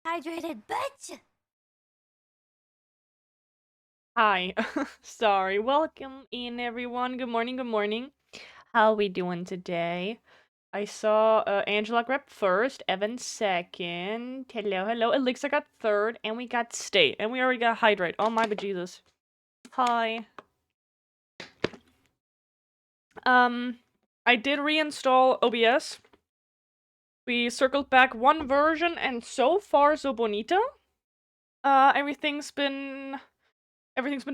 hydrated bitch! Hi. Sorry. Welcome in, everyone. Good morning, good morning. How we doing today? I saw Angela grab first, Evan second. Hello, hello. Elixir got third, and we got State. And we already got Hydrate. Oh my bejesus. Hi. I did reinstall OBS. We circled back one version, and so far, so bonito. Everything's been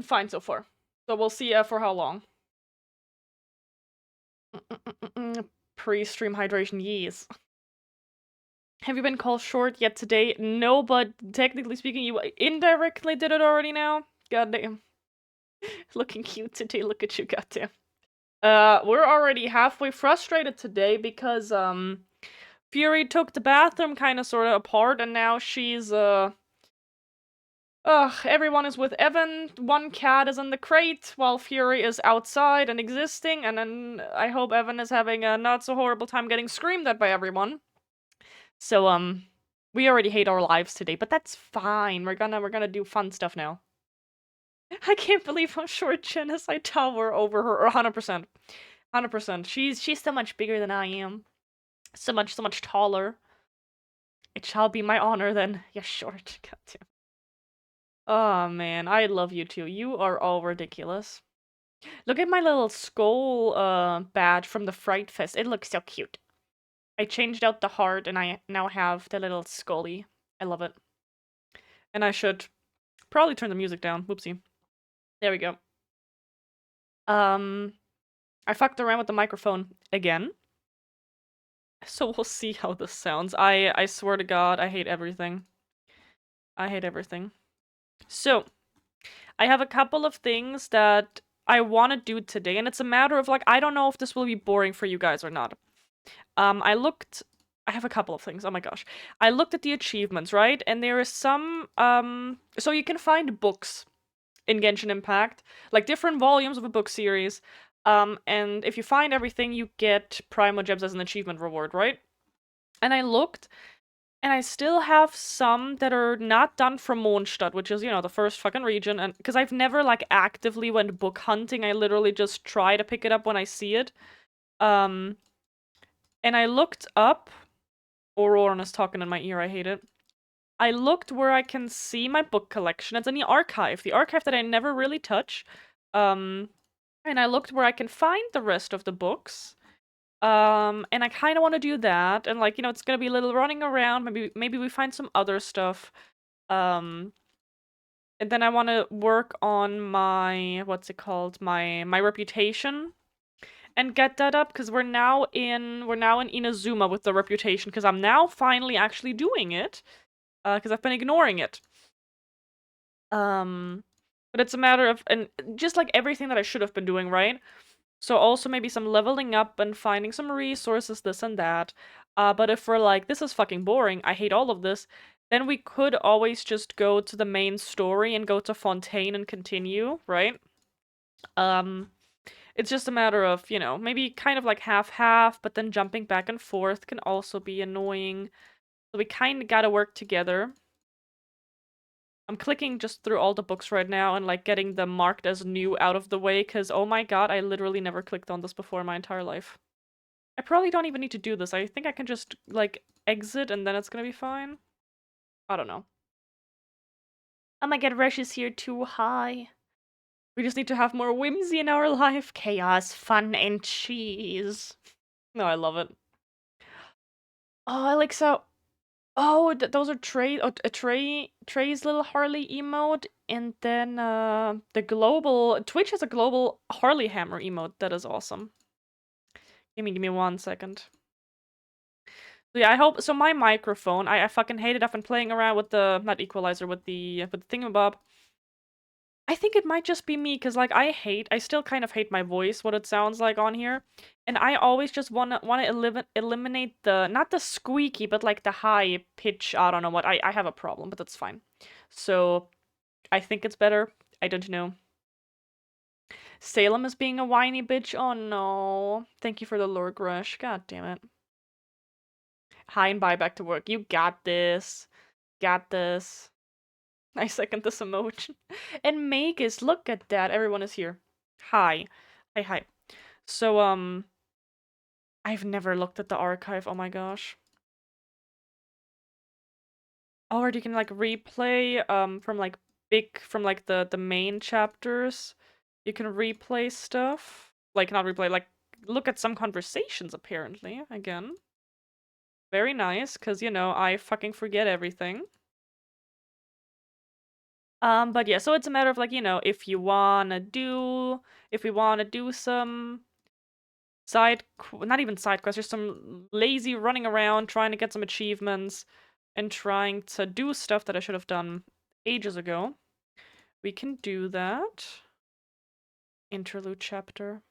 fine so far. So we'll see for how long. Pre-stream hydration, yes. Have you been called short yet today? No, but technically speaking, you indirectly did it already now. Goddamn. Looking cute today, look at you, goddamn. We're already halfway frustrated today because, Fury took the bathroom kinda sorta apart and now she's, everyone is with Evan, one cat is in the crate, while Fury is outside and existing, and then I hope Evan is having a not so horrible time getting screamed at by everyone. So, we already hate our lives today, but that's fine. We're gonna do fun stuff now. I can't believe how short Jen is. I tower over her, 100%. 100%. She's so much bigger than I am. So much taller. It shall be my honor then. You're short. Goddamn. Oh man, I love you too. You are all ridiculous. Look at my little skull badge from the Fright Fest. It looks so cute. I changed out the heart and I now have the little scully. I love it. And I should probably turn the music down. Whoopsie. There we go. I fucked around with the microphone again. So we'll see how this sounds. I swear to God, I hate everything. I hate everything. So, I have a couple of things that I want to do today, and it's a matter of, like, I don't know if this will be boring for you guys or not. I have a couple of things, oh my gosh. I looked at the achievements, right? And there is some, so you can find books in Genshin Impact, like different volumes of a book series. And if you find everything, you get Primogems as an achievement reward, right? And I looked, and I still have some that are not done from Mondstadt, which is, the first fucking region, and because I've never, like, actively went book hunting, I literally just try to pick it up when I see it. And I looked up, Auroran is talking in my ear, I hate it. I looked where I can see my book collection. It's in the archive that I never really touch. And I looked where I can find the rest of the books. And I kind of want to do that. And, like, it's gonna be a little running around. Maybe we find some other stuff. And then I want to work on my, what's it called? My reputation. And get that up, because we're now in Inazuma with the reputation, because I'm now finally actually doing it. Because I've been ignoring it. But it's a matter of, and just like everything that I should have been doing, right? So also maybe some leveling up and finding some resources, this and that. But if we're like, this is fucking boring, I hate all of this, then we could always just go to the main story and go to Fontaine and continue, right? It's just a matter of, maybe kind of like half-half, but then jumping back and forth can also be annoying. So we kind of gotta work together. I'm clicking just through all the books right now and, like, getting them marked as new out of the way, because, oh my god, I literally never clicked on this before in my entire life. I probably don't even need to do this. I think I can just, like, exit and then it's gonna be fine. I don't know. Oh my god, Rush is here too. Hi. We just need to have more whimsy in our life. Chaos, fun, and cheese. No, I love it. Oh, I like so... Oh, those are Trey's little Harley emote, and then the global Twitch has a global Harley Hammer emote that is awesome. Give me 1 second. So yeah, I hope so. My microphone, I fucking hate it. I've been playing around with the not equalizer with the thingamabob. I think it might just be me, because, like, I still kind of hate my voice, what it sounds like on here. And I always just wanna eliminate the, not the squeaky, but, like, the high pitch, I don't know what, I have a problem, but that's fine. So, I think it's better, I don't know. Salem is being a whiny bitch, oh no. Thank you for the lore, Grush, god damn it. Hi and bye, back to work, you got this. got this. I second this emotion. And Magus, look at that. Everyone is here. Hi. Hi. So, I've never looked at the archive. Oh my gosh. Already you can like replay from like the main chapters. You can replay stuff. Like not replay, like look at some conversations apparently again. Very nice, cuz you know, I fucking forget everything. But yeah, so it's a matter of like, you know, if we wanna do some not even side quests, just some lazy running around trying to get some achievements and trying to do stuff that I should have done ages ago. We can do that. Interlude chapter.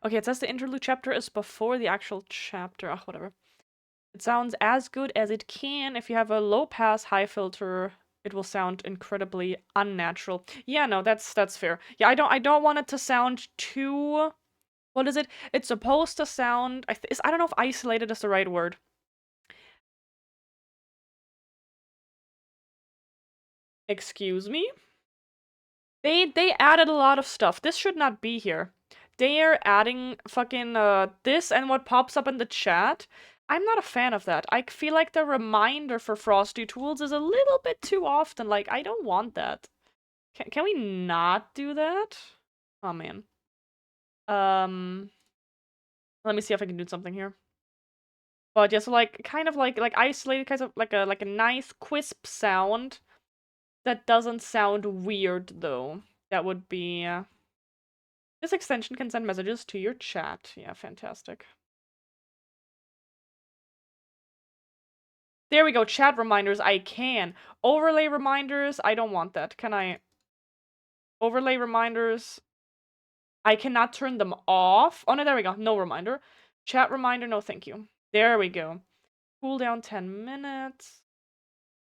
Okay, it says the interlude chapter is before the actual chapter. Ugh, whatever. It sounds as good as it can. If you have a low pass, high filter, it will sound incredibly unnatural. Yeah, no, that's fair. Yeah, I don't want it to sound too. What is it? It's supposed to sound. I don't know if isolated is the right word. Excuse me? They added a lot of stuff. This should not be here. They're adding fucking this and what pops up in the chat. I'm not a fan of that. I feel like the reminder for Frosty Tools is a little bit too often. Like, I don't want that. Can we not do that? Oh man. Let me see if I can do something here. But yeah, so like kind of like isolated, kind of like a nice crisp sound that doesn't sound weird though. That would be this extension can send messages to your chat. Yeah, fantastic. There we go. Chat reminders, I can. Overlay reminders, I don't want that. Can I? Overlay reminders, I cannot turn them off. Oh no, there we go. No reminder. Chat reminder, no thank you. There we go. Cooldown 10 minutes.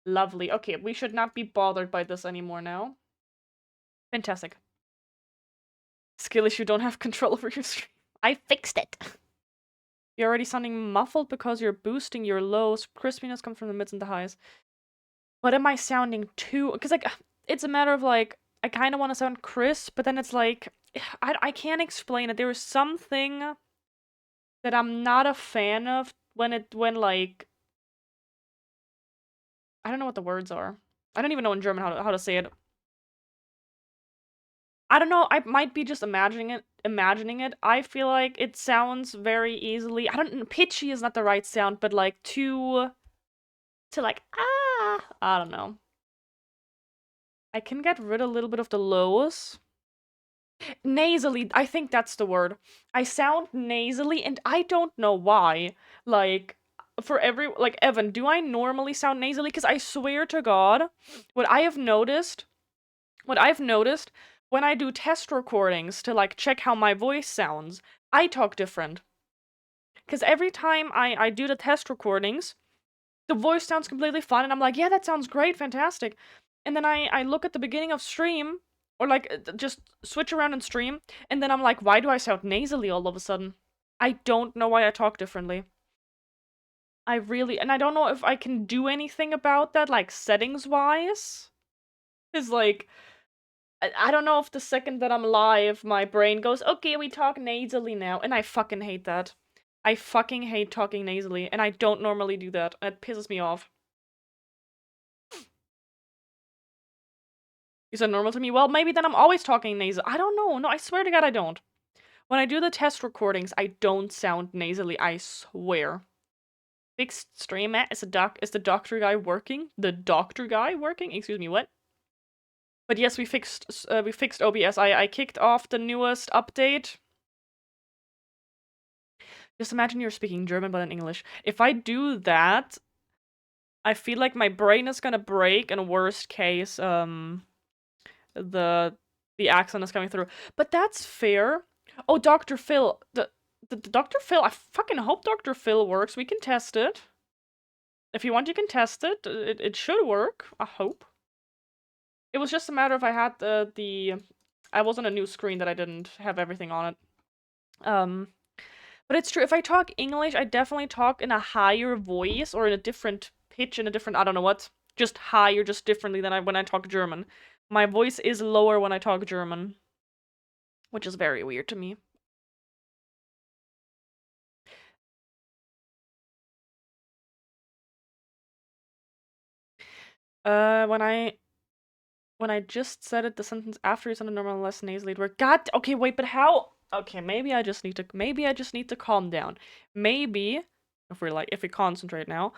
Lovely. Okay, we should not be bothered by this anymore now. Fantastic. Skill issue, don't have control over your stream. I fixed it. You're already sounding muffled because you're boosting your lows. Crispiness comes from the mids and the highs. But am I sounding too... Because, like, it's a matter of, like, I kind of want to sound crisp, but then it's like... I can't explain it. There is something that I'm not a fan of when, like... I don't know what the words are. I don't even know in German how to say it. I don't know, I might be just imagining it. I feel like it sounds very easily... pitchy is not the right sound, but, like, to like, I don't know. I can get rid of a little bit of the lows. Nasally, I think that's the word. I sound nasally, and I don't know why. Like, Evan, do I normally sound nasally? Because I swear to God, what I've noticed when I do test recordings to, like, check how my voice sounds, I talk different. Because every time I do the test recordings, the voice sounds completely fine, and I'm like, yeah, that sounds great, fantastic. And then I look at the beginning of stream, or like just switch around and stream, and then I'm like, why do I sound nasally all of a sudden? I don't know why I talk differently. And I don't know if I can do anything about that, like settings-wise. It's like, I don't know if the second that I'm live, my brain goes, okay, we talk nasally now, and I fucking hate that. I fucking hate talking nasally, and I don't normally do that. It pisses me off. You said normal to me? Well, maybe then I'm always talking nasal. I don't know. No, I swear to God I don't. When I do the test recordings, I don't sound nasally, I swear. Fixed stream at is the doctor guy working? The doctor guy working? Excuse me, what? But yes, we fixed OBS. I kicked off the newest update. Just imagine you're speaking German but in English. If I do that, I feel like my brain is gonna break, and worst case, the accent is coming through. But that's fair. Oh, Dr. Phil. The Dr. Phil, I fucking hope Dr. Phil works. We can test it. If you want, you can test it. It should work. I hope. It was just a matter of I had I was on a new screen that I didn't have everything on it. But it's true, if I talk English, I definitely talk in a higher voice or in a different pitch, in a different, I don't know what, just higher, just differently than when I talk German. My voice is lower when I talk German, which is very weird to me. When I just said it, the sentence after is on a normal, less nasally word. God, okay, wait, but how? Okay, maybe I just need to calm down. Maybe, if we concentrate now,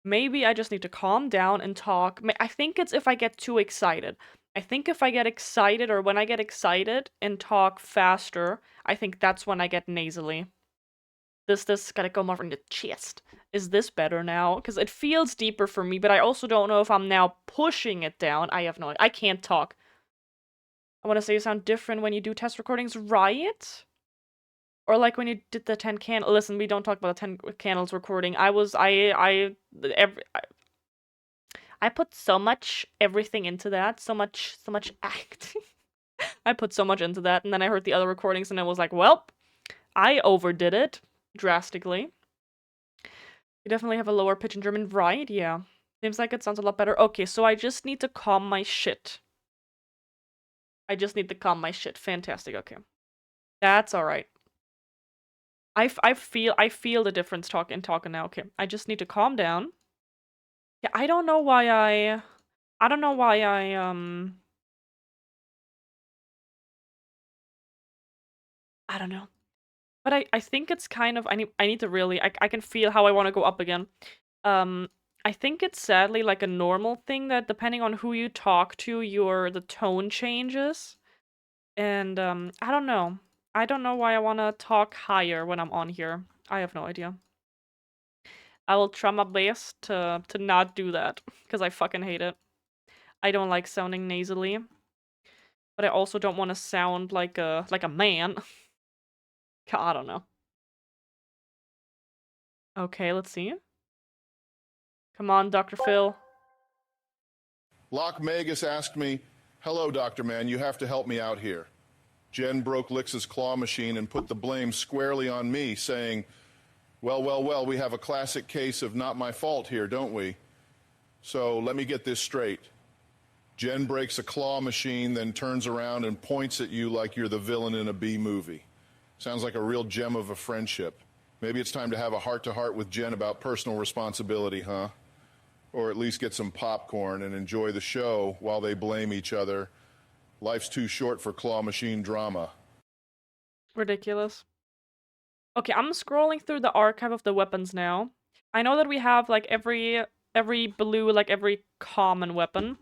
maybe I just need to calm down and talk. I think it's if I get too excited. I think if I get excited, or when I get excited and talk faster, I think that's when I get nasally. This gotta go more from the chest. Is this better now? Because it feels deeper for me, but I also don't know if I'm now pushing it down. I have no idea. I can't talk. I want to say you sound different when you do test recordings, right? Or like when you did the 10 candle. Listen, we don't talk about the 10 candles recording. I put so much everything into that. So much acting. I put so much into that, and then I heard the other recordings, and I was like, well, I overdid it drastically. You definitely have a lower pitch in German, right? Yeah. Seems like it sounds a lot better. Okay, so I just need to calm my shit. I just need to calm my shit. Fantastic, okay. That's alright. I feel the difference talking now. Okay, I just need to calm down. Yeah, I don't know why I don't know why I don't know. But I think it's kind of, I need to really, I can feel how I want to go up again. I think it's sadly like a normal thing that depending on who you talk to, the tone changes. And, I don't know. I don't know why I want to talk higher when I'm on here. I have no idea. I will try my best to not do that, because I fucking hate it. I don't like sounding nasally. But I also don't want to sound like a man. I don't know. Okay, let's see. Come on, Dr. Phil. Loch Magus asked me, "Hello, Dr. Man, you have to help me out here." Jen broke Lix's claw machine and put the blame squarely on me, saying, well, we have a classic case of not my fault here, don't we? So let me get this straight. Jen breaks a claw machine, then turns around and points at you like you're the villain in a B movie. Sounds like a real gem of a friendship. Maybe it's time to have a heart-to-heart with Jen about personal responsibility, huh? Or at least get some popcorn and enjoy the show while they blame each other. Life's too short for claw machine drama. Ridiculous. Okay, I'm scrolling through the archive of the weapons now. I know that we have, like, every blue, like, every common weapon.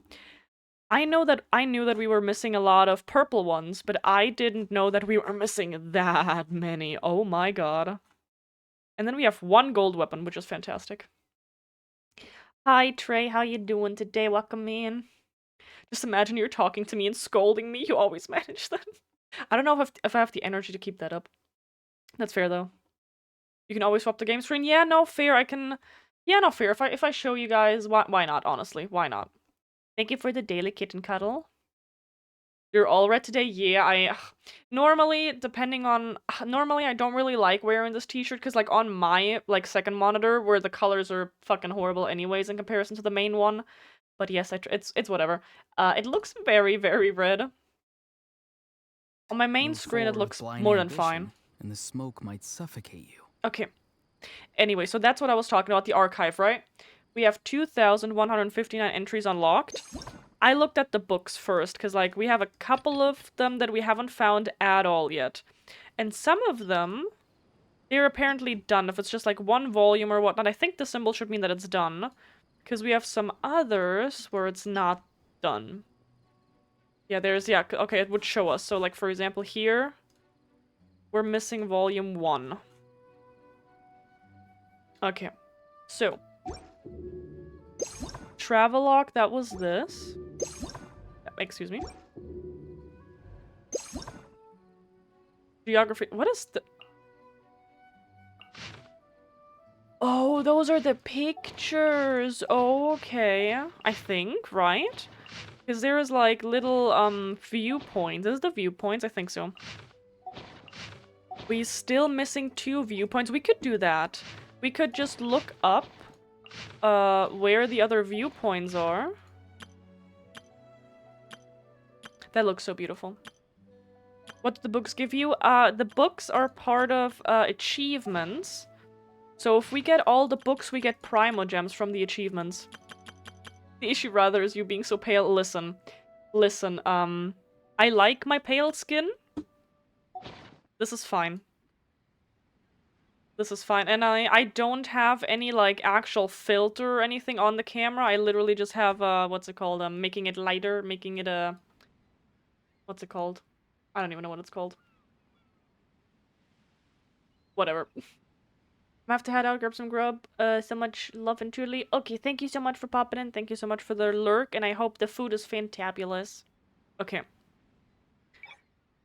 I knew that we were missing a lot of purple ones, but I didn't know that we were missing that many. Oh my god. And then we have one gold weapon, which is fantastic. Hi, Trey. How you doing today? Welcome in. Just imagine you're talking to me and scolding me. You always manage that. I don't know if I have the energy to keep that up. That's fair, though. You can always swap the game screen. Yeah, no, fair. I can... Yeah, no, fair. If I show you guys, why not, honestly? Why not? Thank you for the daily kitten cuddle. You're all red today? Yeah, normally, normally I don't really like wearing this t-shirt, because, like, on my, like, second monitor, where the colors are fucking horrible anyways in comparison to the main one. But yes, it's whatever. It looks very, very red. On my main screen, it looks more than fine. And the smoke might suffocate you. Okay. Anyway, so that's what I was talking about, the archive, right? We have 2,159 entries unlocked. I looked at the books first, because, like, we have a couple of them that we haven't found at all yet. And some of them, they're apparently done. If it's just, like, one volume or whatnot, I think the symbol should mean that it's done. Because we have some others where it's not done. Yeah, okay, it would show us. So, like, for example, here, we're missing volume 1. Okay, so. Travelogue, that was this. Excuse me. Geography, what is the... Oh, those are the pictures. Oh, okay. I think, right? Because there is, like, little, viewpoints. Is the viewpoints? I think so. We still missing 2 viewpoints. We could do that. We could just look up where the other viewpoints are. That looks so beautiful. What do the books give you? The books are part of achievements. So if we get all the books, we get primogems from the achievements. The issue rather is you being so pale. Listen. Listen, I like my pale skin. This is fine. This is fine. And I don't have any, like, actual filter or anything on the camera. I literally just have, what's it called? Making it lighter, making it, what's it called? I don't even know what it's called. Whatever. I have to head out, grab some grub. So much love and truly. Okay, thank you so much for popping in. Thank you so much for the lurk, and I hope the food is fantabulous. Okay.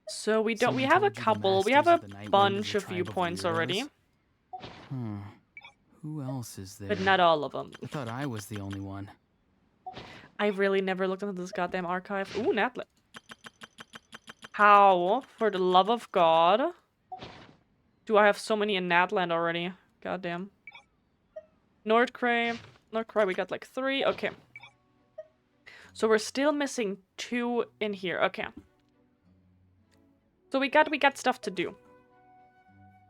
So we don't. We have a couple. We have a bunch of viewpoints already. Who else is there? But not all of them. I thought I was the only one. I've really never looked into this goddamn archive. Ooh, Natlet. How, for the love of God, do I have so many in Natland already? Goddamn. Nordcray, we got like 3. Okay. So we're still missing 2 in here. Okay. So we got stuff to do.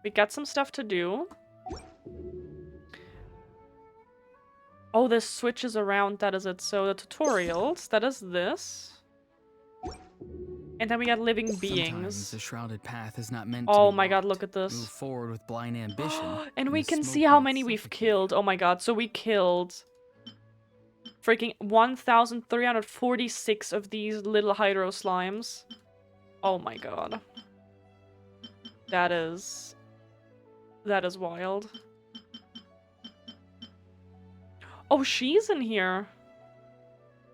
We got some stuff to do. Oh, this switches around, that is it. So the tutorials, that is this. And then we got living beings. Sometimes the shrouded path is not meant to Oh be my god, walked. look at this. Move forward with blind ambition. And we the can smoke see how might many we've suffocate killed. Oh my god, so we killed freaking 1,346 of these little hydro slimes. Oh my god. That is wild. Oh, she's in here.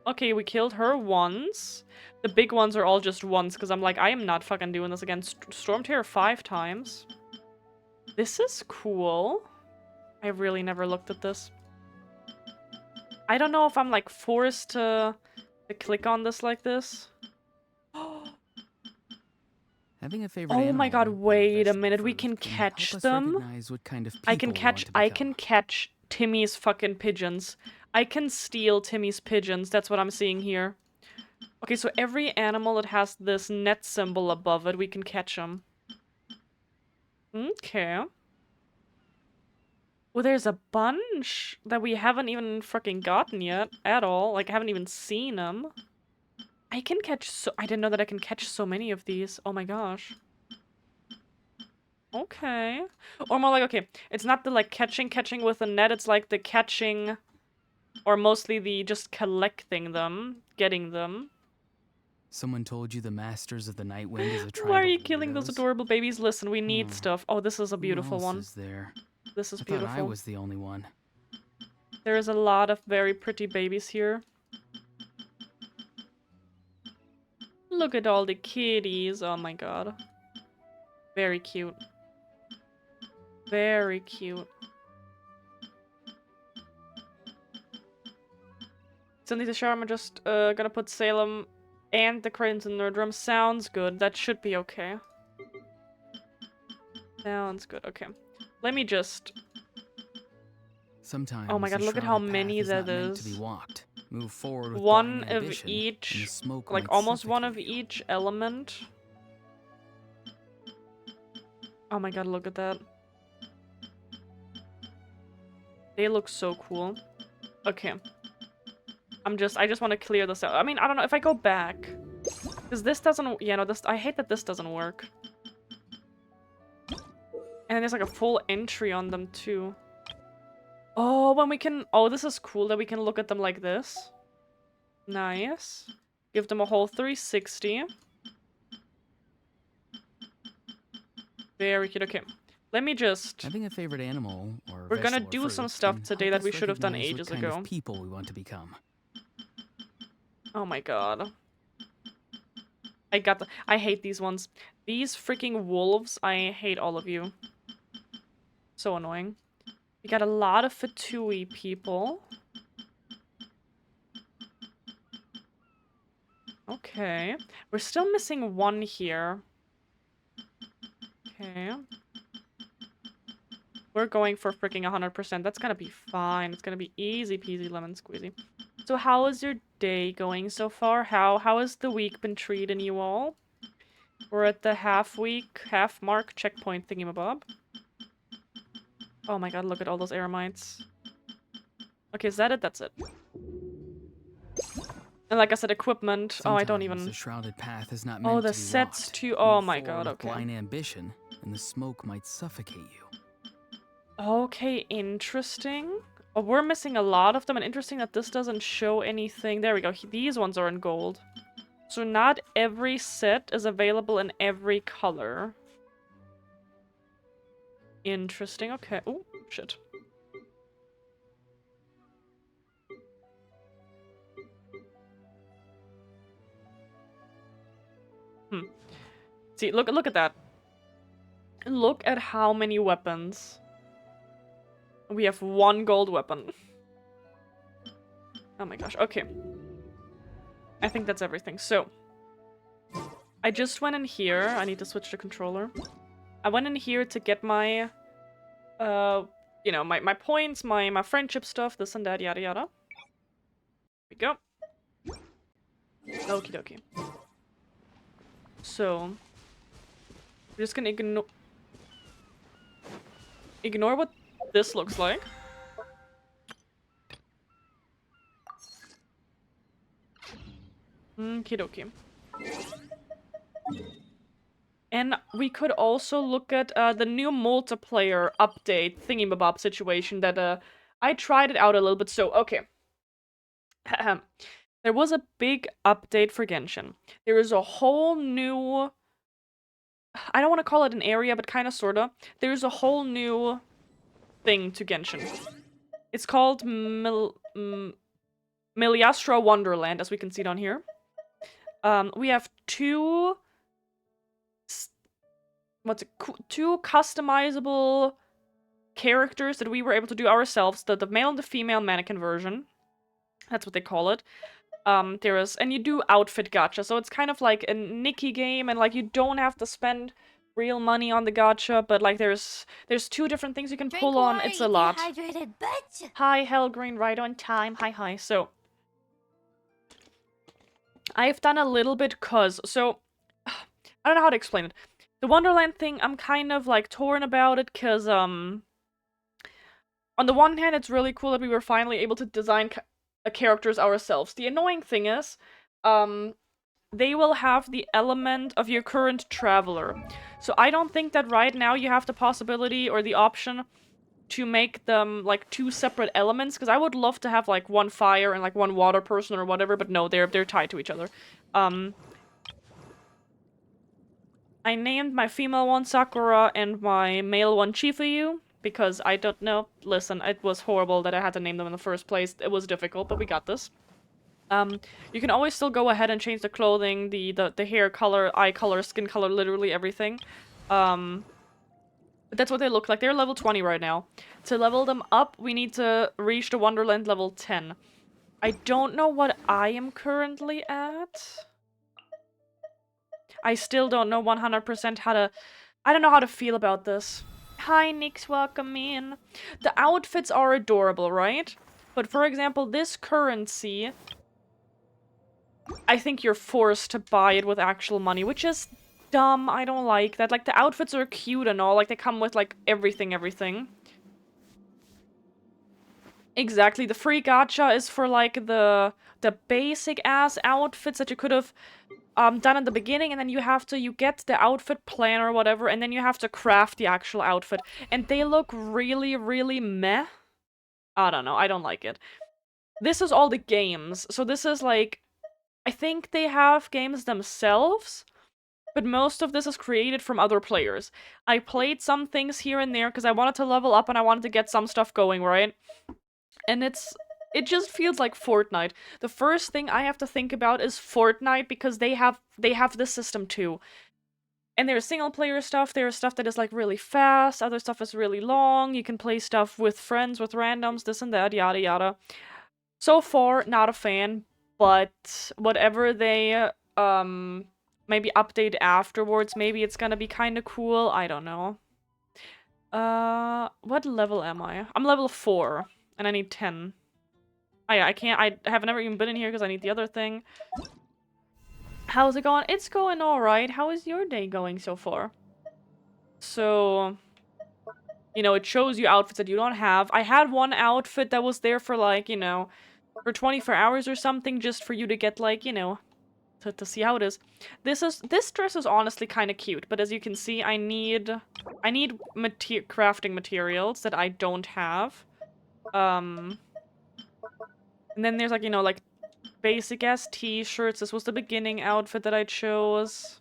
Okay, we killed her once. The big ones are all just once, because I'm like, I am not fucking doing this again. Stormed here 5 times. This is cool. I really never looked at this. I don't know if I'm, like, forced to click on this like this. Having a favorite Oh my god, animal or wait a vegetable minute. We fruit can help catch us them. recognize what kind of I people can we want catch to become. Timmy's fucking pigeons. I can steal Timmy's pigeons. That's what I'm seeing here. Okay, so every animal that has this net symbol above it, we can catch them. Okay. Well, there's a bunch that we haven't even freaking gotten yet at all. Like, I haven't even seen them. I can catch I didn't know that I can catch so many of these. Oh my gosh. Okay. Or more like, okay, it's not the, like, catching with a net. It's like the catching, or mostly the just collecting them, getting them. Someone told you the Masters of the Night Wind is a tribe Why are you of killing those weirdos? adorable babies? Listen, we need stuff. Oh, this is a beautiful Who else one. is there? This is I thought I beautiful. was the only one. There is a lot of very pretty babies here. Look at all the kitties. Oh my god. Very cute. Very cute. Cindy the Sharma just gonna put Salem and the Crimson Nerd Room. Sounds good. That should be okay. Sounds good. Okay. Let me just... Sometimes oh my god, the look at how shrouded many path that not meant to is. be walked. Move forward with One blind of ambition, and the each, smoke like might almost one of suffocate you. each element. Oh my god, look at that. They look so cool. Okay. I just want to clear this out. I mean, I don't know if I go back, because this doesn't, yeah, no, I hate that this doesn't work. And then there's like a full entry on them too. Oh, when we can, oh, this is cool that we can look at them like this. Nice. Give them a whole 360. Very cute. Okay. Let me just... Having a favorite animal or we're gonna vegetable do or some fruit stuff can today help that we us should have done recognize what ages kind ago. of people we want to become. Oh my god. I hate these ones. These freaking wolves, I hate all of you. So annoying. We got a lot of Fatui people. Okay. We're still missing one here. Okay. We're going for freaking 100%. That's gonna be fine. It's gonna be easy peasy lemon squeezy. So how is your day going so far? How has the week been treating you all? We're at the half mark checkpoint thingamabob. Oh my god, look at all those eremites. Okay, is that it? That's it. And like I said, equipment. Oh, I don't Sometimes even. The shrouded path is not Oh, meant the to be sets walked. too. Oh Move my forward god, with okay. blind ambition, and the smoke might suffocate you. Okay, interesting. Oh, we're missing a lot of them, and interesting that this doesn't show anything. There we go. These ones are in gold. So not every set is available in every color. Interesting, okay. Oh, shit. See, look at that. Look at how many weapons. We have one gold weapon. Oh my gosh, okay. I think that's everything. So, I just went in here. I need to switch the controller. I went in here to get my, you know, my points, my friendship stuff, this and that, yada yada. Here we go. Okie dokie. So, we're just gonna ignore what this looks like. Okie dokie. And we could also look at the new multiplayer update thingamabob situation that I tried it out a little bit. So, okay. There was a big update for Genshin. There is a whole new... I don't want to call it an area, but kind of, sort of. There's a whole new thing to Genshin. It's called Miliastra Wonderland, as we can see down here. We have two customizable characters that we were able to do ourselves. The male and the female mannequin version. That's what they call it. And you do outfit gacha, so it's kind of like a Nikki game, and like you don't have to spend real money on the gacha, but like there's two different things you can pull on. It's a lot. Hi, Hellgreen, right on time. Hi. So I've done a little bit so I don't know how to explain it. The Wonderland thing, I'm kind of like torn about it, cause on the one hand, it's really cool that we were finally able to design characters ourselves. The annoying thing is, they will have the element of your current traveler. So I don't think that right now you have the possibility or the option to make them like two separate elements, because I would love to have like one fire and like one water person or whatever, but no, they're tied to each other. I named my female one Sakura and my male one Chifuyu, because I don't know. Listen, it was horrible that I had to name them in the first place. It was difficult, but we got this. You can always still go ahead and change the clothing, the hair color, eye color, skin color, literally everything. But that's what they look like. They're level 20 right now. To level them up, we need to reach the Wonderland level 10. I don't know what I am currently at. I still don't know 100% how to... I don't know how to feel about this. Hi, Nix, welcome in. The outfits are adorable, right? But for example, this currency... I think you're forced to buy it with actual money, which is dumb. I don't like that. Like, the outfits are cute and all. Like, they come with, like, everything. Exactly. The free gacha is for, like, the basic-ass outfits that you could have... done at the beginning, and then you get the outfit plan or whatever, and then you have to craft the actual outfit. And they look really, really meh. I don't know, I don't like it. This is all the games, so this is like... I think they have games themselves, but most of this is created from other players. I played some things here and there because I wanted to level up and I wanted to get some stuff going, right? And it just feels like Fortnite. The first thing I have to think about is Fortnite, because they have this system too. And there's single player stuff, there's stuff that is like really fast, other stuff is really long, you can play stuff with friends, with randoms, this and that, yada yada. So far, not a fan, but whatever they maybe update afterwards. Maybe it's gonna be kind of cool. I don't know. What level am I? I'm level 4, and I need 10. Oh yeah, I can't. I have never even been in here because I need the other thing. How's it going? It's going alright. How is your day going so far? So, you know, it shows you outfits that you don't have. I had one outfit that was there for like, you know, for 24 hours or something, just for you to get like, you know, to see how it is. This dress is honestly kind of cute, but as you can see, I need crafting materials that I don't have. And then there's like, you know, like basic ass t-shirts. This was the beginning outfit that I chose.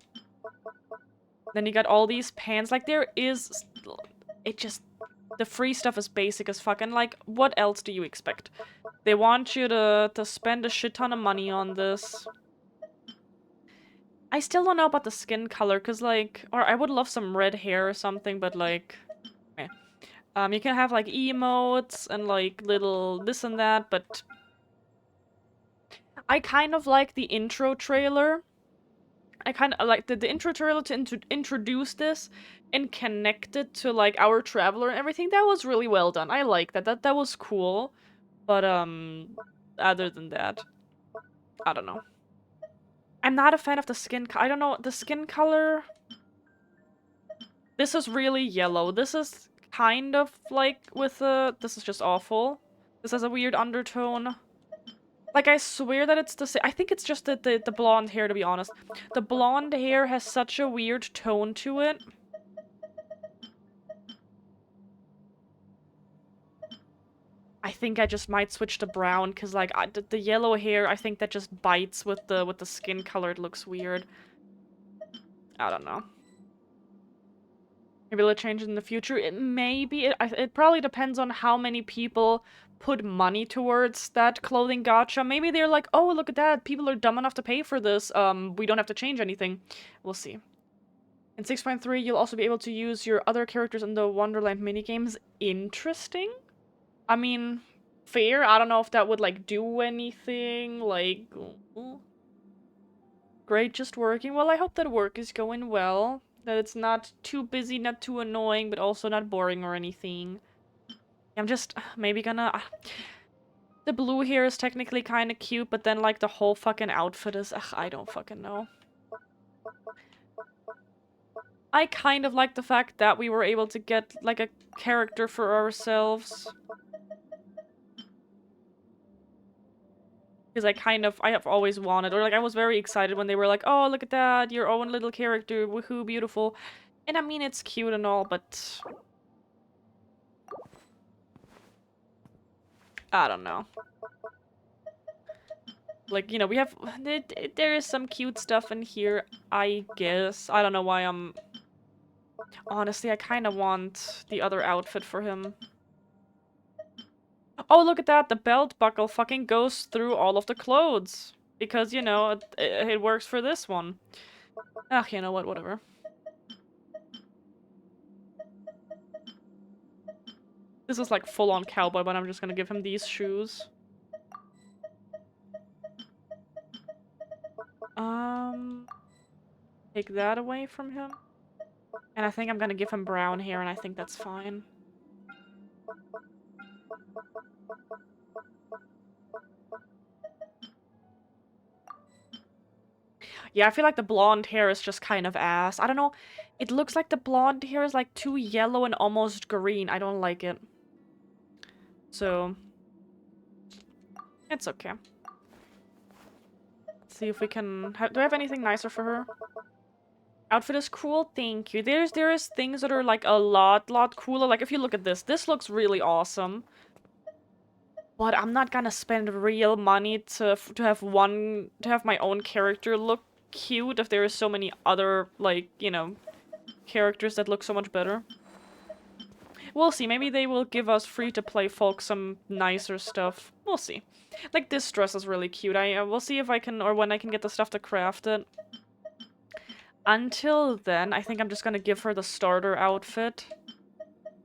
Then you got all these pants. Like there is, it just, the free stuff is basic as fuck. And like, what else do you expect? They want you to spend a shit ton of money on this. I still don't know about the skin color, cause like, or I would love some red hair or something, but like, eh. You can have like emotes and like little this and that, but I kind of like the intro trailer. I kind of like the intro trailer to introduce this and connect it to like our traveler and everything. That was really well done. I like that. That was cool. But other than that, I don't know. I'm not a fan of the skin. I don't know the skin color. This is really yellow. This is kind of like with a. This is just awful. This has a weird undertone. Like, I swear that it's the same. I think it's just the blonde hair, to be honest. The blonde hair has such a weird tone to it. I think I just might switch to brown, because, like, the yellow hair, I think that just bites with the skin color. It looks weird. I don't know. Maybe it'll change in the future. It may be. It probably depends on how many people put money towards that clothing gacha. Maybe they're like, oh, look at that. People are dumb enough to pay for this. We don't have to change anything. We'll see. In 6.3, you'll also be able to use your other characters in the Wonderland minigames. Interesting. I mean, fair. I don't know if that would, like, do anything. Like, great, just working. Well, I hope that work is going well. That it's not too busy, not too annoying, but also not boring or anything. I'm just maybe gonna... the blue here is technically kind of cute, but then, like, the whole fucking outfit is... I don't fucking know. I kind of like the fact that we were able to get, like, a character for ourselves. Because I have always wanted, or, like, I was very excited when they were like, oh, look at that, your own little character, woohoo, beautiful. And I mean, it's cute and all, but... I don't know. Like, you know, we have... there is some cute stuff in here, I guess. I don't know why I'm... Honestly, I kind of want the other outfit for him. Oh, look at that! The belt buckle fucking goes through all of the clothes. Because, you know, it works for this one. Ugh, you know what, whatever. This is like full-on cowboy, but I'm just gonna give him these shoes. Take that away from him. And I think I'm gonna give him brown hair, and I think that's fine. Yeah, I feel like the blonde hair is just kind of ass. I don't know. It looks like the blonde hair is like too yellow and almost green. I don't like it. So, it's okay. Let's see if we can... do I have anything nicer for her? Outfit is cool, thank you. There is things that are like a lot cooler. Like if you look at this, this looks really awesome. But I'm not gonna spend real money to have my own character look cute if there is so many other, like, you know, characters that look so much better. We'll see. Maybe they will give us free-to-play folks some nicer stuff. We'll see. Like, this dress is really cute. We'll see if I can, or when I can get the stuff to craft it. Until then, I think I'm just gonna give her the starter outfit.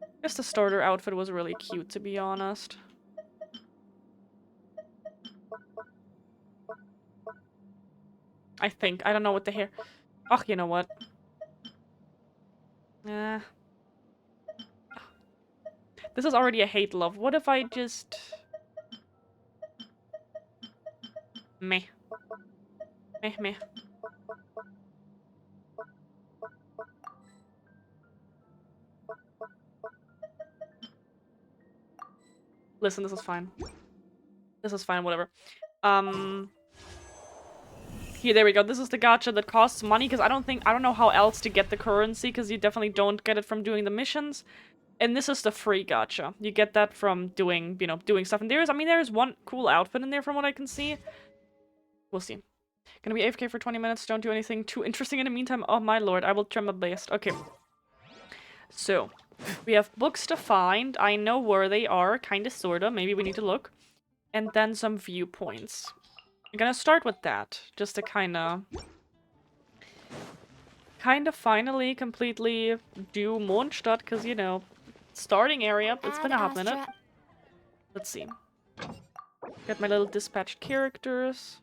I guess the starter outfit was really cute, to be honest. I think. I don't know what the hair... Oh, you know what? This is already a hate-love. What if I just... Meh. Meh, meh. Listen, this is fine. This is fine, whatever. Here, there we go. This is the gacha that costs money, because I don't know how else to get the currency, because you definitely don't get it from doing the missions. And this is the free gacha. You get that from doing, you know, doing stuff. And there's one cool outfit in there from what I can see. We'll see. Gonna be AFK for 20 minutes. Don't do anything too interesting in the meantime. Oh my lord, I will try my best. Okay. So, we have books to find. I know where they are, kinda, sorta. Maybe we need to look. And then some viewpoints. I'm gonna start with that, just to kinda finally completely do Mondstadt, because, you know, starting area. It's been a hot minute. Let's see. Got my little dispatched characters.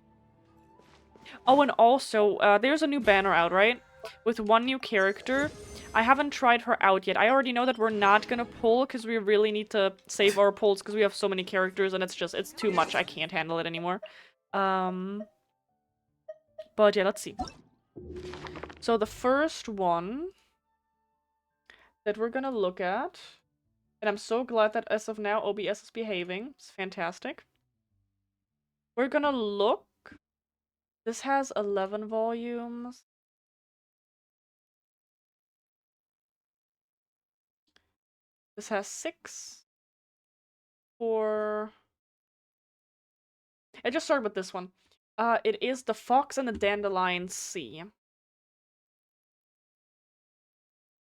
Oh, and also, there's a new banner out, right? With one new character. I haven't tried her out yet. I already know that we're not gonna pull, because we really need to save our pulls, because we have so many characters, and it's too much. I can't handle it anymore. But yeah, let's see. So the first one that we're gonna look at, and I'm so glad that as of now OBS is behaving. It's fantastic. We're gonna look. This has 11 volumes. This has 6. 4. I just started with this one. It is The Fox and the Dandelion Sea.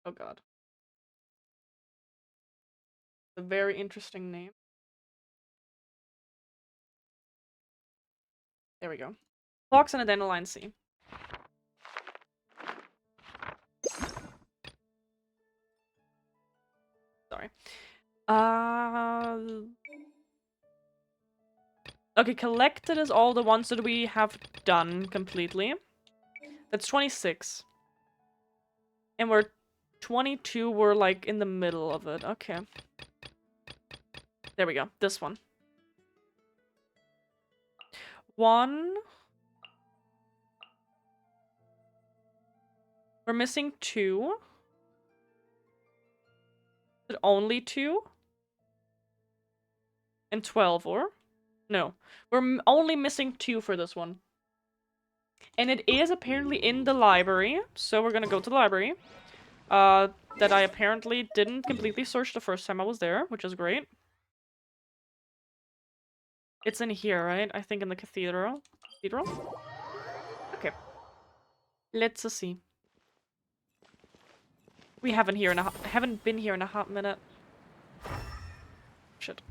Oh god. A very interesting name. There we go. Fox and the Dandelion Sea. Sorry. Okay, collected is all the ones that we have done completely. That's 26. And we're 22, we're like in the middle of it. Okay. There we go. This one. 1. We're missing 2. Is it only 2? And 12, or? No. We're only missing 2 for this one. And it is apparently in the library. So we're gonna go to the library. That I apparently didn't completely search the first time I was there, which is great. It's in here, right? I think in the cathedral. Okay. Let's see. We haven't been here in a hot minute. Shit.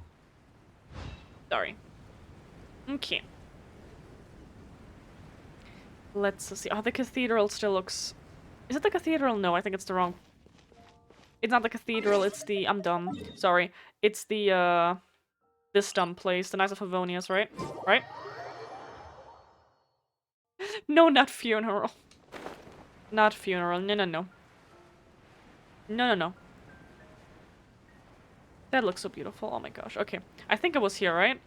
Sorry. Okay. Let's see. Oh, the cathedral still looks... Is it the cathedral? No, I think it's the wrong... It's not the cathedral, it's the... I'm dumb. Sorry. It's the, this dumb place. The Knights of Favonius, right? Right? No, not funeral. Not funeral. No, no, no. No, no, no. That looks so beautiful. Oh my gosh. Okay. I think it was here, right?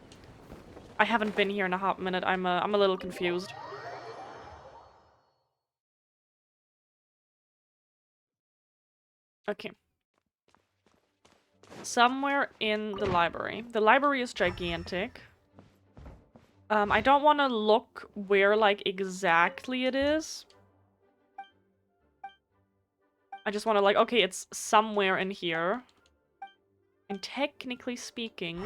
I haven't been here in a hot minute. I'm a little confused. Okay. Somewhere in the library. The library is gigantic. I don't want to look where, like, exactly it is. I just want to, like, okay, it's somewhere in here. And technically speaking,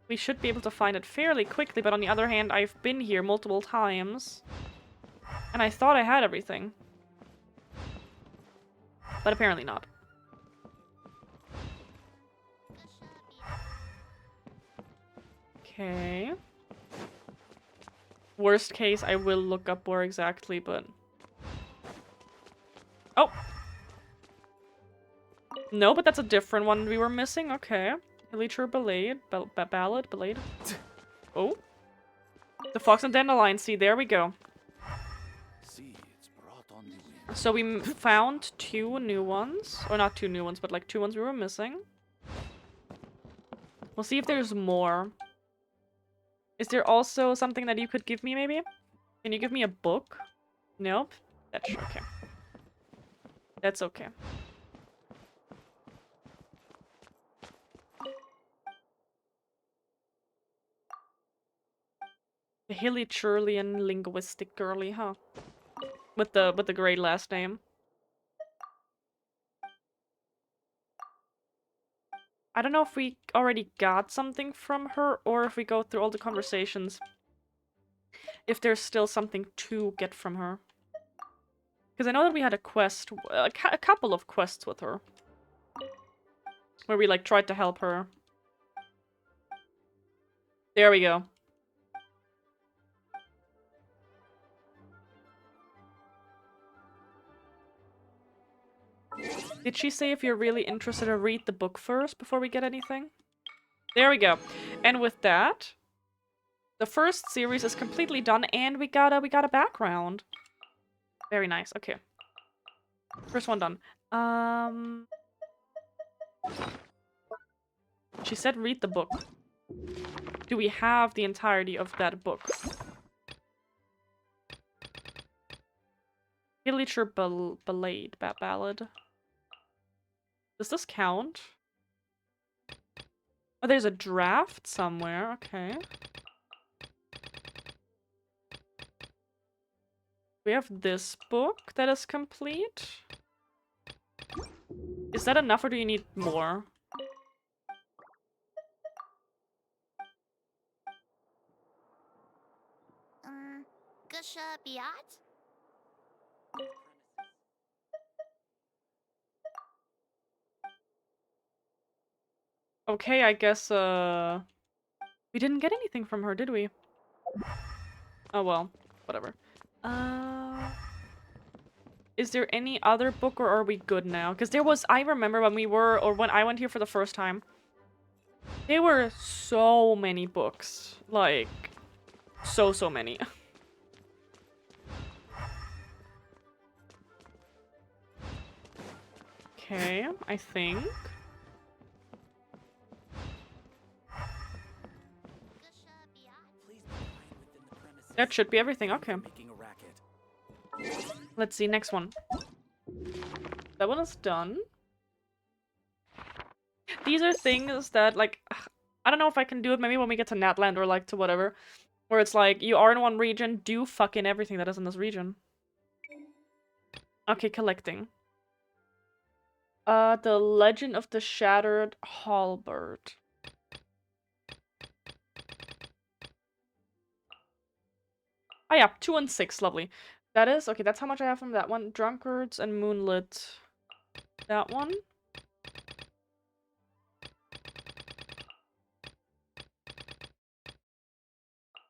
we should be able to find it fairly quickly, but on the other hand, I've been here multiple times. And I thought I had everything. But apparently not. Okay. Worst case, I will look up where exactly, but... Oh! No, but that's a different one we were missing. Okay. Elytra Ballade. Oh. The Fox and Dandelion Sea. There we go. So we found 2 new ones. Or not 2 new ones, but like 2 ones we were missing. We'll see if there's more. Is there also something that you could give me, maybe? Can you give me a book? Nope. That's okay. That's okay. The Hilly-Churlian linguistic girly, huh? With the great last name. I don't know if we already got something from her or if we go through all the conversations. If there's still something to get from her. Because I know that we had a quest, a couple of quests with her. Where we like tried to help her. There we go. Did she say if you're really interested to read the book first before we get anything? There we go. And with that, the first series is completely done and we got a background. Very nice. Okay. First one done. She said read the book. Do we have the entirety of that book? Villager Ballad. Does this count? Oh, there's a draft somewhere. Okay. We have this book that is complete. Is that enough or do you need more? Gusha Biat? Okay, I guess, we didn't get anything from her, did we? Oh well, whatever. Is there any other book or are we good now? Because there was, I remember when I went here for the first time, there were so many books. Like, so many. Okay, I think. That should be everything, okay. Let's see, next one. That one is done. These are things that, like, I don't know if I can do it maybe when we get to Natland or, like, to whatever. Where it's like, you are in one region, do fucking everything that is in this region. Okay, collecting. The Legend of the Shattered Halberd. Oh yeah, 2 and 6, lovely. That is, okay, that's how much I have from that one. Drunkards and Moonlit. That one.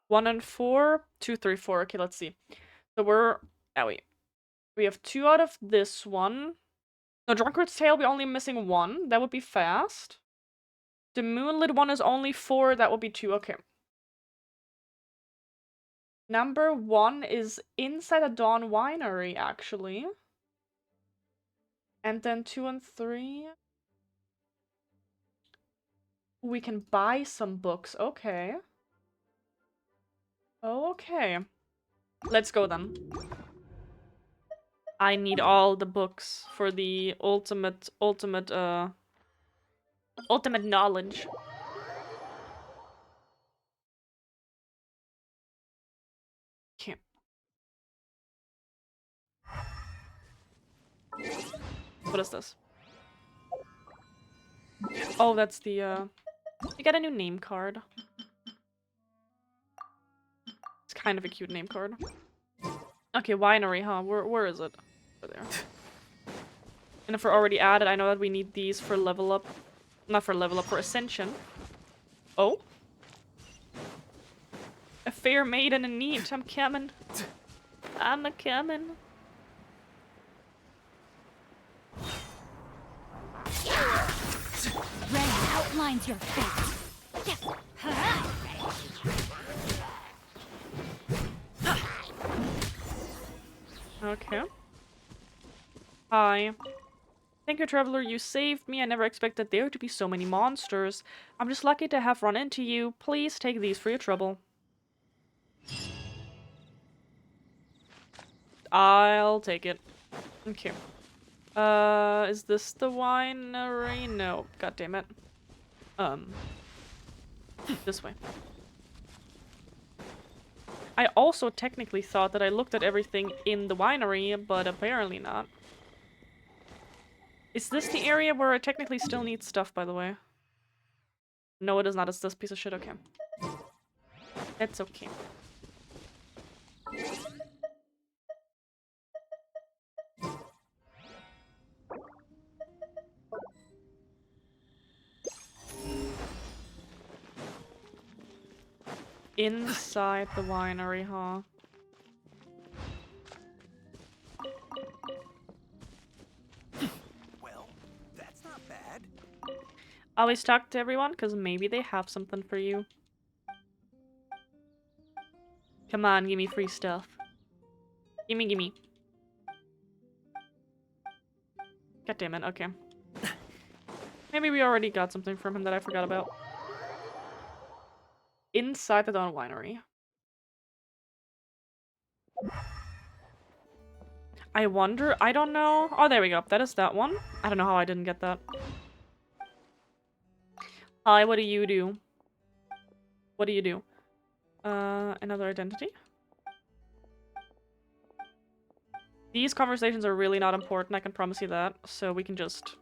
One and 4, 2, 3, 4. Okay, let's see. So we're, oh wait. We have 2 out of this one. No, Drunkard's Tale, we're only missing 1. That would be fast. The Moonlit one is only 4. That would be 2. Okay. Number 1 is Inside a Dawn Winery, actually. And then 2 and 3. We can buy some books. Okay. Oh, okay. Let's go then. I need all the books for the ultimate knowledge. Okay. What is this? Oh, that's the, you got a new name card. It's kind of a cute name card. Okay, winery, huh? Where is it? Over there. And if we're already at it, I know that we need these for level up. Not for level up, for ascension. Oh? A fair maiden in need. I'm coming. I'm a-coming. Red outlines your fate. Okay. Hi. Thank you, traveler. You saved me. I never expected there to be so many monsters. I'm just lucky to have run into you. Please take these for your trouble. I'll take it. Okay. Is this the winery? No. God damn it. This way. I also technically thought that I looked at everything in the winery, but apparently not. Is this the area where I technically still need stuff, by the way? No, it is not. It's this piece of shit. Okay. That's okay. Inside the winery, huh? Well, that's not bad. Always talk to everyone, because maybe they have something for you. Come on, give me free stuff. Gimme, gimme. God damn it, okay. Maybe we already got something from him that I forgot about. Inside the Dawn Winery. I wonder, I don't know. Oh, there we go. That is that one. I don't know how I didn't get that. Hi, what do you do? What do you do? Another identity? These conversations are really not important, I can promise you that. So we can just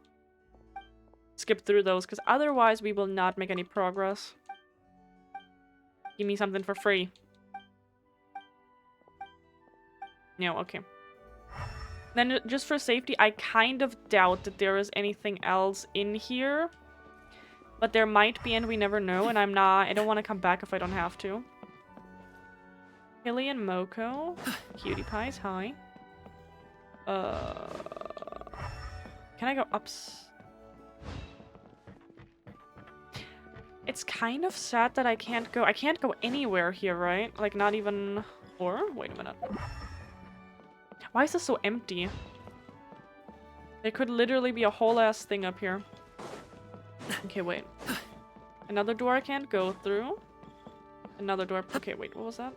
skip through those, because otherwise we will not make any progress. Give me something for free. No, okay. Then just for safety, I kind of doubt that there is anything else in here. But there might be, and we never know, and I don't want to come back if I don't have to. Hilly and Moko. Cutie pies, hi. Can I go ups? It's kind of sad that I can't go anywhere here, right? Like, not even... Or? Wait a minute. Why is this so empty? There could literally be a whole ass thing up here. Okay, wait. Another door I can't go through. Another door. Okay, wait, what was that?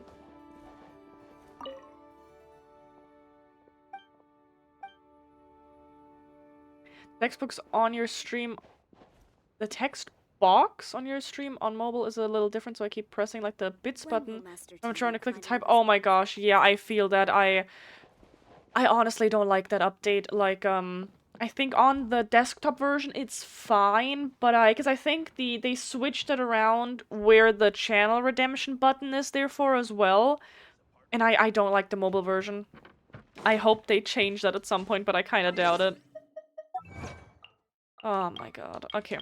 Textbooks on your stream. The text box on your stream on mobile is a little different, so I keep pressing like the bits button. I'm trying to click the type. Oh my gosh, yeah, I feel that. I honestly don't like that update. Like, I think on the desktop version it's fine, but because I think they switched it around where the channel redemption button is therefore as well, and I don't like the mobile version. I hope they change that at some point, but I kind of doubt it. Oh my god. Okay.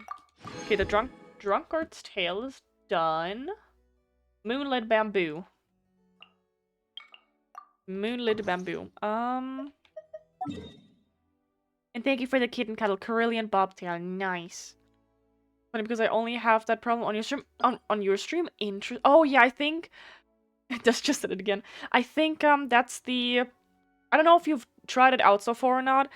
Okay, the drunkard's tale is done. Moonlit bamboo. Moonlit bamboo. And thank you for the kitten cuddle. Carillion bobtail. Nice. Funny because I only have that problem on your stream. On your stream? Oh yeah, I think... That's just said it again. I think that's the... I don't know if you've tried it out so far or not.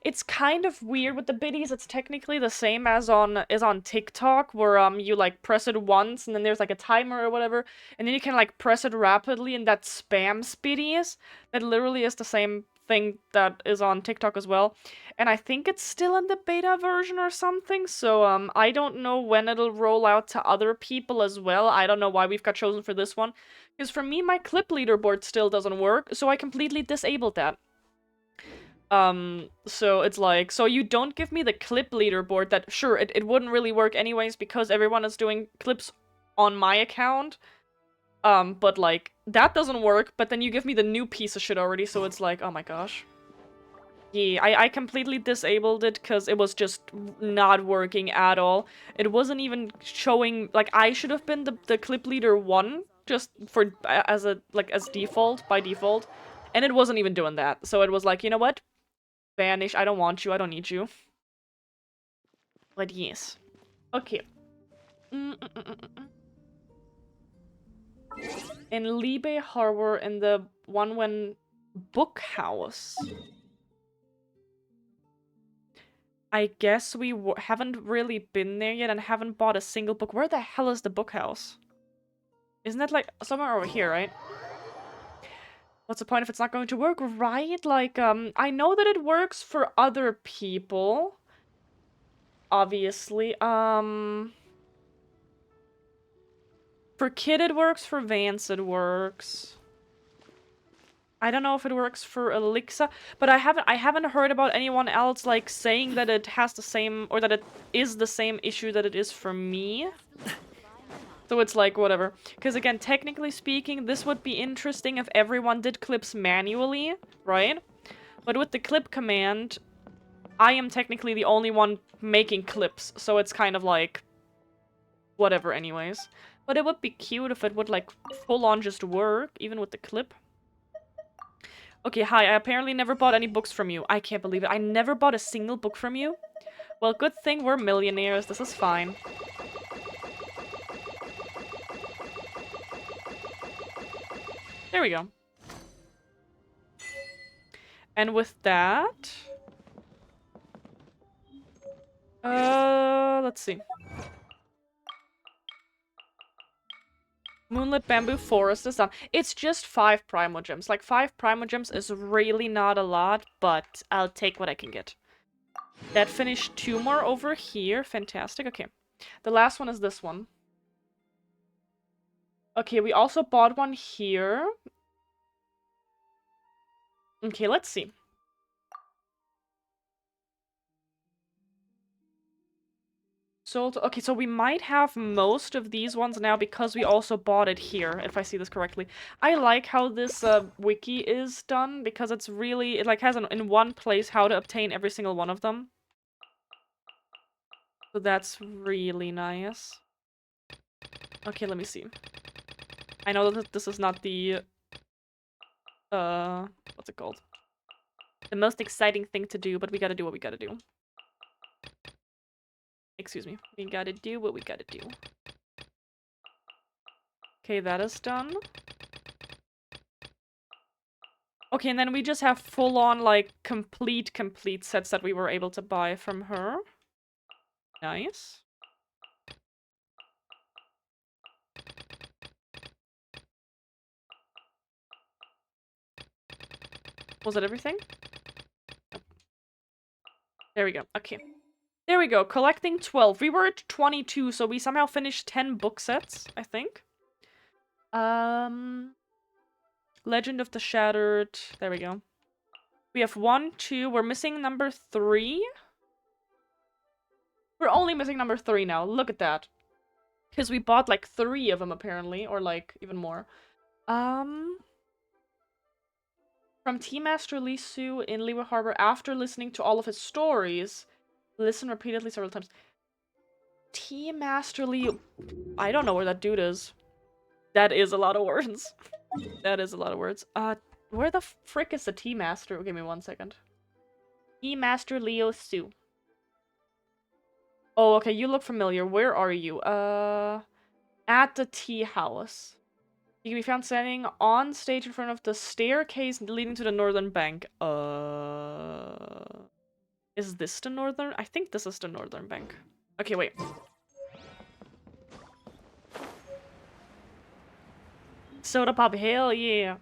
It's kind of weird with the biddies. It's technically the same as on TikTok, where you like press it once and then there's like a timer or whatever, and then you can like press it rapidly and that spams biddies. That literally is the same thing that is on TikTok as well. And I think it's still in the beta version or something, so I don't know when it'll roll out to other people as well. I don't know why we've got chosen for this one. Because for me, my clip leaderboard still doesn't work, so I completely disabled that. So it's like, so you don't give me the clip leaderboard that, sure, it wouldn't really work anyways because everyone is doing clips on my account. But like, that doesn't work, but then you give me the new piece of shit already, so it's like, oh my gosh. Yeah, I completely disabled it because it was just not working at all. It wasn't even showing, like, I should have been the clip leader 1, just for, as default, by default. And it wasn't even doing that, so it was like, you know what? Vanish, I don't want you, I don't need you. But yes. Okay. In Liebe Harbor, in the one when book house. I guess we haven't really been there yet and haven't bought a single book. Where the hell is the book house? Isn't that like somewhere over here, right? What's the point if it's not going to work, right? Like, I know that it works for other people. Obviously. For Kid it works, for Vance it works. I don't know if it works for Elixa, but I haven't heard about anyone else like saying that it has the same or that it is the same issue that it is for me. So it's like whatever. Because again, technically speaking, this would be interesting if everyone did clips manually, right? But with the clip command, I am technically the only one making clips, so it's kind of like whatever anyways. But it would be cute if it would like full on just work, even with the clip. Okay, hi, I apparently never bought any books from you. I can't believe it. I never bought a single book from you? Well, good thing we're millionaires. This is fine. There we go. And with that... let's see. Moonlit Bamboo Forest is done. It's just 5 Primogems. Like, 5 Primogems is really not a lot, but I'll take what I can get. That finished 2 more over here. Fantastic. Okay. The last one is this one. Okay, we also bought one here. Okay, let's see. Sold. Okay, so we might have most of these ones now because we also bought it here, if I see this correctly. I like how this wiki is done because it's really, it like has in one place how to obtain every single one of them. So that's really nice. Okay, let me see. I know that this is not the, what's it called? The most exciting thing to do, but we gotta do what we gotta do. Excuse me. We gotta do what we gotta do. Okay, that is done. Okay, and then we just have full-on, like, complete sets that we were able to buy from her. Nice. Was that everything? There we go. Okay. There we go. Collecting 12. We were at 22, so we somehow finished 10 book sets, I think. Legend of the Shattered. There we go. We have 1, 2. We're missing number 3. We're only missing number 3 now. Look at that. Because we bought like 3 of them apparently, or like even more. From Tea Master Lee Su in Leeward Harbor after listening to all of his stories. Listen repeatedly several times. Tea Master Lee... I don't know where that dude is. That is a lot of words. That is a lot of words. Where the frick is the Tea Master? Give me 1 second. Tea Master Leo Su. Oh, okay, you look familiar. Where are you? At the tea house. You can be found standing on stage in front of the staircase leading to the northern bank. Is this the northern? I think this is the northern bank. Okay, wait. Soda pop, hell yeah.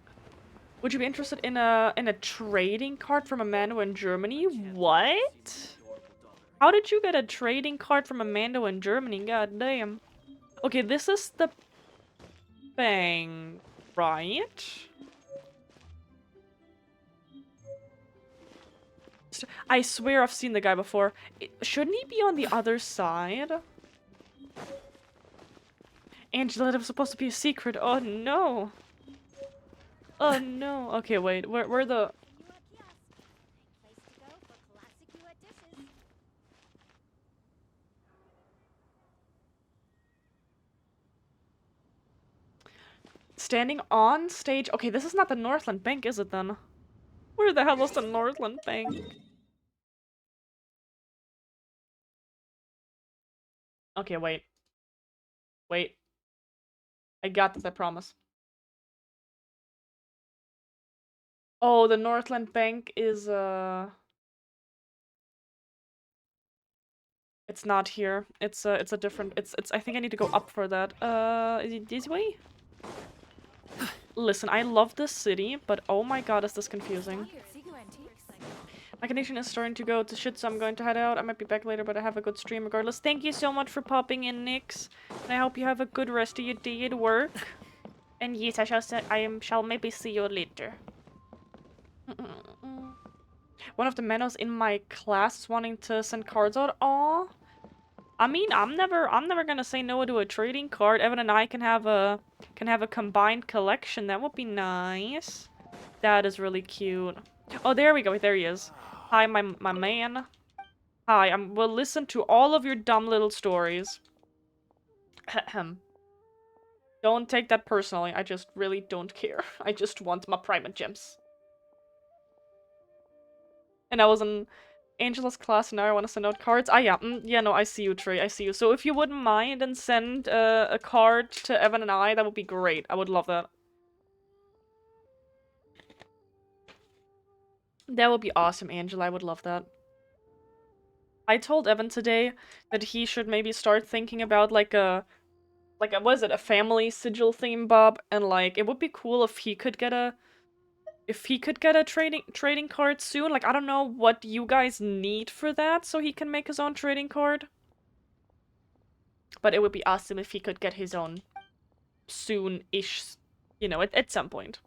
Would you be interested in a trading card from a Mando in Germany? What? How did you get a trading card from a Mando in Germany? God damn. Okay, this is the bank, right? I swear I've seen the guy before. Shouldn't he be on the other side? Angela, that was supposed to be a secret. Oh no. Oh no. Okay, wait. Where the... Standing on stage. Okay, this is not the Northland Bank, is it then? Where the hell is the Northland Bank? Okay, wait. Wait. I got this, I promise. Oh, the Northland Bank is, It's not here. It's a different. It's. I think I need to go up for that. Is it this way? Listen, I love this city, but oh my god, is this confusing. My connection is starting to go to shit, so I'm going to head out. I might be back later, but I have a good stream regardless. Thank you so much for popping in, Nyx. And I hope you have a good rest of your day at work. And yes, shall maybe see you later. One of the menos in my class is wanting to send cards out. Aw. I mean, I'm never gonna say no to a trading card. Evan and I can have a combined collection. That would be nice. That is really cute. Oh, there we go. There he is. Hi, my man. Hi, will listen to all of your dumb little stories. Don't take that personally. I just really don't care. I just want my private gems. And I was in Angela's class, and now I want to send out cards. Ah, yeah. Yeah, no, I see you, Trey. I see you. So if you wouldn't mind and send a card to Evan and I, that would be great. I would love that. That would be awesome, Angela. I would love that. I told Evan today that he should maybe start thinking about like a was it a family sigil theme, Bob? And like it would be cool if he could get a trading card soon. Like I don't know what you guys need for that so he can make his own trading card. But it would be awesome if he could get his own soon-ish, you know, at some point.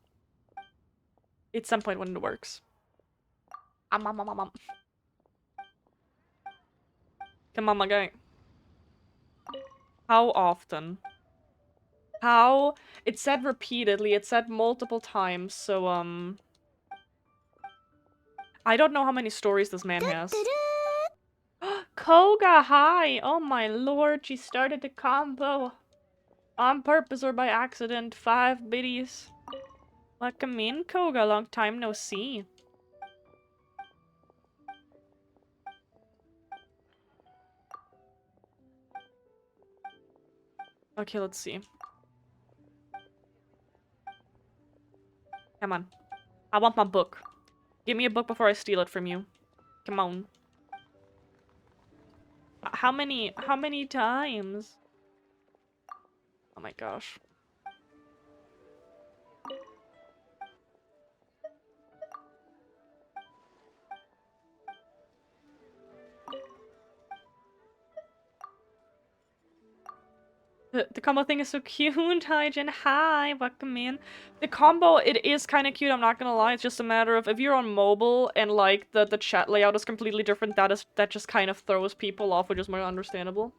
At some point when it works. Come on, my guy. How often? How? It said repeatedly, it said multiple times, so, I don't know how many stories this man has. Koga, hi! Oh my lord, she started the combo. On purpose or by accident, 5 biddies. Welcome in, Koga, long time no see. Okay, let's see. Come on. I want my book. Give me a book before I steal it from you. Come on. How many times? Oh my gosh. The combo thing is so cute. Hi, Jen. Hi, welcome in. The combo, it is kind of cute, I'm not gonna lie. It's just a matter of if you're on mobile and, like, the chat layout is completely different, that just kind of throws people off, which is more understandable.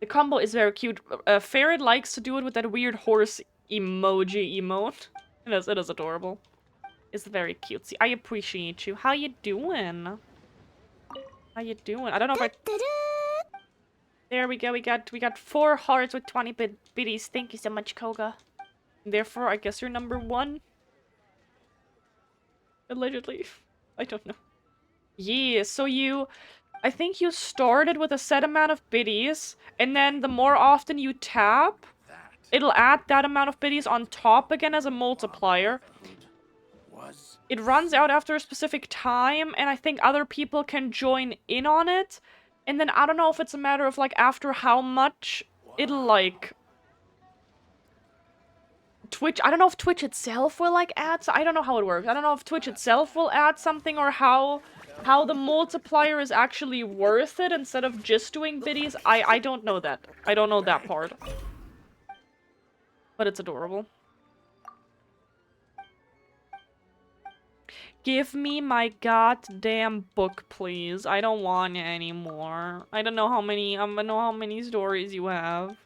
The combo is very cute. Ferret likes to do it with that weird horse emoji emote. It is adorable. It's very cutesy. I appreciate you. How you doing? How you doing? I don't know if I... There we go. We got 4 hearts with 20 biddies. Thank you so much, Koga. Therefore, I guess you're number 1. Allegedly. I don't know. Yeah, so I think you started with a set amount of biddies, and then the more often you tap, it'll add that amount of biddies on top again as a multiplier. It runs out after a specific time, and I think other people can join in on it. And then I don't know if it's a matter of, like, after how much it'll, like... Twitch... I don't know if Twitch itself will, like, add... I don't know how it works. I don't know if Twitch itself will add something or how the multiplier is actually worth it instead of just doing biddies. I don't know that. I don't know that part. But it's adorable. Give me my goddamn book, please. I don't want it anymore. I don't know how many stories you have.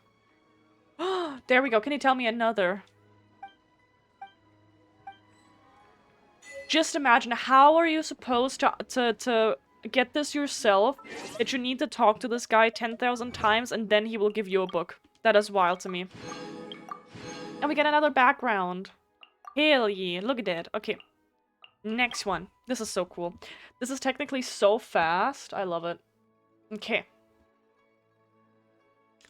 There we go. Can you tell me another? Just imagine, how are you supposed to get this yourself? That you need to talk to this guy 10,000 times and then he will give you a book. That is wild to me. And we get another background. Hell yeah. Look at that. Okay. Next one. This is so cool. This is technically so fast. I love it. Okay.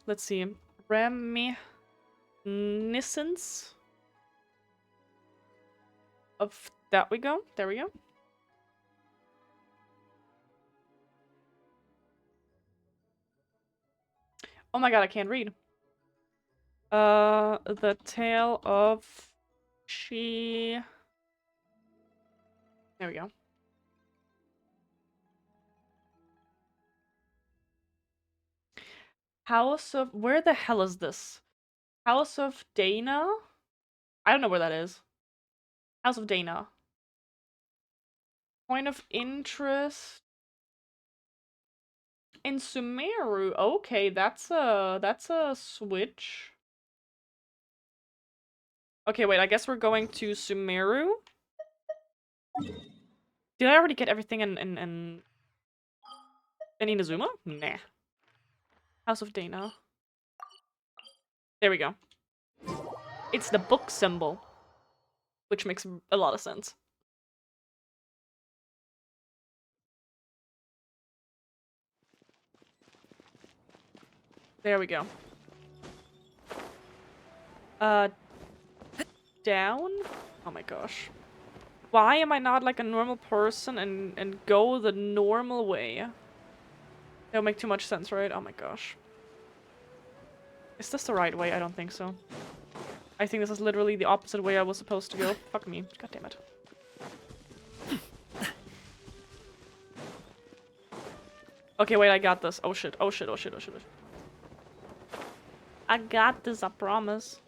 Let's see. Reminiscence of... That we go. There we go. Oh my god, I can't read. The Tale of She... There we go. House of... Where the hell is this? House of Dana? I don't know where that is. House of Dana. Point of interest... In Sumeru. Okay, that's a switch. Okay, wait, I guess we're going to Sumeru. Did I already get everything in Inazuma? Nah. House of Dana. There we go. It's the book symbol. Which makes a lot of sense. There we go. Down? Oh my gosh. Why am I not like a normal person and go the normal way? That would make too much sense, right? Oh my gosh. Is this the right way? I don't think so. I think this is literally the opposite way I was supposed to go. Fuck me. God damn it. Okay, wait, I got this. Oh shit, oh shit, oh shit, oh shit. I got this, I promise.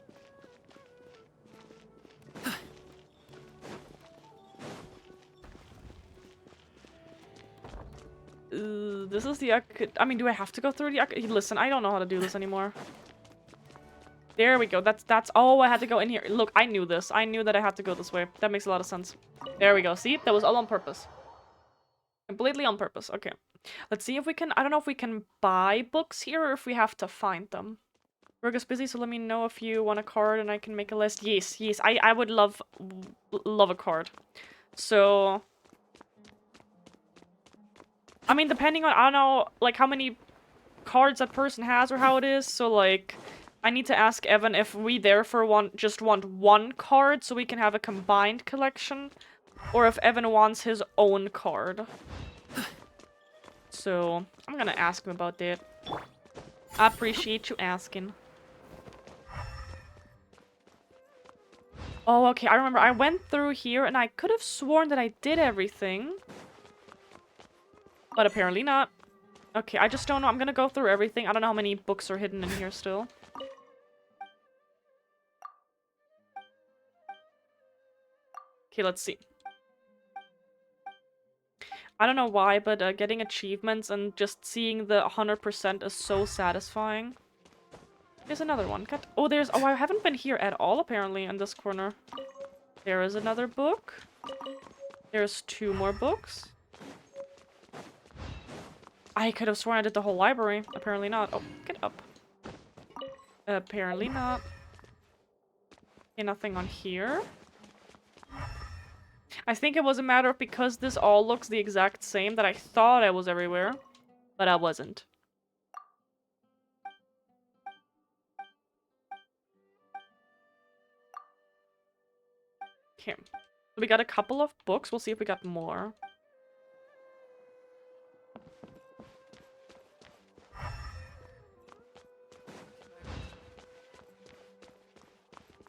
This is the I mean, do I have to go through the listen, I don't know how to do this anymore. There we go. That's oh, I had to go in here. Look, I knew this. I knew that I had to go this way. That makes a lot of sense. There we go. See? That was all on purpose. Completely on purpose. Okay. Let's see if we can... I don't know if we can buy books here or if we have to find them. Work is busy, so let me know if you want a card and I can make a list. Yes, yes. I would love a card. So... I mean, depending on... I don't know, like, how many cards that person has or how it is. So, like... I need to ask Evan if we therefore just want one card so we can have a combined collection. Or if Evan wants his own card. So, I'm gonna ask him about that. I appreciate you asking. Oh, okay, I remember I went through here and I could have sworn that I did everything. But apparently not. Okay, I just don't know. I'm gonna go through everything. I don't know how many books are hidden in here still. Okay, let's see. I don't know why, but getting achievements and just seeing the 100% is so satisfying. There's another one. Oh, there's... Oh, I haven't been here at all, apparently, in this corner. There is another book. There's 2 more books. I could have sworn I did the whole library. Apparently not. Oh, get up. Apparently not. Okay, nothing on here. I think it was a matter of because this all looks the exact same that I thought I was everywhere, but I wasn't. Okay. So we got a couple of books. We'll see if we got more.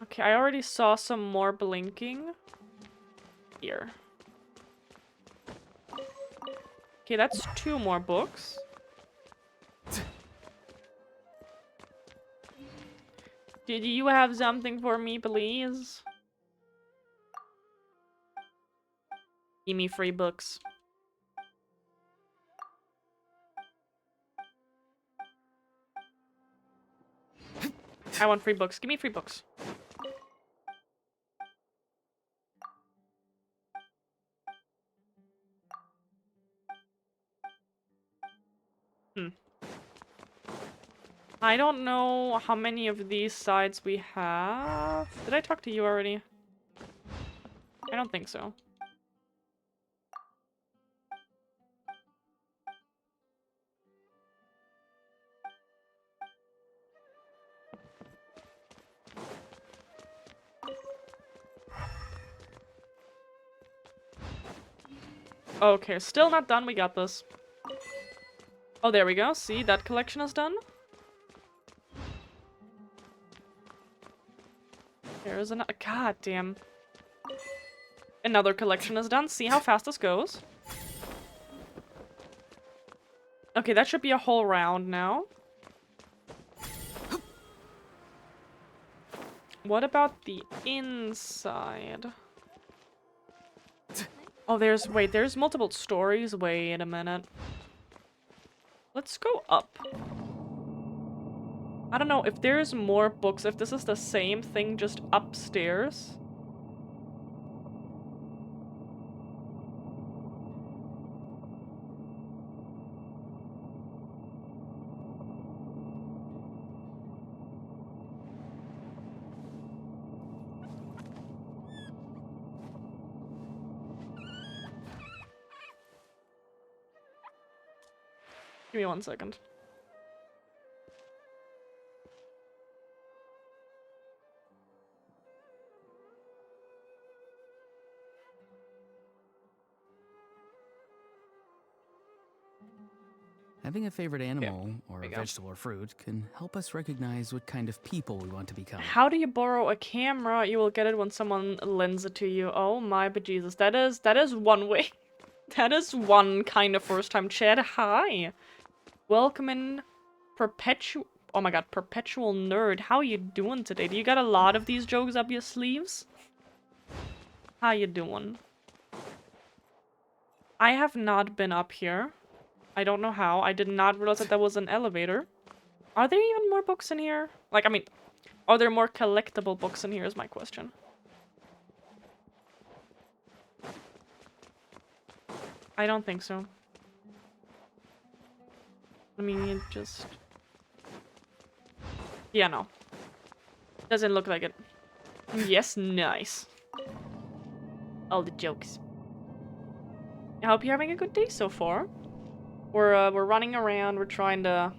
Okay, I already saw some more blinking. Here. Okay, that's 2 more books. Did you have something for me, please? Give me free books. I want free books. Give me free books. I don't know how many of these sides we have. Did I talk to you already? I don't think so. Okay, still not done. We got this. Oh, there we go. See, that collection is done. There's another. God damn. Another collection is done. See how fast this goes. Okay, that should be a whole round now. What about the inside? Oh, there's multiple stories. Wait a minute. Let's go up. I don't know if there's more books, if this is the same thing just upstairs. Give me 1 second. Having a favorite animal, or there a you go. vegetable or fruit, can help us recognize what kind of people we want to become. How do you borrow a camera? You will get it when someone lends it to you. Oh my bejesus. That is one way. That is one kind of first time chat. Hi. Welcome in perpetual. Oh my god, perpetual nerd. How you doing today? Do you got a lot of these jokes up your sleeves? How you doing? I have not been up here. I don't know how. I did not realize that there was an elevator. Are there even more books in here? Like, I mean, are there more collectible books in here is my question. I don't think so. I mean, it just... Yeah, no. Doesn't look like it. Yes, nice. All the jokes. I hope you're having a good day so far. We're running around, we're trying to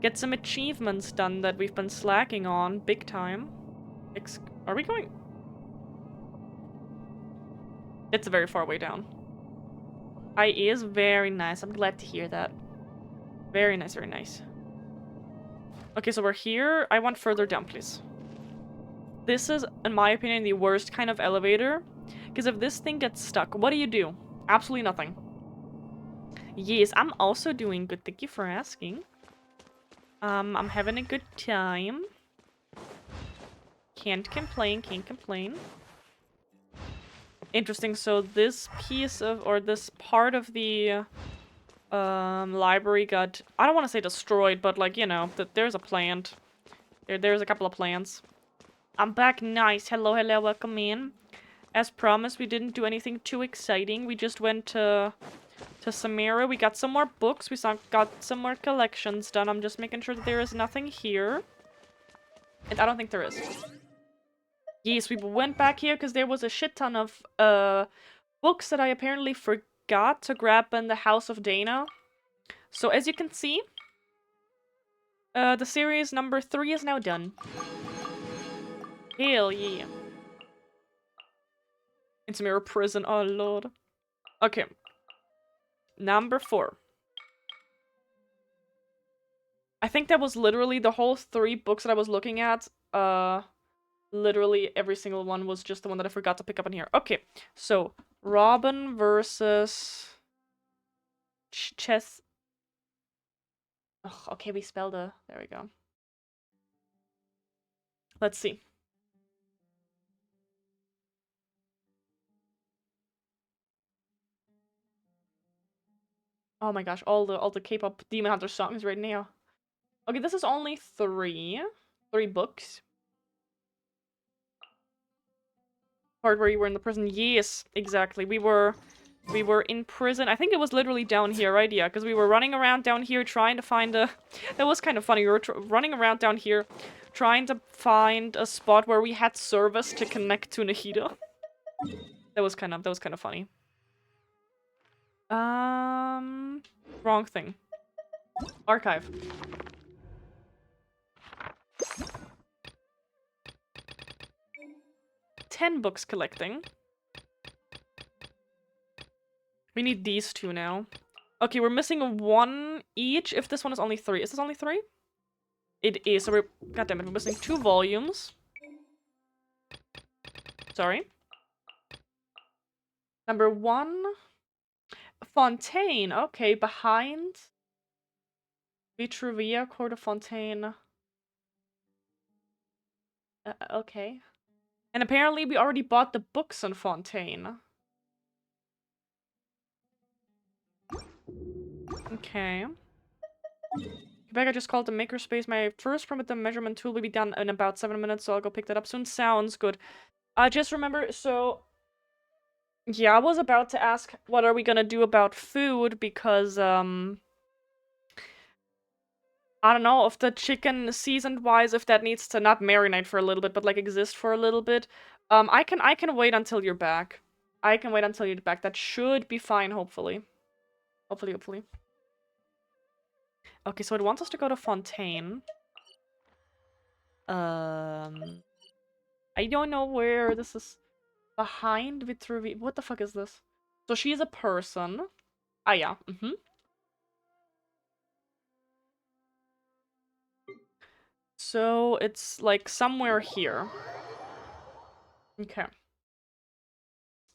get some achievements done that we've been slacking on big time. Are we going? It's a very far way down. IE is very nice. I'm glad to hear that. Very nice, very nice. Okay, so we're here. I want further down, please. This is, in my opinion, the worst kind of elevator. Because if this thing gets stuck, what do? Absolutely nothing. Yes, I'm also doing good. Thank you for asking. I'm having a good time. Can't complain, can't complain. Interesting, so this piece of, or this part of the library got, I don't want to say destroyed, but like, you know, there's a plant. There's a couple of plants. I'm back, nice. Hello, hello, welcome in. As promised, we didn't do anything too exciting. We just went to Samira. We got some more books. We got some more collections done. I'm just making sure that there is nothing here. And I don't think there is. Yes, we went back here because there was a shit ton of books that I apparently forgot to grab in the House of Dana. So as you can see, the series number 3 is now done. Hell yeah. It's Mirror Prison, oh lord. Okay. Number 4. I think that was literally the whole 3 books that I was looking at. Literally every single one was just the one that I forgot to pick up in here. Okay, so Robin versus Chess. Oh, okay, we spelled a. There we go. Let's see. Oh my gosh, all the K-pop Demon Hunter songs right now. Okay, this is only 3 books. Part where you were in the prison. Yes, exactly. We were in prison. I think it was literally down here, right? Yeah, because we were running around down here trying to find a... That was kind of funny. We were running around down here trying to find a spot where we had service to connect to Nahida. That was kind of funny. Wrong thing. Archive. $10 books collecting. We need these 2 now. Okay, we're missing 1 each if this one is only 3. Is this only 3? It is, so we're... Goddammit, we're missing 2 volumes. Sorry. Number 1. Fontaine. Okay, behind Vitruvia, Court of Fontaine. Okay. And apparently we already bought the books on Fontaine. Okay. Rebecca just called the makerspace. My first primitive measurement tool will be done in about 7 minutes, so I'll go pick that up soon. Sounds good. Just remember, so... Yeah, I was about to ask what are we gonna do about food, because, I don't know if the chicken, seasoned-wise, if that needs to not marinate for a little bit, but, like, exist for a little bit. I can wait until you're back. I can wait until you're back. That should be fine, hopefully. Hopefully. Okay, so it wants us to go to Fontaine. I don't know where this is. Behind Vitruvi. What the fuck is this? So she's a person. Ah, yeah. So it's like somewhere here. Okay.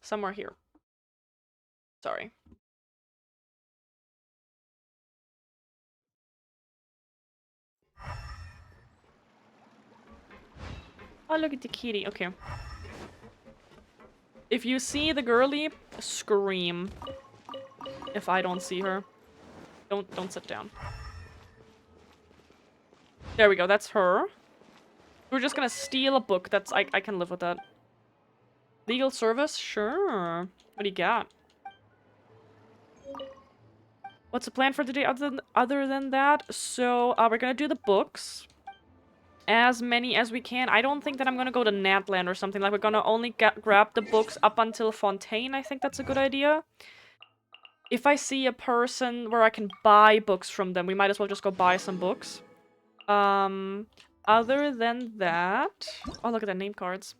Somewhere here. Sorry. Oh, look at the kitty. Okay. If you see the girly, scream. If I don't see her. Don't sit down. There we go, that's her. We're just gonna steal a book. That's I can live with that. Legal service? Sure. What do you got? What's the plan for today other than that? So, we're gonna do the books. As many as we can. I don't think that I'm gonna go to Natland or something. Like, we're gonna only grab the books up until Fontaine. I think that's a good idea. If I see a person where I can buy books from them, we might as well just go buy some books. Other than that... Oh, look at the name cards.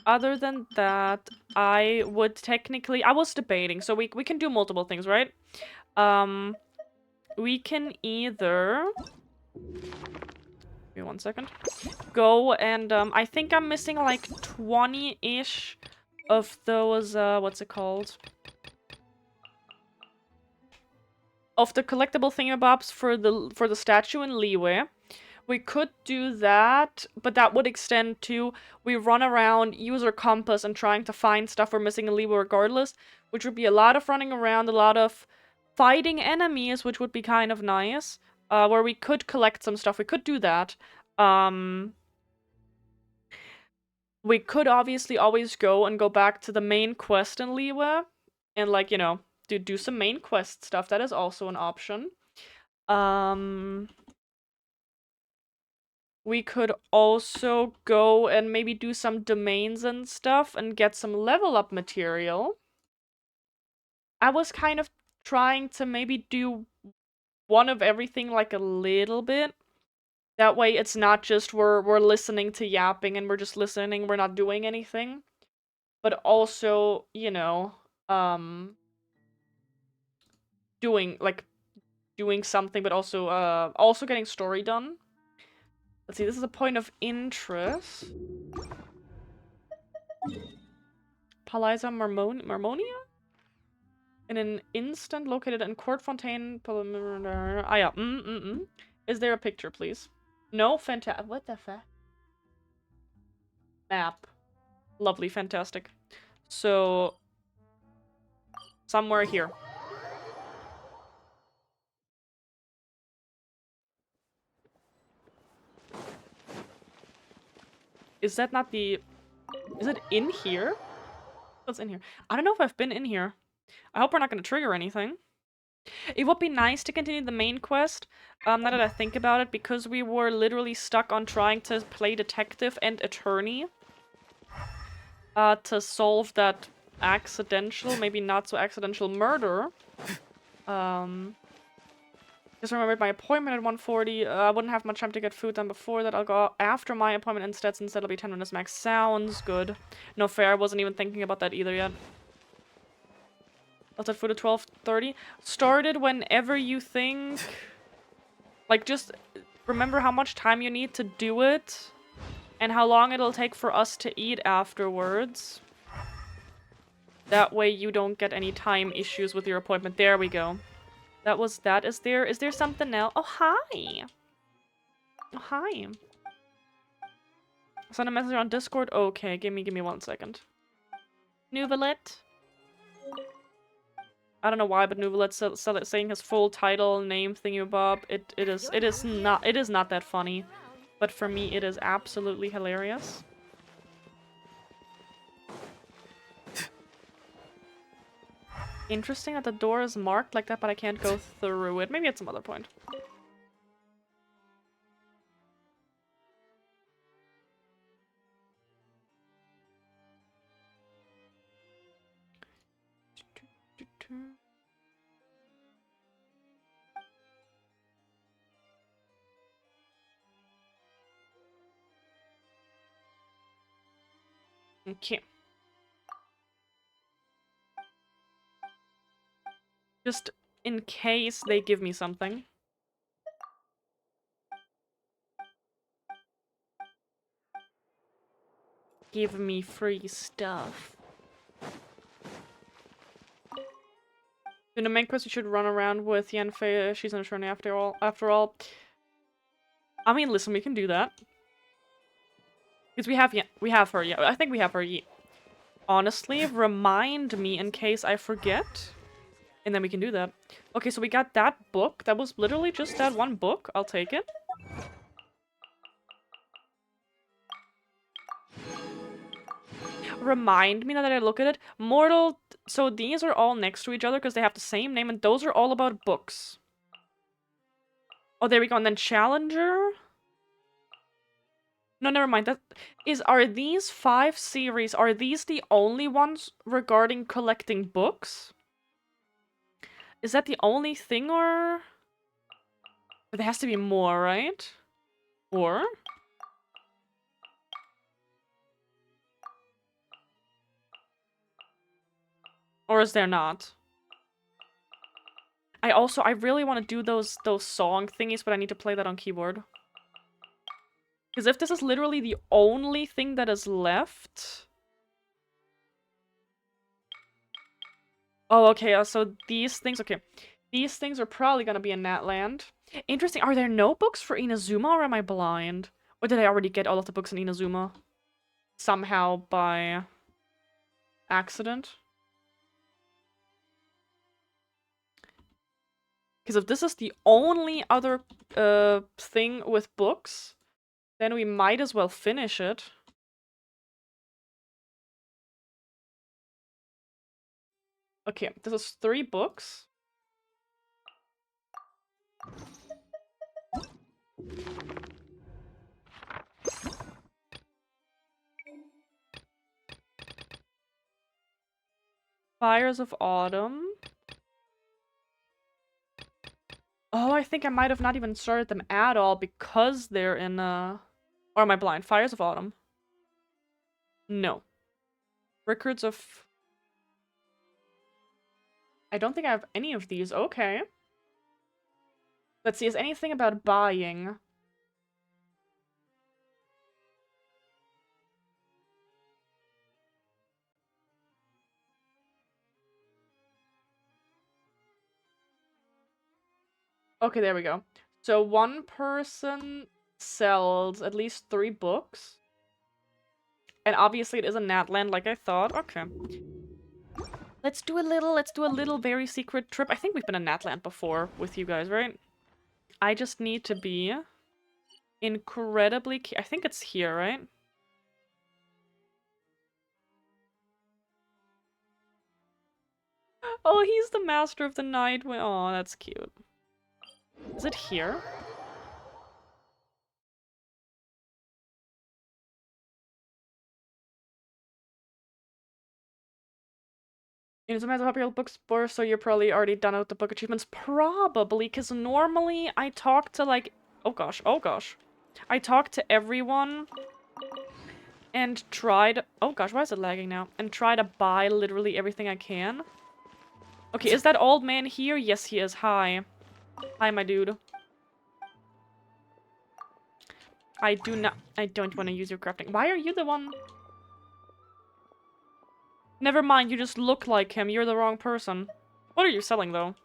Other than that, I would technically... I was debating, so we can do multiple things, right? We can either... Give me 1 second. Go and, I think I'm missing like 20-ish of those, what's it called? Of the collectible thingamabobs for the statue in Liyue. We could do that, but that would extend to we run around, use our compass, and trying to find stuff we're missing in Liyue regardless, which would be a lot of running around, a lot of fighting enemies, which would be kind of nice. Where we could collect some stuff. We could do that. We could obviously always go back to the main quest in Liyue and, like, you know, do some main quest stuff. That is also an option. We could also go and maybe do some domains and stuff and get some level up material. I was kind of trying to maybe do one of everything, like, a little bit. That way it's not just we're listening to yapping and we're just listening, we're not doing anything. But also, you know, doing something, but also getting story done. Let's see, this is a point of interest. Palaiza Marmonia? In an instant located in Court Fontaine. Ah, yeah. Is there a picture, please? No? Fantastic. What the fuck? Map. Lovely, fantastic. So, somewhere here. Is that not the... Is it in here? What's in here? I don't know if I've been in here. I hope we're not going to trigger anything. It would be nice to continue the main quest, now that I think about it, because we were literally stuck on trying to play detective and attorney. To solve that accidental, maybe not so accidental murder. Just remembered my appointment at 1:40. I wouldn't have much time to get food done before that. I'll go after my appointment instead, since that'll be 10 minutes max. Sounds good. No fair, I wasn't even thinking about that either yet. I'll set food at 12:30. Started whenever you think. Like, just remember how much time you need to do it. and how long it'll take for us to eat afterwards. That way you don't get any time issues with your appointment. There we go. That was that. Is there something else? Oh, hi. Oh, hi. Send a message on Discord? Okay, give me 1 second. Nuvalet. I don't know why, but Nuvalet saying his full title, name, thingy-bob. It is not that funny. But for me, it is absolutely hilarious. Interesting that the door is marked like that, but I can't go through it. Maybe at some other point. Okay. Just in case they give me something. Give me free stuff. In the main quest, you should run around with Yenfei. She's an attorney after all. I mean, listen, we can do that. Because we have her, yeah. I think we have her. Honestly, remind me in case I forget. And then we can do that. Okay, so we got that book. That was literally just that one book. I'll take it. Remind me now that I look at it. Mortal... So these are all next to each other because they have the same name. And those are all about books. Oh, there we go. And then Challenger... No, never mind. Are these 5 series, are these the only ones regarding collecting books? Is that the only thing, or... There has to be more, right? Or... Or is there not? I really want to do those song thingies, but I need to play that on keyboard. Because if this is literally the only thing that is left... Oh, okay, so these things... Okay. These things are probably gonna be in Natland. Interesting. Are there no books for Inazuma, or am I blind? Or did I already get all of the books in Inazuma? Somehow by... accident? Because if this is the only other thing with books, then we might as well finish it. Okay, this is 3 books. Fires of Autumn. Oh, I think I might have not even started them at all because they're in, Or am I blind? Fires of Autumn. No. Records of... I don't think I have any of these. Okay. Let's see, is anything about buying? Okay, there we go. So one person sells at least 3 books. And obviously it is a Natland like I thought. Okay. Let's do a little very secret trip. I think we've been in Natland before with you guys, right? I just need to be incredibly... I think it's here, right? Oh, he's the master of the night. Oh, that's cute. Is it here? It's a matter of popular books, so you're probably already done with the book achievements. Probably, because normally I talk to like... Oh gosh. I talk to everyone and try to... Oh gosh, why is it lagging now? And try to buy literally everything I can. Okay, is that old man here? Yes, he is. Hi. Hi, my dude. I don't want to use your crafting. Why are you the one? Never mind, you just look like him. You're the wrong person. What are you selling, though?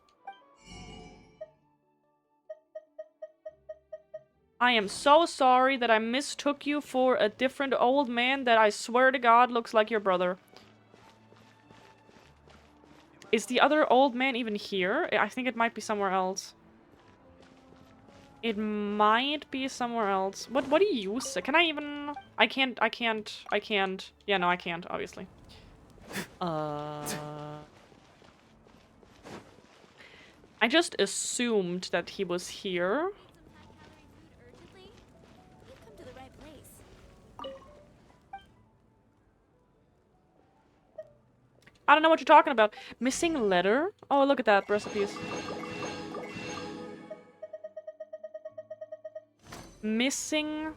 I am so sorry that I mistook you for a different old man that I swear to God looks like your brother. Is the other old man even here? I think it might be somewhere else. It might be somewhere else. What do you use? Can I even... I can't. Yeah, no, I can't, obviously. I just assumed that he was here. You've come to the right place. I don't know what you're talking about. Missing letter? Oh, look at that. Recipes. Missing...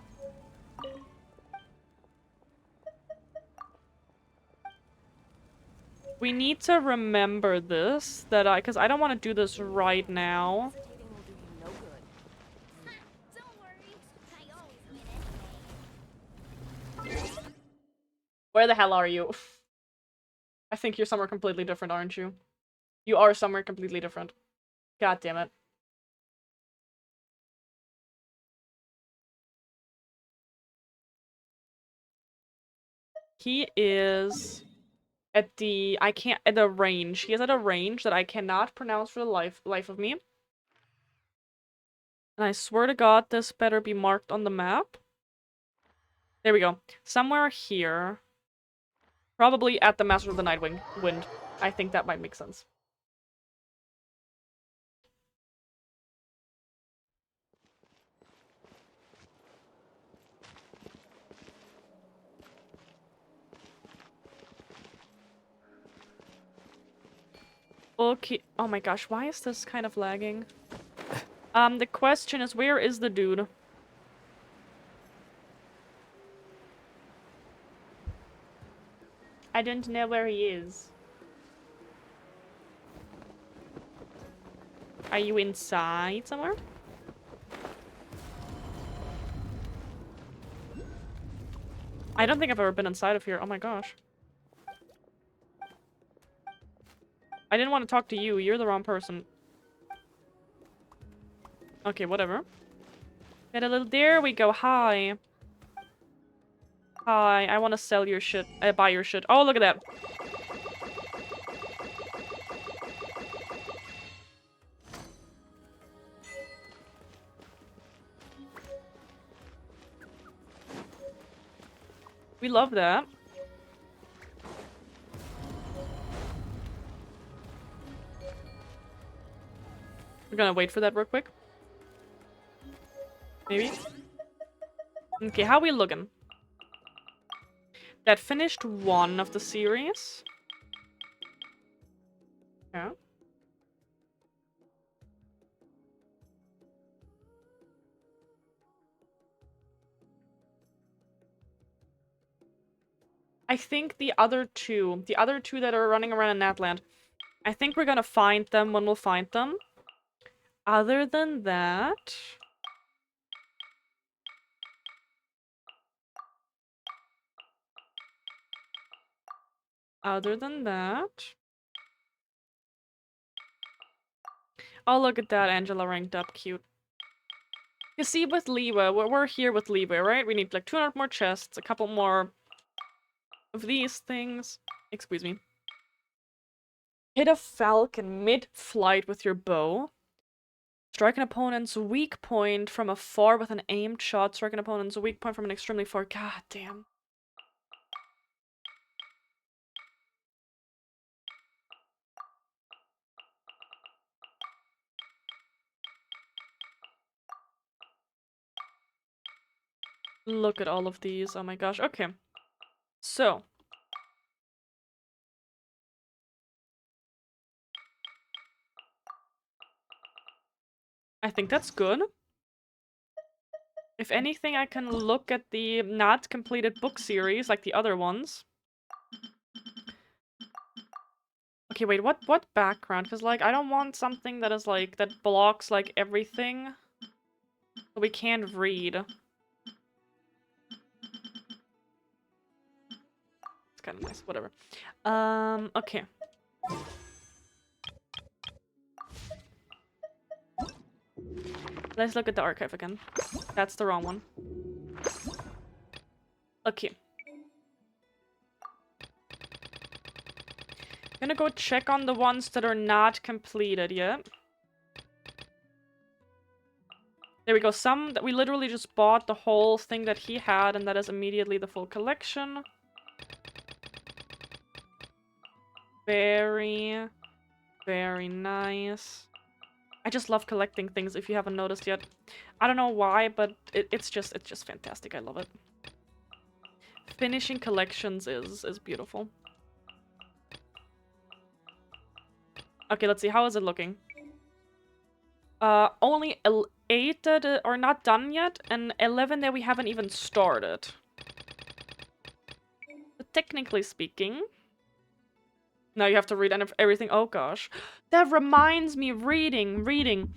We need to remember this, because I don't want to do this right now. Hesitating will do you no good. Don't worry. I always win anyway. Where the hell are you? I think you're somewhere completely different, aren't you? You are somewhere completely different. God damn it. He is at the at the range. He is at a range that I cannot pronounce for the life of me. And I swear to God, this better be marked on the map. There we go. Somewhere here. Probably at the Master of the Night Wind. I think that might make sense. Okay. Oh my gosh, why is this kind of lagging? The question is, where is the dude? I don't know where he is. Are you inside somewhere? I don't think I've ever been inside of here. Oh my gosh. I didn't want to talk to you. You're the wrong person. Okay, whatever. Get a little... There we go. Hi. Hi. I want to sell your shit. Buy your shit. Oh, look at that. We love that. We're gonna wait for that real quick. Maybe. Okay, how we looking? That finished one of the series. Yeah. I think the other two that are running around in Natland, I think we're gonna find them when we'll find them. Other than that... Other than that... Oh, look at that, Angela ranked up, cute. You see, with Leeway, we're here with Leeway, right? We need like 200 more chests, a couple more of these things. Excuse me. Hit a falcon mid-flight with your bow. Strike an opponent's weak point from afar with an aimed shot. Strike an opponent's weak point from an extremely far. God damn. Look at all of these. Oh my gosh. Okay. So. I think that's good. If anything, I can look at the not completed book series like the other ones. Okay, wait, what background? Because, like, I don't want something that is, like, that blocks, like, everything. So we can't read. It's kind of nice. Whatever. Okay. Let's look at the archive again. That's the wrong one. Okay. Gonna go check on the ones that are not completed yet. There we go. Some that we literally just bought the whole thing that he had, and that is immediately the full collection. Very, very nice. I just love collecting things, if you haven't noticed yet. I don't know why, but it's just fantastic. I love it. Finishing collections is beautiful. Okay, let's see. How is it looking? Only 8 that are not done yet, and 11 that we haven't even started. But technically speaking... Now you have to read everything. Oh gosh. That reminds me, reading.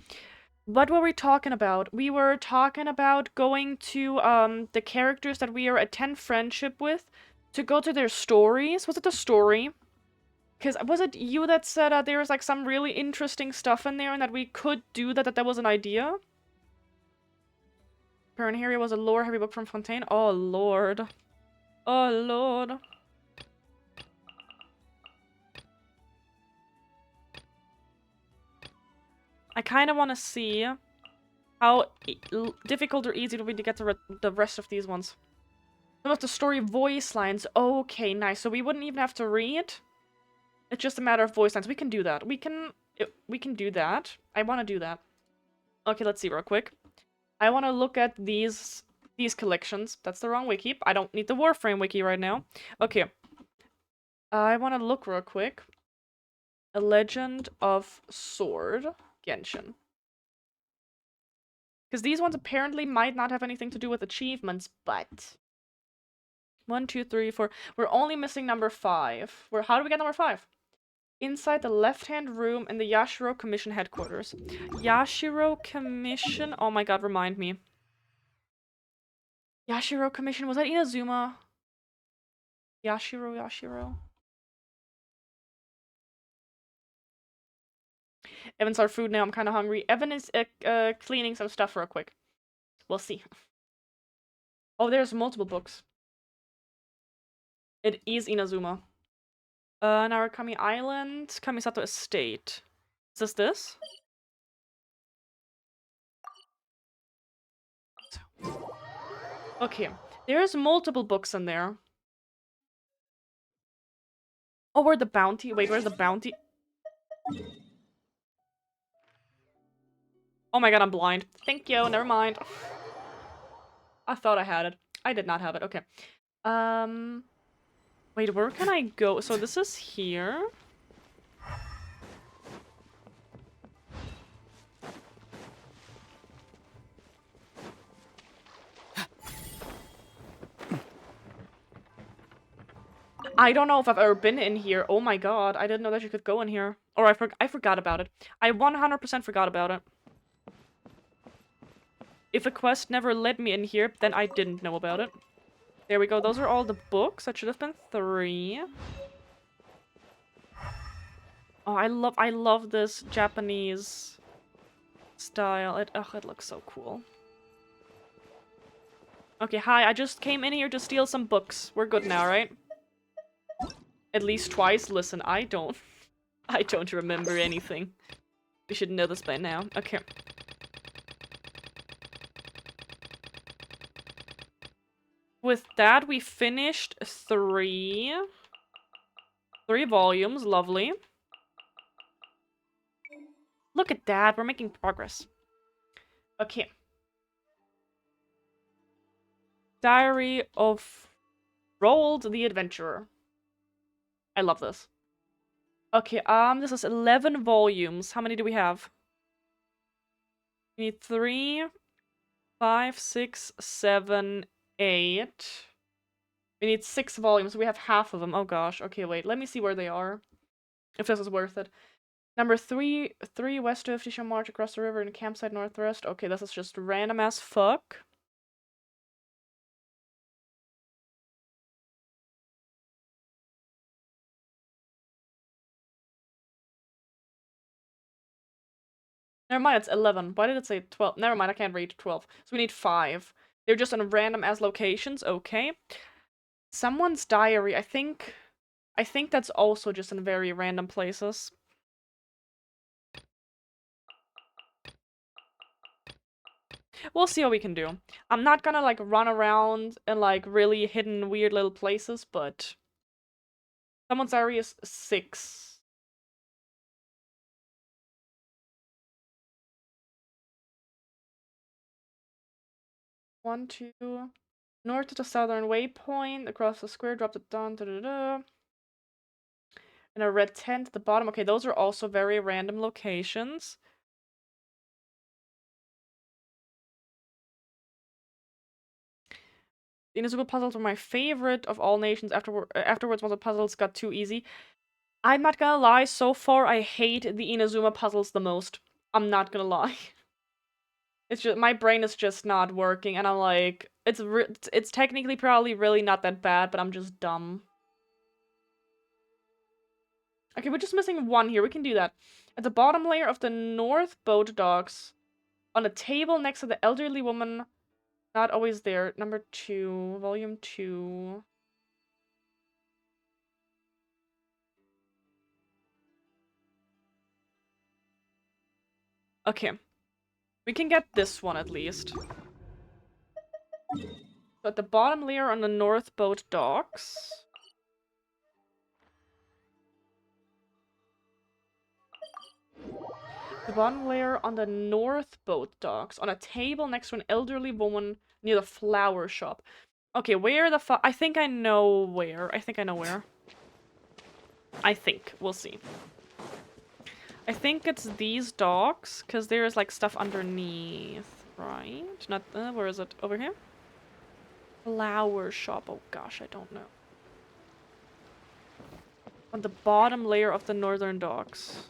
What were we talking about? We were talking about going to the characters that we are attend friendship with to go to their stories. Was it the story? Because was it you that said there was like some really interesting stuff in there and that we could do that was an idea? Parent Harry was a lore heavy book from Fontaine. Oh lord. Oh lord. I kind of want to see how difficult or easy it will be to get the rest of these ones. Some of the story voice lines. Okay, nice. So we wouldn't even have to read. It's just a matter of voice lines. We can do that. We can do that. I want to do that. Okay, let's see real quick. I want to look at these collections. That's the wrong wiki. I don't need the Warframe wiki right now. Okay. I want to look real quick. A Legend of Sword. Genshin. Because these ones apparently might not have anything to do with achievements, but... 1, 2, 3, 4... We're only missing number 5. How do we get number 5? Inside the left-hand room in the Yashiro Commission headquarters. Yashiro Commission... Oh my god, remind me. Yashiro Commission... Was that Inazuma? Yashiro... Evan's our food now. I'm kind of hungry. Evan is cleaning some stuff real quick. We'll see. Oh, there's multiple books. It is Inazuma. Narakami Island. Kamisato Estate. Is this? Okay. There's multiple books in there. Oh, where's the bounty? Wait, where's the bounty? Oh my god, I'm blind. Thank you, never mind. I thought I had it. I did not have it, okay. Wait, where can I go? So this is here. I don't know if I've ever been in here. Oh my god, I didn't know that you could go in here. Or I forgot about it. I 100% forgot about it. If a quest never led me in here, then I didn't know about it. There we go. Those are all the books. That should have been 3. Oh, I love this Japanese style. It looks so cool. Okay, hi. I just came in here to steal some books. We're good now, right? At least twice. Listen, I don't remember anything. We should know this by now. Okay. With that, we finished 3 volumes. Lovely. Look at that. We're making progress. Okay. Diary of Roald the Adventurer. I love this. Okay, this is 11 volumes. How many do we have? We need 3, 5, 6, 7, 8. We need 6 volumes. We have half of them. Oh gosh. Okay, wait. Let me see where they are. If this is worth it. Number 3, west of Tisha March across the river in campsite northwest. Okay, this is just random as fuck. Never mind, it's 11. Why did it say 12? Never mind, I can't read 12. So we need 5. They're just in random as locations. Okay. Someone's diary. I think that's also just in very random places. We'll see what we can do. I'm not gonna, like, run around in, like, really hidden, weird little places, but... Someone's diary is 6. One, two... North to the southern waypoint, across the square, drop it down, da-da-da. And a red tent at the bottom. Okay, those are also very random locations. The Inazuma puzzles were my favorite of all nations. Afterwards, once the puzzles got too easy. I'm not gonna lie, so far I hate the Inazuma puzzles the most. I'm not gonna lie. It's just, my brain is just not working, and I'm like, it's technically probably really not that bad, but I'm just dumb. Okay, we're just missing one here. We can do that. At the bottom layer of the north boat docks, on a table next to the elderly woman, not always there. Number 2, volume 2. Okay. We can get this one at least. So at the bottom layer on the north boat docks. The bottom layer on the north boat docks, on a table next to an elderly woman near the flower shop. Okay, where the fuck? I think I know where. I think I know where. I think. We'll see. I think it's these docks, because there's like stuff underneath, right? Not, where is it? Over here? Flower shop. Oh gosh, I don't know. On the bottom layer of the northern docks.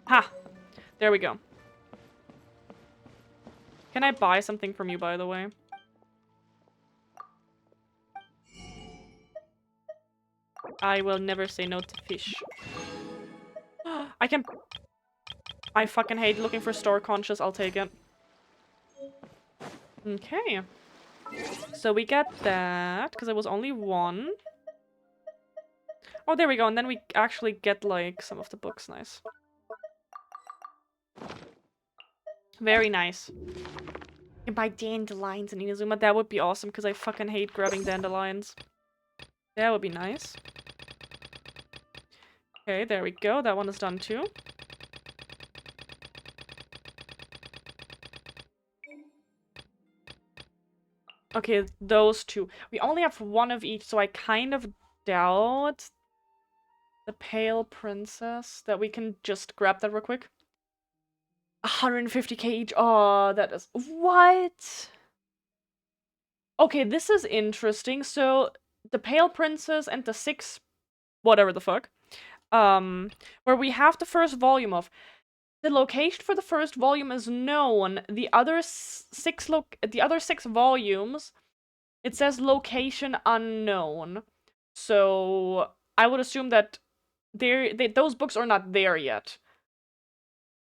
Ha! There we go. Can I buy something from you, by the way? I will never say no to fish. I can... I fucking hate looking for store conscious. I'll take it. Okay. So we get that, because it was only 1. Oh, there we go. And then we actually get, like, some of the books. Nice. Very nice. You can buy dandelions in Inazuma. That would be awesome, because I fucking hate grabbing dandelions. That would be nice. Okay, there we go. That one is done too. Okay, those 2. We only have 1 of each, so I kind of doubt the Pale Princess that we can just grab that real quick. 150k each. Oh, that is... What? Okay, this is interesting. So, the Pale Princess and the 6... Whatever the fuck. Where we have the first volume of. The location for the first volume is known. The other 6 volumes, it says location unknown. So I would assume that those books are not there yet.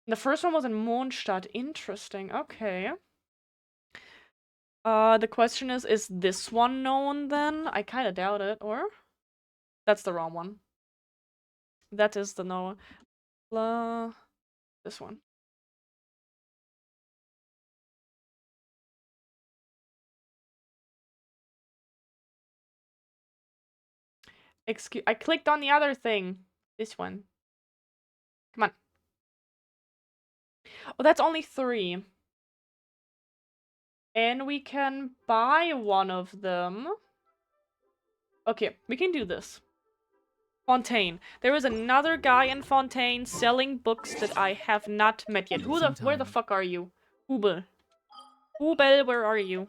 The first one was in Mondstadt. Interesting. Okay. The question is this one known then? I kind of doubt it. Or that's the wrong one. That is the no. This one. Excuse, I clicked on the other thing. This one. Come on. Oh, that's only 3. And we can buy one of them. Okay, we can do this. Fontaine. There is another guy in Fontaine selling books that I have not met yet. Where the fuck are you? Hubel. Hubel, where are you?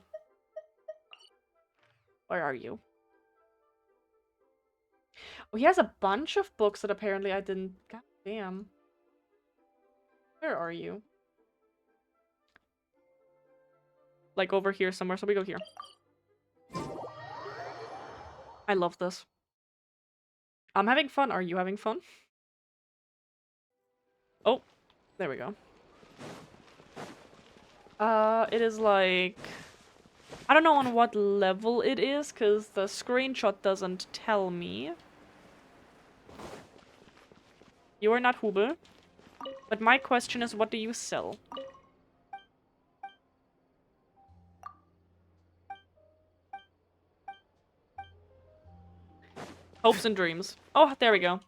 Where are you? Oh, he has a bunch of books that apparently I didn't... God damn. Where are you? Like over here somewhere, so we go here. I love this. I'm having fun. Are you having fun? Oh, there we go. It is like... I don't know on what level it is, because the screenshot doesn't tell me. You are not Hubel. But my question is, what do you sell? Hopes and dreams. Oh, there we go.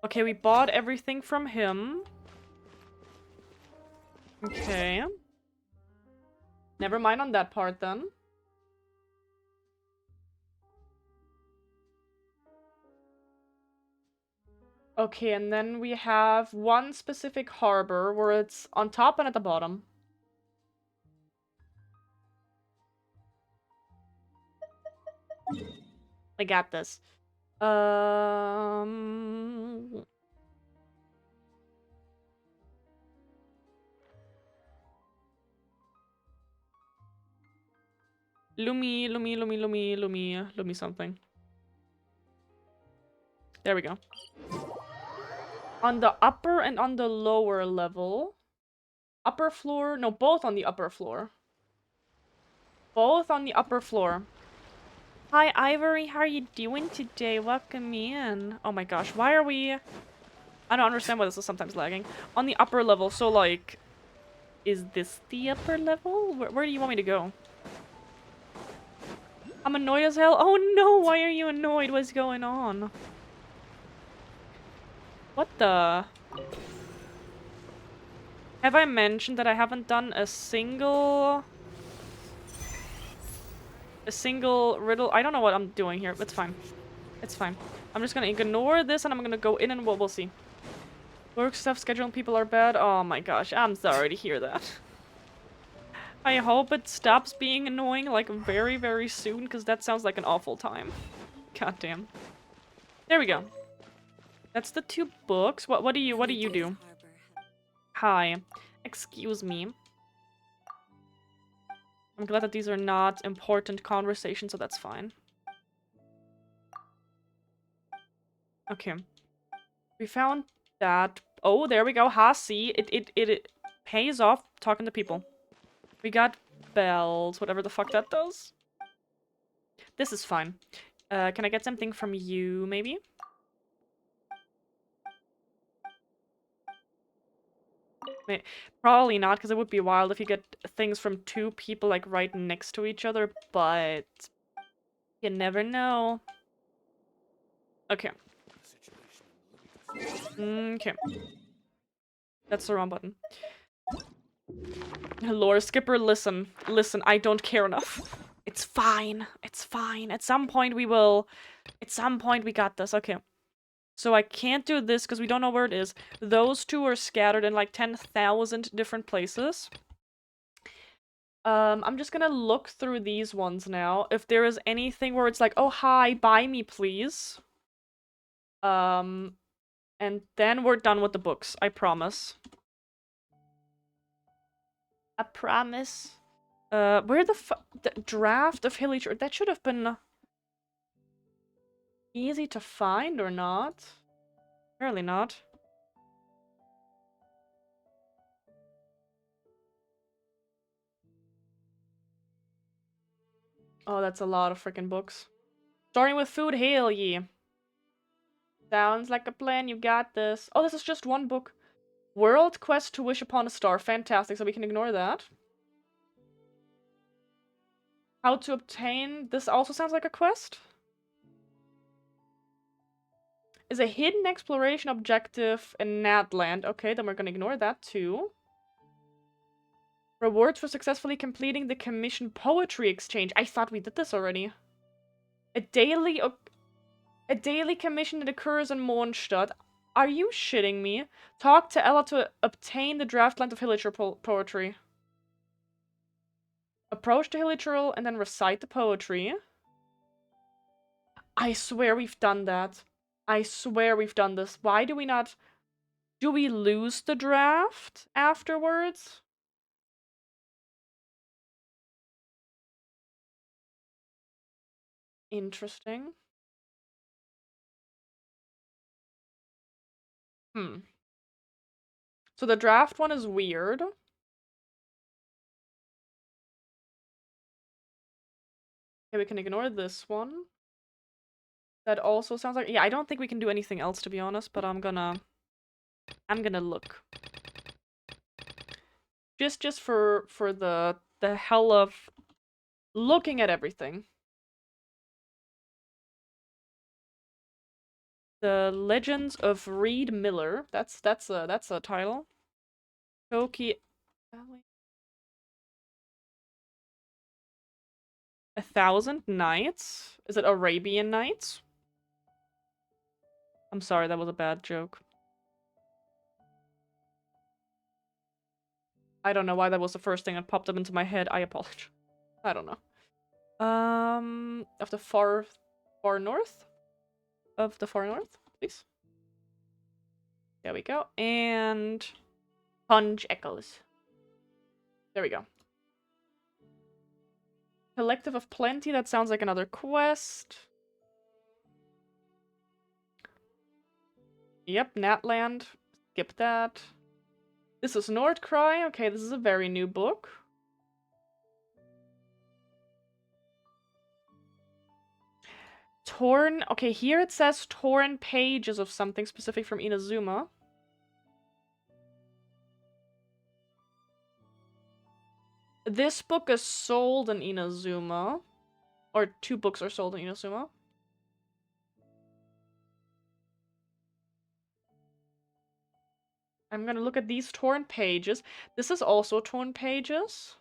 Okay, we bought everything from him. Okay. Never mind on that part then. Okay, and then we have one specific harbor where it's on top and at the bottom. I got this. Lumi something. There we go. On the upper and on the lower level. Upper floor? No, both on the upper floor. Both on the upper floor. Hi, Ivory. How are you doing today? Welcome in. Oh my gosh, why are we... I don't understand why this is sometimes lagging. On the upper level, so like... Is this the upper level? Where do you want me to go? I'm annoyed as hell. Oh no, why are you annoyed? What's going on? What the... Have I mentioned that I haven't done a single riddle? I don't know what I'm doing here. It's fine. It's fine. I'm just gonna ignore this and I'm gonna go in and we'll see. Work stuff, scheduling people are bad. Oh my gosh, I'm sorry to hear that. I hope it stops being annoying like very, very soon, because that sounds like an awful time. God damn. There we go. That's the 2 books. What do you do? Hi. Excuse me. I'm glad that these are not important conversations, so that's fine. Okay. We found that. Oh, there we go. Ha, see. It pays off talking to people. We got bells, whatever the fuck that does. This is fine. Can I get something from you, maybe? Probably not, because it would be wild if you get things from 2 people, like, right next to each other, but... You never know. Okay. Okay. That's the wrong button. Lore Skipper, listen. Listen, I don't care enough. It's fine. It's fine. At some point we will... At some point we got this. Okay. So I can't do this because we don't know where it is. Those 2 are scattered in like 10,000 different places. I'm just gonna look through these ones now. If there is anything where it's like, oh hi, buy me please. And then we're done with the books. I promise. I promise. Where the draft of Hilly Church? That should have been easy to find or not? Apparently not. Oh, that's a lot of freaking books. Starting with food, hail ye. Sounds like a plan, you got this. Oh, this is just 1 book. World Quest to Wish Upon a Star. Fantastic, so we can ignore that. How to obtain... This also sounds like a quest. Is a hidden exploration objective in Nadland. Okay, then we're gonna ignore that too. Rewards for successfully completing the commission poetry exchange. I thought we did this already. A daily commission that occurs in Mondstadt. Are you shitting me? Talk to Ella to obtain the draft land of Hillicher poetry. Approach the Hillicher and then recite the poetry. I swear we've done that. I swear we've done this. Why do we not... Do we lose the draft afterwards? Interesting. Hmm. So the draft one is weird. Okay, we can ignore this one. That also sounds like... Yeah, I don't think we can do anything else, to be honest, but I'm gonna look. Just for the hell of looking at everything. The Legends of Reed Miller. That's a title. Toki Valley. 1,000 Nights? Is it Arabian Nights? I'm sorry, that was a bad joke. I don't know why that was the first thing that popped up into my head. I apologize. I don't know. Of the far north? Of the far north, please. There we go. And Punch Echoes. There we go. Collective of Plenty, that sounds like another quest. Yep, Natland. Skip that. This is Nordcry. Okay, this is a very new book. Torn. Okay, here it says torn pages of something specific from Inazuma. This book is sold in Inazuma. Or 2 books are sold in Inazuma. I'm gonna look at these torn pages. This is also torn pages.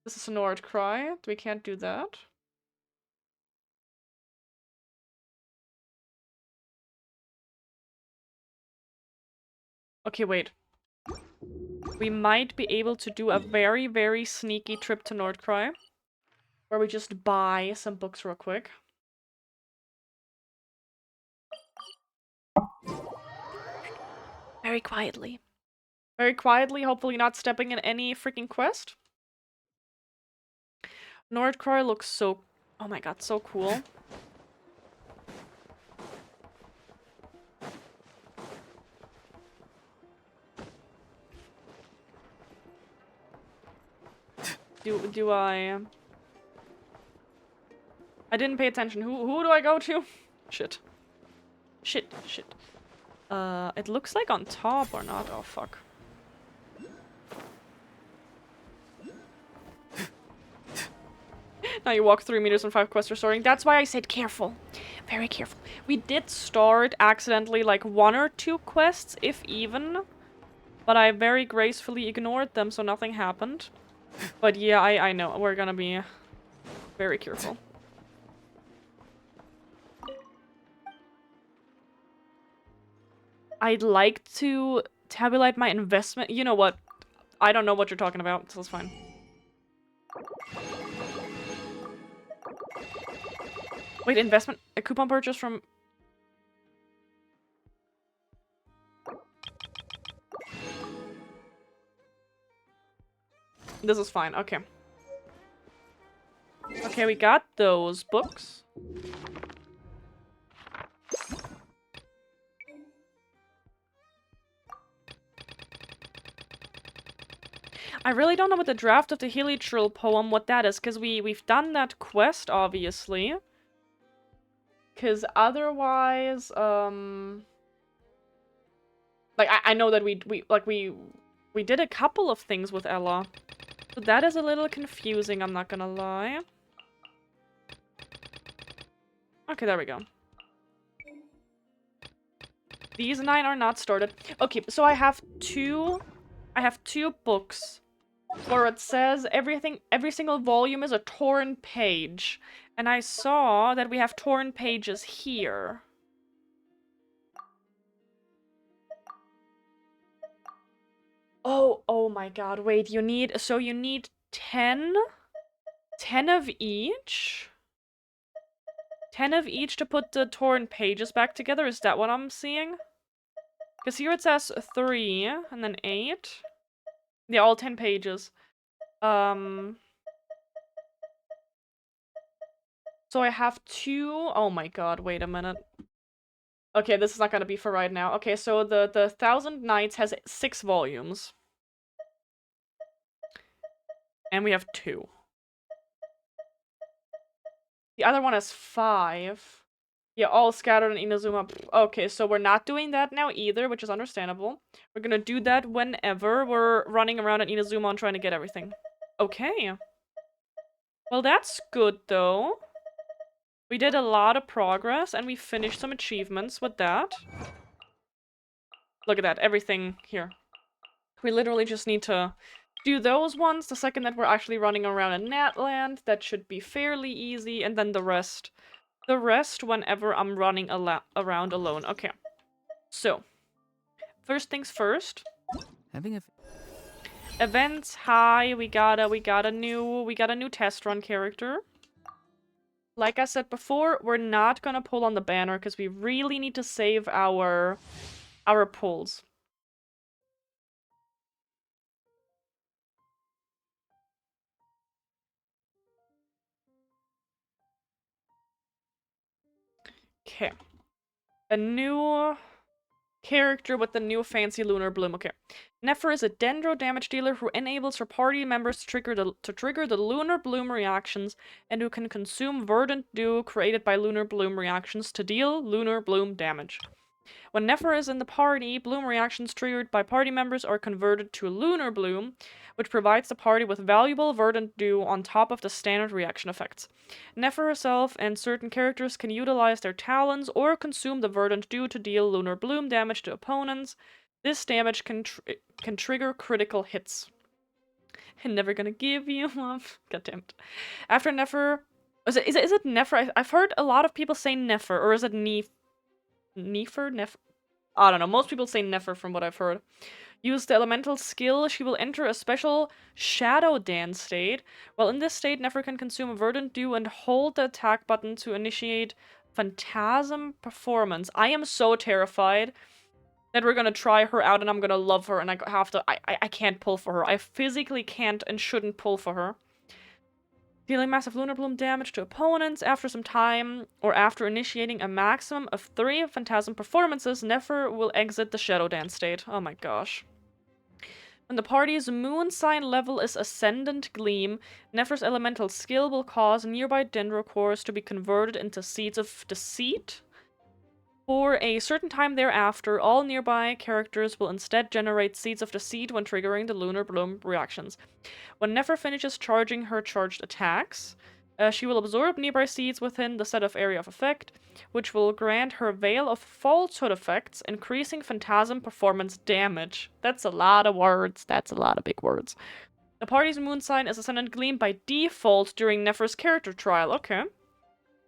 This is Nordcry. We can't do that. Okay, wait. We might be able to do a very, very sneaky trip to Nordcry. Where we just buy some books real quick. Very quietly. Very quietly, hopefully not stepping in any freaking quest. Nordcry looks so... Oh my god, so cool. Do I... I didn't pay attention. Who do I go to? Shit. Shit. It looks like on top or not. Oh, fuck. Now you walk 3 meters and 5 quests restoring. That's why I said careful. Very careful. We did start accidentally like 1 or 2 quests, if even. But I very gracefully ignored them, so nothing happened. But yeah, I know. We're gonna be very careful. I'd like to tabulate my investment. You know what? I don't know what you're talking about, so it's fine. Wait, investment? A coupon purchase from... This is fine, okay. Okay, we got those books. I really don't know what the draft of the Hilichurl poem, what that is, because we've done that quest, obviously. Because otherwise, like, I know that we did a couple of things with Ella. So that is a little confusing, I'm not gonna lie. Okay, there we go. These 9 are not started. Okay, so I have two books where it says every single volume is a torn page. And I saw that we have torn pages here. Oh my god, wait, you need 10 of each? 10 of each to put the torn pages back together? Is that what I'm seeing? Because here it says 3, and then 8. Yeah, all 10 pages. So I have 2. Oh my god, wait a minute. Okay, this is not gonna be for right now. Okay, so the Thousand Nights has 6 volumes. And we have 2. The other one has 5. Yeah, all scattered in Inazuma. Okay, so we're not doing that now either, which is understandable. We're gonna do that whenever we're running around in Inazuma and trying to get everything. Okay. Well, that's good, though. We did a lot of progress, and we finished some achievements with that. Look at that, everything here. We literally just need to do those ones the second that we're actually running around in Natland. That should be fairly easy, and then the rest. The rest whenever I'm running around alone. Okay. So, first things first. Having a Events, hi, we got a new test run character. Like I said before, we're not gonna pull on the banner because we really need to save our pulls. Okay. A new character with the new fancy lunar bloom. Okay. Nefer is a dendro damage dealer who enables her party members to trigger the lunar bloom reactions and who can consume verdant dew created by lunar bloom reactions to deal lunar bloom damage. When Nefer is in the party, bloom reactions triggered by party members are converted to lunar bloom, which provides the party with valuable verdant dew on top of the standard reaction effects. Nefer herself and certain characters can utilize their talons or consume the verdant dew to deal lunar bloom damage to opponents. This damage can trigger critical hits. I'm never gonna give you up. God damn it. After Nefer... Is it Nefer? I've heard a lot of people say Nefer, or is it Nefer? I don't know. Most people say Nefer from what I've heard. Use the elemental skill, she will enter a special Shadow Dance state. While in this state, Nefer can consume a verdant dew and hold the attack button to initiate Phantasm Performance. I am so terrified that we're gonna try her out and I'm gonna love her and I can't pull for her. I physically can't and shouldn't pull for her. Dealing massive lunar bloom damage to opponents after some time, or after initiating a maximum of 3 Phantasm performances, Nefer will exit the Shadow Dance state. Oh my gosh. When the party's moon sign level is Ascendant Gleam, Nefer's elemental skill will cause nearby dendrocores to be converted into Seeds of Deceit. For a certain time thereafter, all nearby characters will instead generate Seeds of Deceit when triggering the lunar bloom reactions. When Nefer finishes charging her charged attacks, she will absorb nearby seeds within the set of area of effect, which will grant her Veil of Falsehood effects, increasing Phantasm performance damage. That's a lot of words. That's a lot of big words. The party's moon sign is Ascendant Gleam by default during Nefer's character trial. Okay.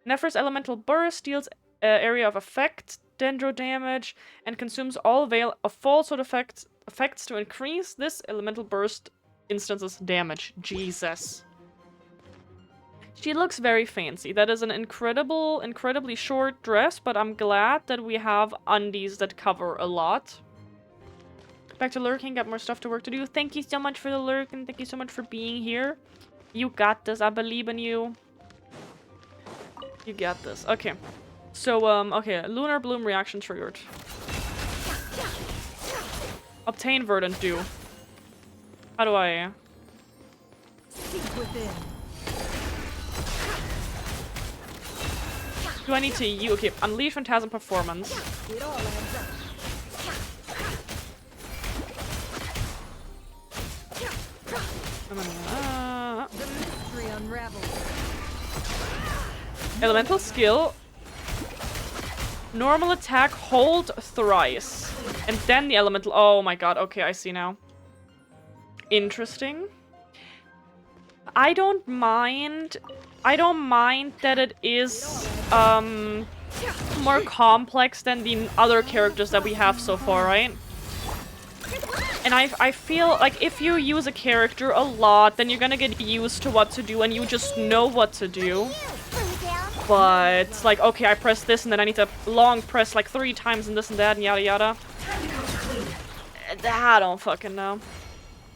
Nefer's elemental burst deals area of effect, dendro damage, and consumes all Veil of Falsehood effects to increase this elemental burst instance's damage. Jesus. She looks very fancy. That is an incredibly short dress, but I'm glad that we have undies that cover a lot. Back to lurking, got more stuff to work to do. Thank you so much for the lurk, and thank you so much for being here. You got this. I believe in you. You got this. Okay. So, okay. Lunar Bloom reaction triggered. Obtain Verdant Dew. How do I... Do I need to use... Okay, Unleash Phantasm Performance. The mystery unravels. Elemental skill. Normal attack, hold thrice. And then the elemental... Oh my god, okay, I see now. Interesting. I don't mind that it is more complex than the other characters that we have so far, right? And I feel like if you use a character a lot, then you're gonna get used to what to do and you just know what to do. But it's like, okay, I press this and then I need to long press like 3 times and this and that and yada yada. I don't fucking know.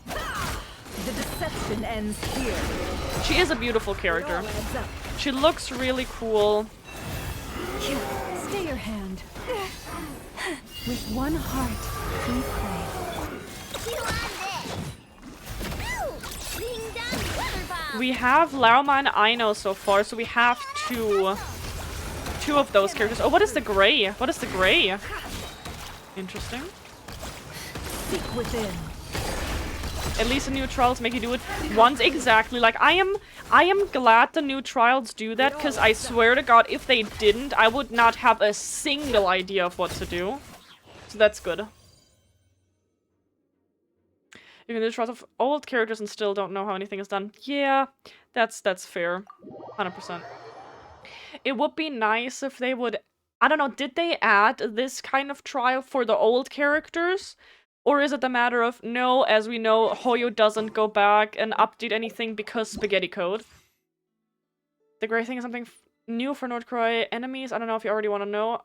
The deception ends here. She is a beautiful character. She looks really cool. Here, stay your hand. With one heart, we pray. We have Lauma and Aino so far, so we have two of those characters. Oh, what is the gray? What is the gray? Interesting. Seek within. At least the new trials make you do it once exactly. Like I am glad the new trials do that, because I swear to God, if they didn't, I would not have a single idea of what to do. So that's good. You can do trials of old characters and still don't know how anything is done. Yeah, that's fair. 100%. It would be nice if they would... I don't know, did they add this kind of trial for the old characters? Or is it the matter of, no, as we know, Hoyo doesn't go back and update anything because spaghetti code? The great thing is something new for North Korea enemies. I don't know if you already want to know.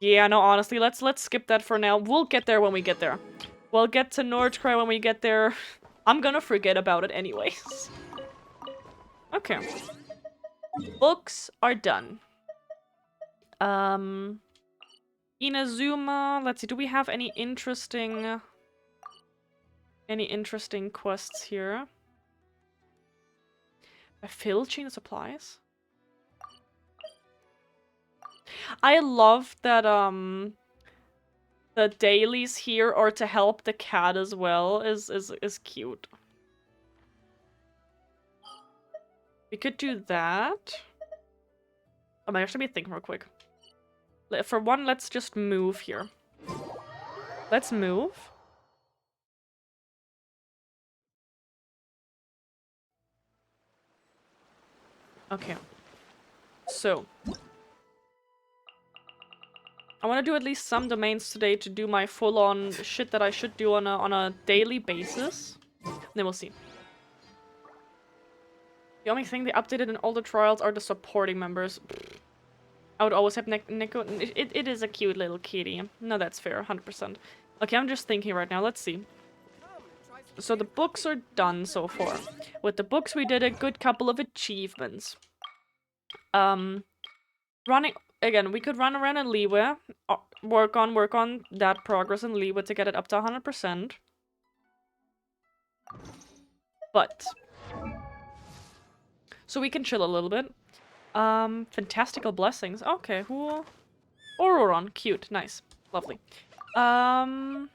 Yeah, no, honestly, let's skip that for now. We'll get there when we get there. We'll get to North Korea when we get there. I'm gonna forget about it anyways. Okay. Books are done. Inazuma, let's see, do we have any interesting quests here? Filching the supplies? I love that the dailies here are to help the cat as well is cute. We could do that. Oh my gosh, let me think real quick. For one, let's just move here. Let's move. Okay. So. I want to do at least some domains today to do my full-on shit that I should do on a daily basis. Then we'll see. The only thing they updated in all the trials are the supporting members. I would always have Nico. It is a cute little kitty. No, that's fair, 100%. Okay, I'm just thinking right now. Let's see. So the books are done so far. With the books, we did a good couple of achievements. Running again. We could run around in Liwe, work on that progress in Liwe to get it up to 100%. But so we can chill a little bit. Fantastical blessings. Okay, who? Ororon, cute, nice, lovely. Can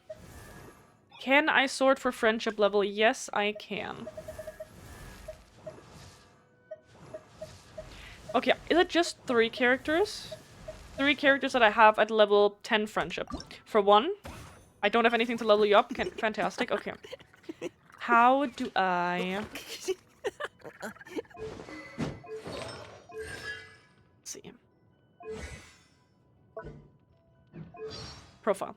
I sort for friendship level? Yes, I can. Okay, is it just 3 characters? 3 characters that I have at level 10 friendship. For one, I don't have anything to level you up. Fantastic, okay. How do I... see. Profile.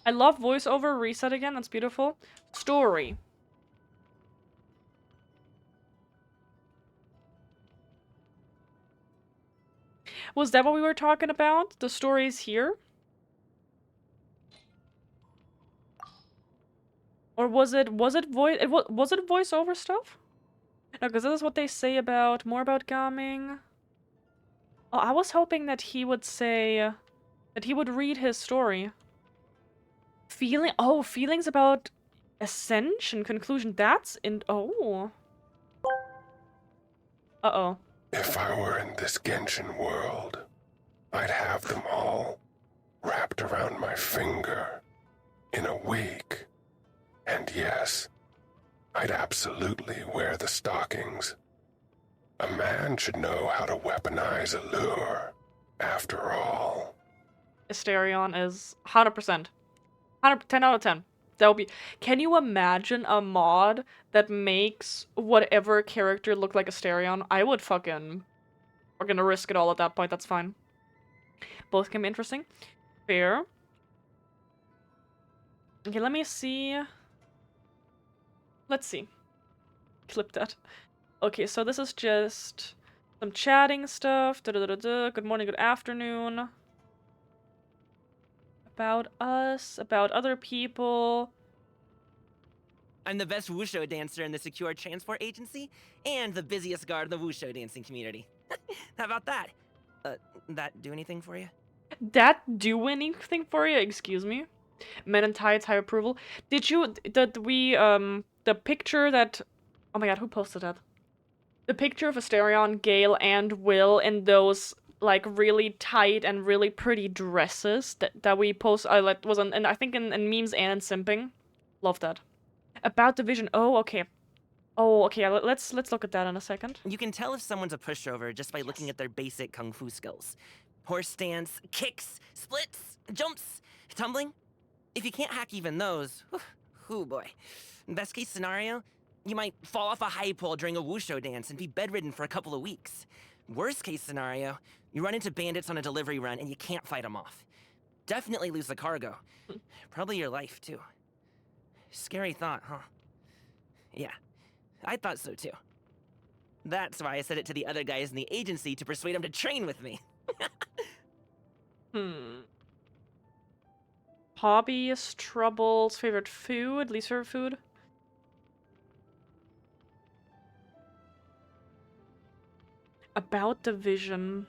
I love voiceover. Reset again. That's beautiful. Story. Was that what we were talking about? The stories here? Or was it voiceover stuff? No, because this is what they say about more about Gaming. Oh, I was hoping that he would say that he would read his story. Feelings about ascension conclusion. That's in oh. Uh-oh. If I were in this Genshin world, I'd have them all wrapped around my finger in a week. And yes, I'd absolutely wear the stockings. A man should know how to weaponize a lure, after all. Asterion is 100%. 10 out of 10. That would be... Can you imagine a mod that makes whatever character look like Asterion? I would fucking... We're gonna risk it all at that point, that's fine. Both can be interesting. Fair. Okay, let me see. Let's see. Clip that. Okay, so this is just some chatting stuff. Good morning, good afternoon. About us, about other people. I'm the best wushu dancer in the secure transport agency and the busiest guard in the wushu dancing community. How about that? That do anything for you? That do anything for you? Excuse me? Men in tights, high approval. Did you, the picture that, oh my god, who posted that? The picture of Asterion, Gale, and Will in those, like, really tight and really pretty dresses that we post, was on, and I think in memes and in simping. Love that. About the vision, oh, okay. Oh, okay, yeah, let's look at that in a second. You can tell if someone's a pushover just by looking at their basic kung fu skills. Horse stance, kicks, splits, jumps, tumbling. If you can't hack even those, whew boy. Best case scenario, you might fall off a high pole during a wushu dance and be bedridden for a couple of weeks. Worst case scenario, you run into bandits on a delivery run and you can't fight them off. Definitely lose the cargo. Probably your life, too. Scary thought, huh? Yeah, I thought so, too. That's why I said it to the other guys in the agency to persuade them to train with me. Hobbies, troubles, favorite food, least favorite food. About the vision.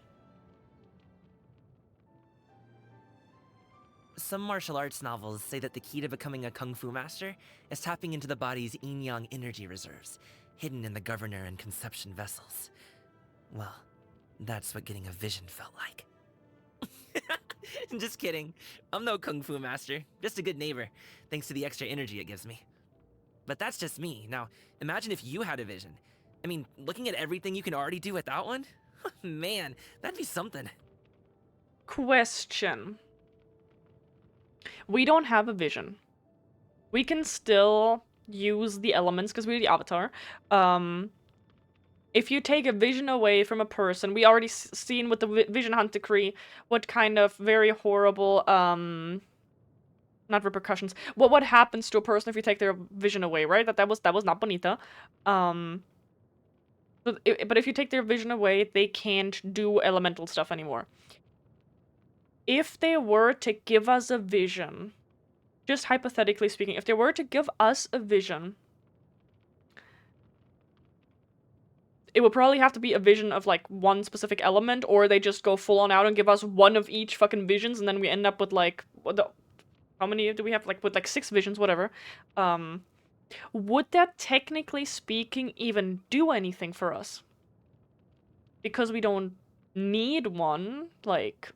Some martial arts novels say that the key to becoming a kung fu master is tapping into the body's yin-yang energy reserves, hidden in the governor and conception vessels. Well, that's what getting a vision felt like. Just kidding. I'm no kung fu master, just a good neighbor, thanks to the extra energy it gives me. But that's just me. Now, imagine if you had a vision. I mean, looking at everything you can already do without one? Man, that'd be something. Question. We don't have a vision. We can still use the elements because we're the avatar. If you take a vision away from a person, we already seen with the vision hunt decree what kind of very horrible, not repercussions. What happens to a person if you take their vision away, right? That was not bonita. But if you take their vision away, they can't do elemental stuff anymore. If they were to give us a vision, just hypothetically speaking, if they were to give us a vision, it would probably have to be a vision of, like, one specific element, or they just go full on out and give us one of each fucking visions, and then we end up with, like, how many do we have? Like, with, like, 6 visions, whatever. Would that, technically speaking, even do anything for us? Because we don't need one, like...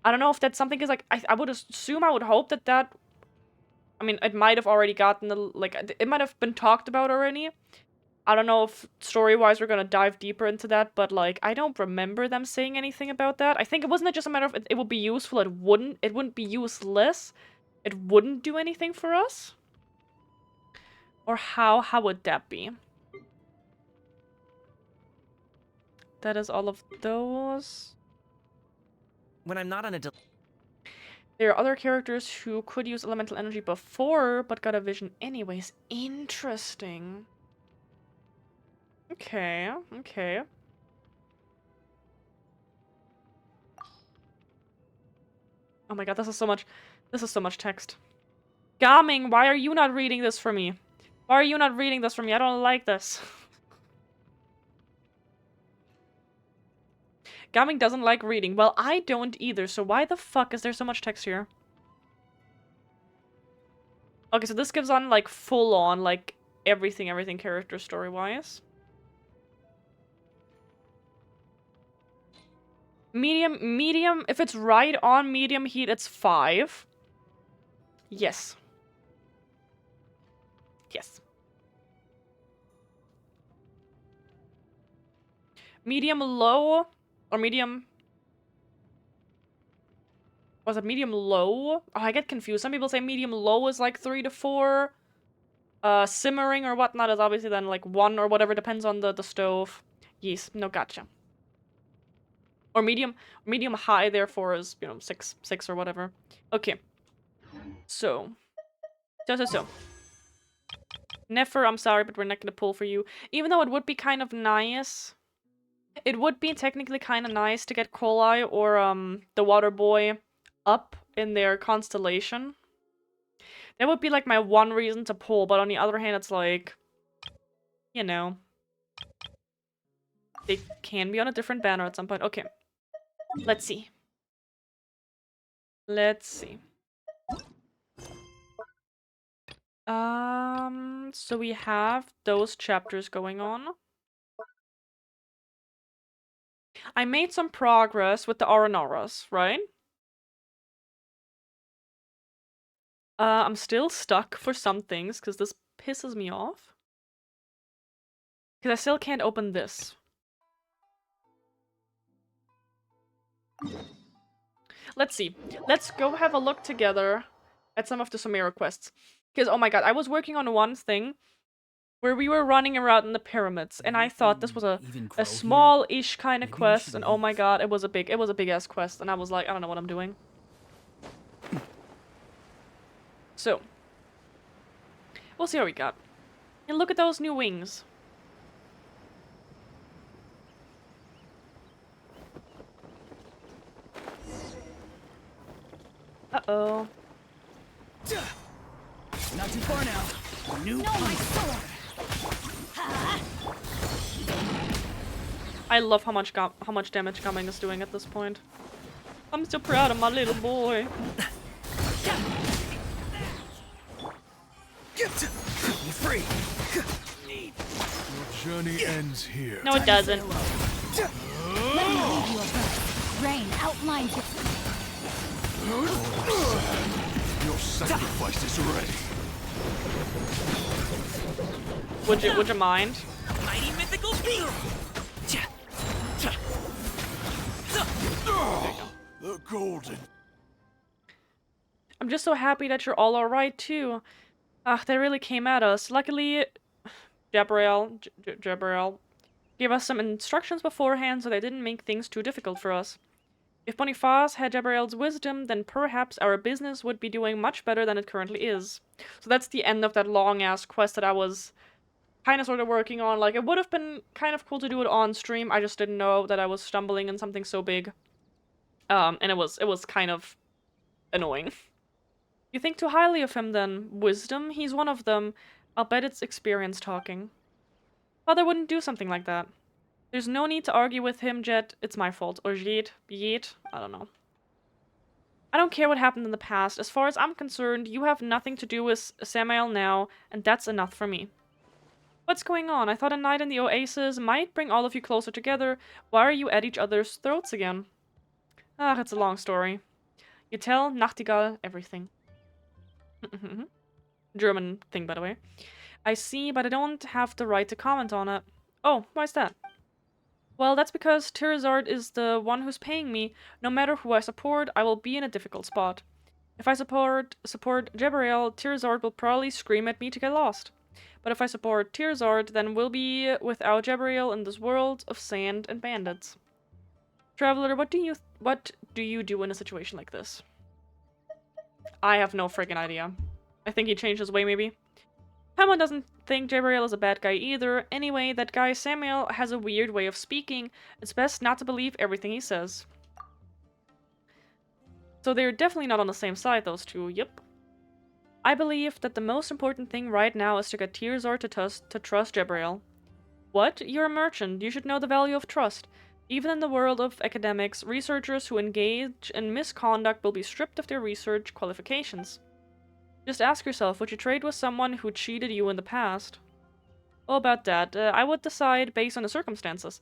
I don't know if that's something, because, like, I would assume, I would hope that I mean, it might have already gotten, like, it might have been talked about already. I don't know if story-wise we're gonna dive deeper into that, but, like, I don't remember them saying anything about that. I think it wasn't just a matter of it would be useful, it wouldn't be useless. It wouldn't do anything for us? Or how would that be? That is all of those. When I'm not on a There are other characters who could use elemental energy before, but got a vision anyways. Interesting. Okay, okay. Oh my god, this is so much text. Gaming, why are you not reading this for me? Why are you not reading this for me? I don't like this. Gaming doesn't like reading. Well, I don't either, so why the fuck is there so much text here? Okay, so this gives on, like, full on, like, everything character story-wise. Medium, if it's right on medium heat, it's 5. Yes. Yes. Medium low, or medium... Was it medium low? Oh, I get confused. Some people say medium low is like 3 to 4. Simmering or whatnot is obviously then like 1 or whatever, depends on the stove. Yes, no, gotcha. Or medium high, therefore, is, you know, 6 or whatever. Okay. So. Nefer, I'm sorry, but we're not gonna pull for you. Even though it would be kind of nice. It would be technically kind of nice to get Kolai or, the Water Boy up in their constellation. That would be like my one reason to pull, but on the other hand, it's like, you know, they can be on a different banner at some point. Okay, let's see. Let's see. So we have those chapters going on. I made some progress with the Auranoras, right? I'm still stuck for some things, because this pisses me off. Because I still can't open this. Let's see. Let's go have a look together at some of the Sumeru quests. Because, oh my god, I was working on one thing where we were running around in the pyramids, and I thought this was a small-ish kind of Maybe we quest, should and oh my leave. god, it was a big-ass quest, and I was like, I don't know what I'm doing. So, we'll see what we got. And look at those new wings. Uh-oh. Not too far now. New No, my sword! I love how much damage Gaming is doing at this point. I'm so proud of my little boy. Be free. Your journey ends here. No, it doesn't. Let me lead you a birth. Rain outlines it. Your sacrifice is ready. Would you mind? Mighty mythical beam! The golden. I'm just so happy that you're all alright too. They really came at us. Luckily, Jabriel gave us some instructions beforehand so they didn't make things too difficult for us. If Boniface had Jabriel's wisdom, then perhaps our business would be doing much better than it currently is. So that's the end of that long-ass quest that I was kind of sort of working on. Like, it would have been kind of cool to do it on stream, I just didn't know that I was stumbling in something so big. And it was kind of annoying. You think too highly of him then. Wisdom? He's one of them. I'll bet it's experience talking. Father wouldn't do something like that. There's no need to argue with him, Jet. It's my fault. Or Jet. I don't know. I don't care what happened in the past. As far as I'm concerned, you have nothing to do with Samael now, and that's enough for me. What's going on? I thought a night in the Oasis might bring all of you closer together. Why are you at each other's throats again? Ah, it's a long story. You tell Nachtigall everything. German thing, by the way. I see, but I don't have the right to comment on it. Oh, why's that? Well, that's because Tirzard is the one who's paying me. No matter who I support, I will be in a difficult spot. If I support Jabriel, Tirzard will probably scream at me to get lost. But if I support Tirzard, then we'll be without Jabriel in this world of sand and bandits. Traveler, what do you do in a situation like this? I have no friggin' idea. I think he changed his way, maybe. Paimon doesn't think Jabriel is a bad guy either. Anyway, that guy Samuel has a weird way of speaking. It's best not to believe everything he says. So they're definitely not on the same side, those two. Yep. I believe that the most important thing right now is to get Tirzard to trust Jabriel. What? You're a merchant. You should know the value of trust. Even in the world of academics, researchers who engage in misconduct will be stripped of their research qualifications. Just ask yourself, would you trade with someone who cheated you in the past? Oh, about that, I would decide based on the circumstances.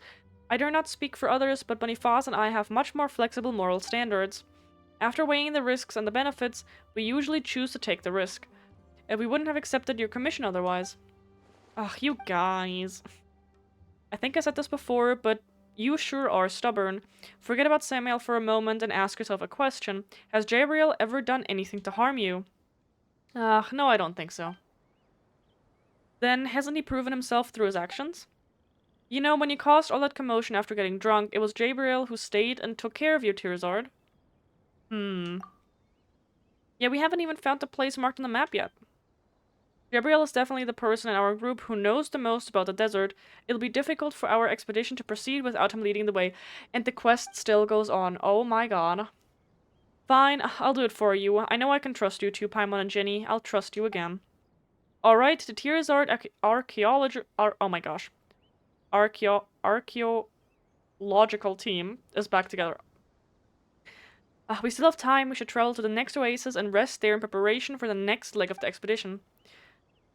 I dare not speak for others, but Boniface and I have much more flexible moral standards. After weighing the risks and the benefits, we usually choose to take the risk. We wouldn't have accepted your commission otherwise. Ugh, you guys. I think I said this before, but you sure are stubborn. Forget about Samuel for a moment and ask yourself a question. Has Jabriel ever done anything to harm you? No, I don't think so. Then, hasn't he proven himself through his actions? You know, when you caused all that commotion after getting drunk, it was Jabriel who stayed and took care of you, Tirzard. Yeah, we haven't even found the place marked on the map yet. Jabriel is definitely the person in our group who knows the most about the desert. It'll be difficult for our expedition to proceed without him leading the way. And the quest still goes on. Oh my god. Fine, I'll do it for you. I know I can trust you too, Paimon and Jenny. I'll trust you again. Alright, the Tearzard archaeology... oh my gosh. Archaeological team is back together. We still have time. We should travel to the next oasis and rest there in preparation for the next leg of the expedition.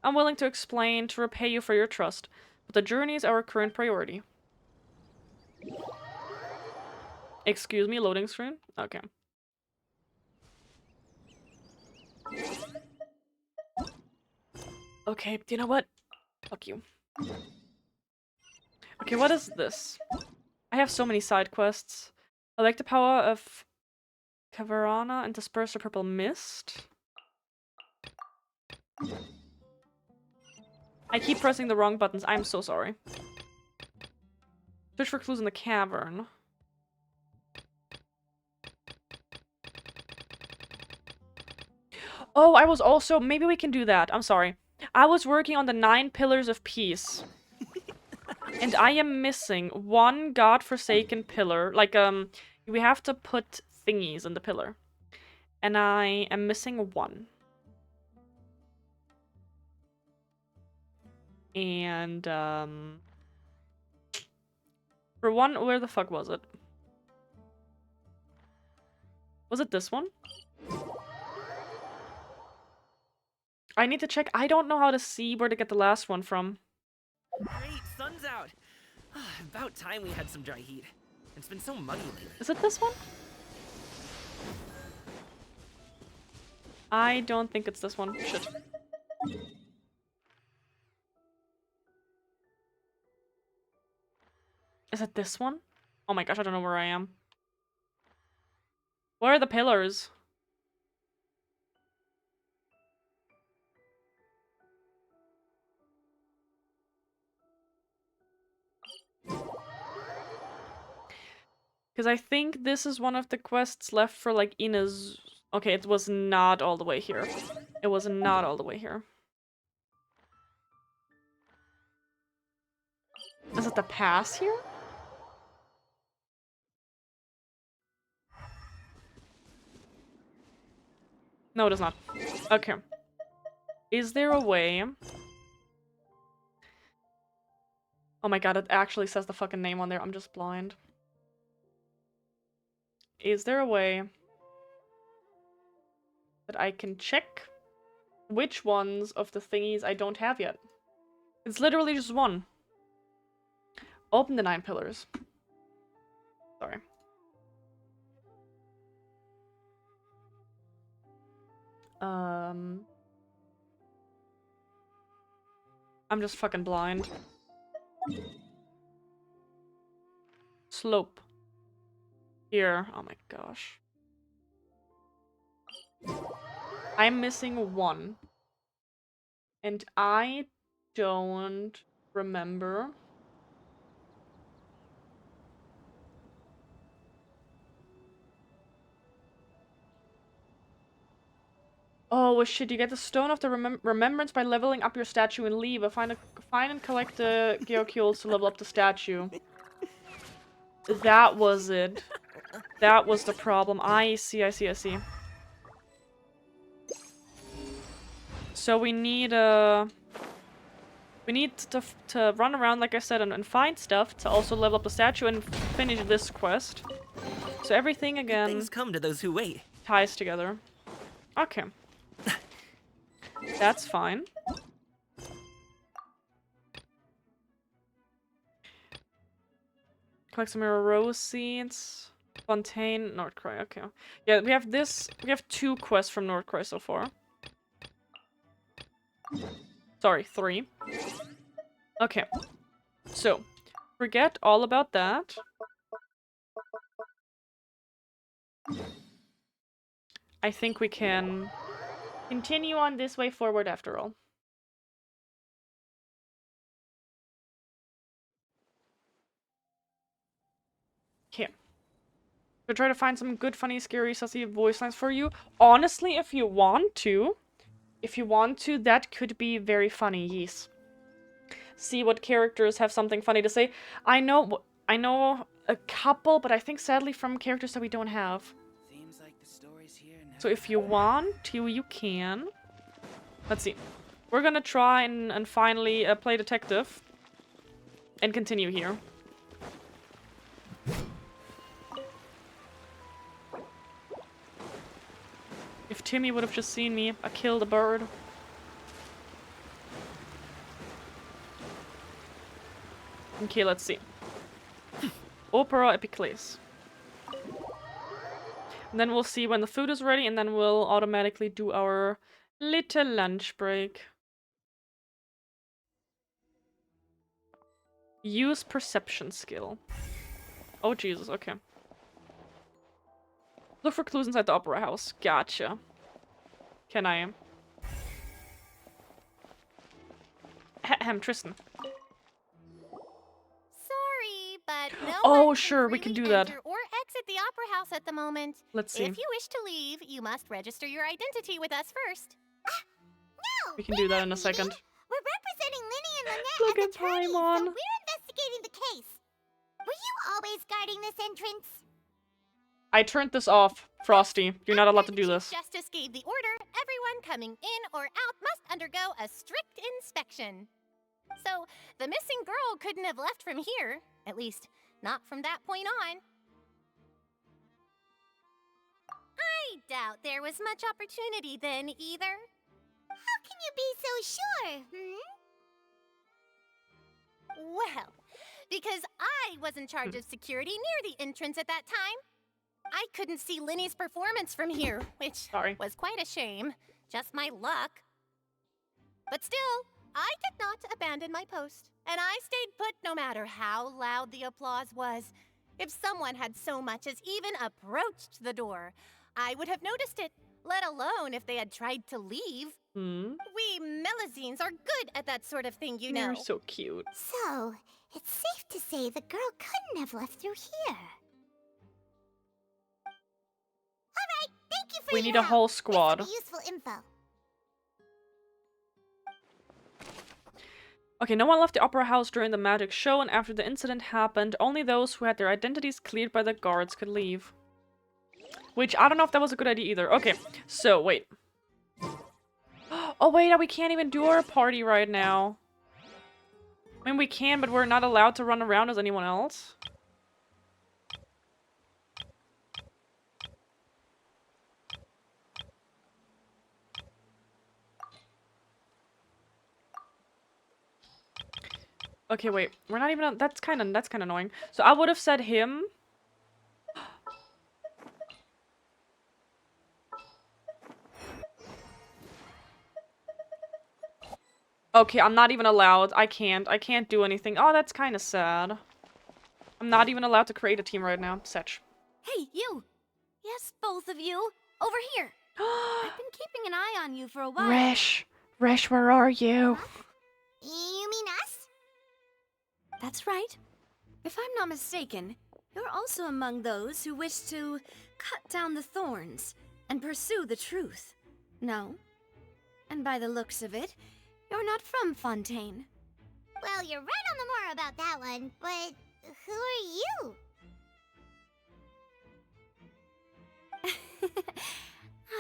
I'm willing to explain to repay you for your trust, but the journey is our current priority. Excuse me, loading screen? Okay. Okay, you know what? Fuck you. Okay, what is this? I have so many side quests. I like the power of Caverana and disperse the purple mist. I keep pressing the wrong buttons. I'm so sorry. Search for clues in the cavern. Oh, I was also... Maybe we can do that. I'm sorry. I was working on the 9 pillars of peace. And I am missing one godforsaken pillar. Like, we have to put thingies in the pillar. And I am missing one. And, for one, where the fuck was it? Was it this one? I need to check. I don't know how to see where to get the last one from. Great, sun's out. About time we had some dry heat. It's been so muggy lately. Is it this one? I don't think it's this one. Shit. Is it this one? Oh my gosh, I don't know where I am. Where are the pillars? Because I think this is one of the quests left for, like, Ina's... Okay, it was not all the way here. It was not all the way here. Is it the pass here? No, it is not. Okay. Is there a way... Oh my god, it actually says the fucking name on there. I'm just blind. Is there a way that I can check which ones of the thingies I don't have yet? It's literally just one. Open the 9 pillars. Sorry. I'm just fucking blind. Slope. Here. Oh my gosh. I'm missing one. And I don't remember. Oh shit, you get the Stone of the Remembrance by leveling up your statue in Leva. Find and collect the Geocules to level up the statue. That was it. That was the problem. I see. So we need to run around, like I said, and find stuff to also level up the statue and finish this quest. So everything again Things come to those who wait. ties together. Okay. That's fine. Collect some rose seeds. Fontaine, Nordcroy, okay. Yeah, we have 2 quests from Nordcroy so far. Sorry, 3. Okay. So, forget all about that. I think we can continue on this way forward after all. Okay. So try to find some good, funny, scary, sussy voice lines for you. Honestly, if you want to, that could be very funny, yes. See what characters have something funny to say. I know a couple, but I think sadly from characters that we don't have. Seems like the story's So if you want to, you can. Let's see. We're gonna try and finally play detective. And continue here. If Timmy would have just seen me, I killed a bird. Okay, let's see. Opera Epicles. And then we'll see when the food is ready, and then we'll automatically do our little lunch break. Use perception skill. Oh, Jesus, okay. Look for clues inside the opera house. Gotcha. Can I? Ahem, Tristan. Sorry, but no Oh, one sure, we freely can do that. enter or exit the opera house at the moment. Let's see. If you wish to leave, you must register your identity with us first. No, We can do that in a second. We're representing Linny and Lynette Look as at attorneys, Paimon. so we're investigating the case. Were you always guarding this entrance? I turned this off, Frosty. You're not allowed to do this. Justice gave the order. Everyone coming in or out must undergo a strict inspection. So, the missing girl couldn't have left from here. At least, not from that point on. I doubt there was much opportunity then, either. How can you be so sure, Well, because I was in charge of security near the entrance at that time. I couldn't see Linny's performance from here, which was quite a shame. Just my luck. But still, I did not abandon my post, and I stayed put no matter how loud the applause was. If someone had so much as even approached the door, I would have noticed it, let alone if they had tried to leave. We Melazines are good at that sort of thing, you know. You're so cute. So, it's safe to say the girl couldn't have left through here. All right, thank you for We your need a help. whole This squad. will be useful info. Okay, no one left the opera house during the magic show, and after the incident happened, only those who had their identities cleared by the guards could leave. Which, I don't know if that was a good idea either. Okay, so, wait. Oh, wait, we can't even do our party right now. I mean, we can, but we're not allowed to run around as anyone else. Okay, wait. We're not even on, that's kind of annoying. So I would have said him. Okay, I'm not even allowed. I can't do anything. Oh, that's kind of sad. I'm not even allowed to create a team right now. Setch. Hey, you! Yes, both of you! Over here! I've been keeping an eye on you for a while. Resh, where are you? You mean us? That's right. If I'm not mistaken, you're also among those who wish to cut down the thorns and pursue the truth. No? And by the looks of it, you're not from Fontaine. Well, you're right on the more about that one, but who are you?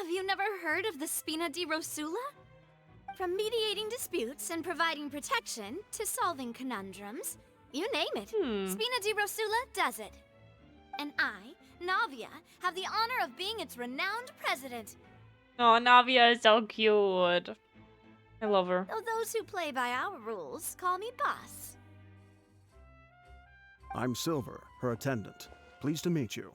Have you never heard of the Spina di Rosula? From mediating disputes and providing protection to solving conundrums, you name it, Spina di Rosula does it. And I, Navia, have the honor of being its renowned president. Oh, Navia is so cute. I love her. Though those who play by our rules call me boss. I'm Silver, her attendant. Pleased to meet you.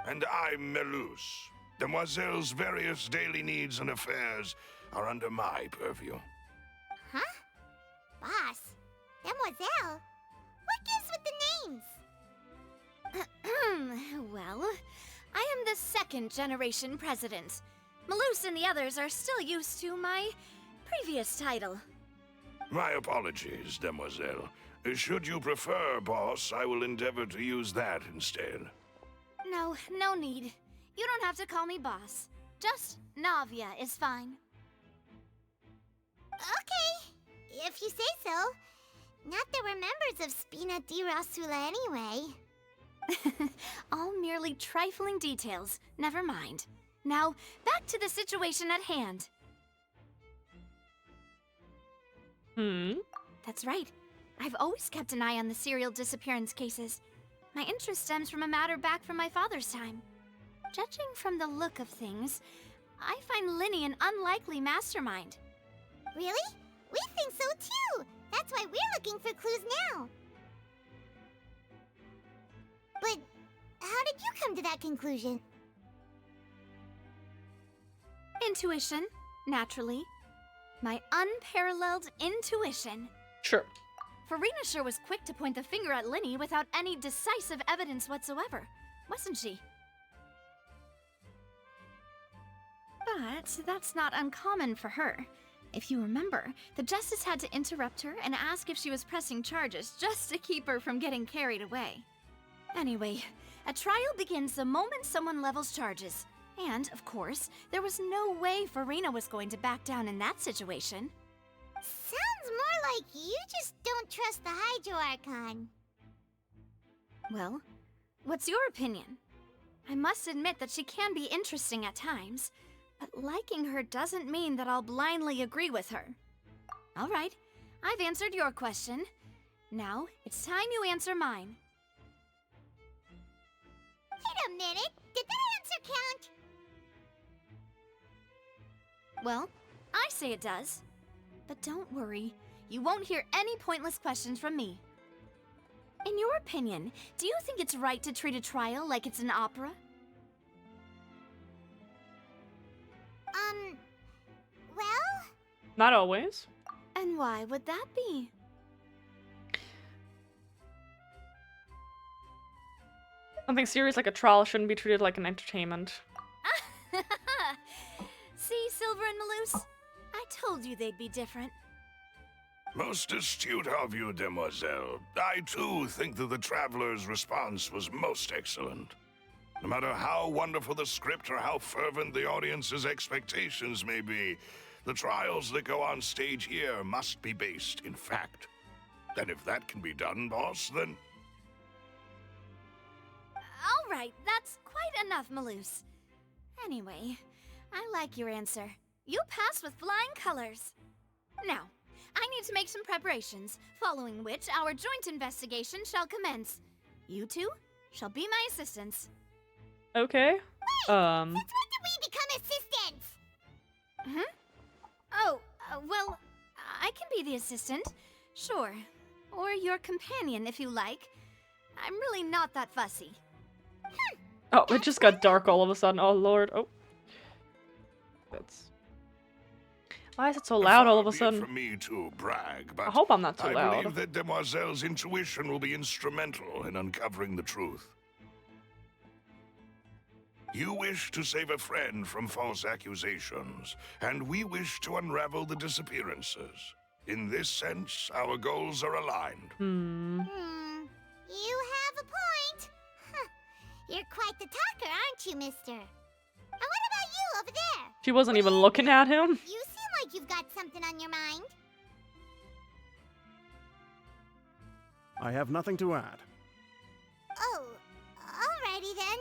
And I'm Melus. Demoiselle's various daily needs and affairs are under my purview. Huh? Boss? Demoiselle? What gives with the names? Well, I am the second generation president. Malus and the others are still used to my previous title. My apologies, Demoiselle. Should you prefer, boss, I will endeavor to use that instead. No need. You don't have to call me boss. Just Navia is fine. Okay, if you say so. Not that we're members of Spina di Rosula anyway. All merely trifling details. Never mind. Now, back to the situation at hand. That's right. I've always kept an eye on the serial disappearance cases. My interest stems from a matter back from my father's time. Judging from the look of things, I find Linny an unlikely mastermind. Really? We think so too! That's why we're looking for clues now. But how did you come to that conclusion? Intuition, naturally. My unparalleled intuition. Sure. Farina was quick to point the finger at Linny without any decisive evidence whatsoever, wasn't she? But that's not uncommon for her. If you remember, the Justice had to interrupt her and ask if she was pressing charges just to keep her from getting carried away. Anyway, a trial begins the moment someone levels charges. And, of course, there was no way Farina was going to back down in that situation. Sounds more like you just don't trust the Hydro Archon. Well, what's your opinion? I must admit that she can be interesting at times, but liking her doesn't mean that I'll blindly agree with her. All right, I've answered your question. Now, it's time you answer mine. Wait a minute, did that answer count? Well, I say it does. But don't worry, you won't hear any pointless questions from me. In your opinion, do you think it's right to treat a trial like it's an opera? Well? Not always. And why would that be? Something serious like a trial shouldn't be treated like an entertainment. See, Silver and Maloose? I told you they'd be different. Most astute of you, demoiselle. I too think that the traveler's response was most excellent. No matter how wonderful the script or how fervent the audience's expectations may be, the trials that go on stage here must be based in fact. And if that can be done, boss, then... All right, that's quite enough, Maloose. Anyway, I like your answer. You passed with flying colors. Now, I need to make some preparations, following which our joint investigation shall commence. You two shall be my assistants. Okay. Since when did we become assistants? Oh, well, I can be the assistant. Sure. Or your companion, if you like. I'm really not that fussy. Oh, it just got dark all of a sudden. Oh, Lord. Oh. That's... Why is it so loud all of a sudden? For me to brag, but I hope I'm not too I loud. believe that Demoiselle's intuition will be instrumental in uncovering the truth. You wish to save a friend from false accusations, and we wish to unravel the disappearances. In this sense, our goals are aligned. You have a point. Huh. You're quite the talker, aren't you, mister? And what about you over there? She wasn't even looking at him. You seem like you've got something on your mind. I have nothing to add. Oh, alrighty then.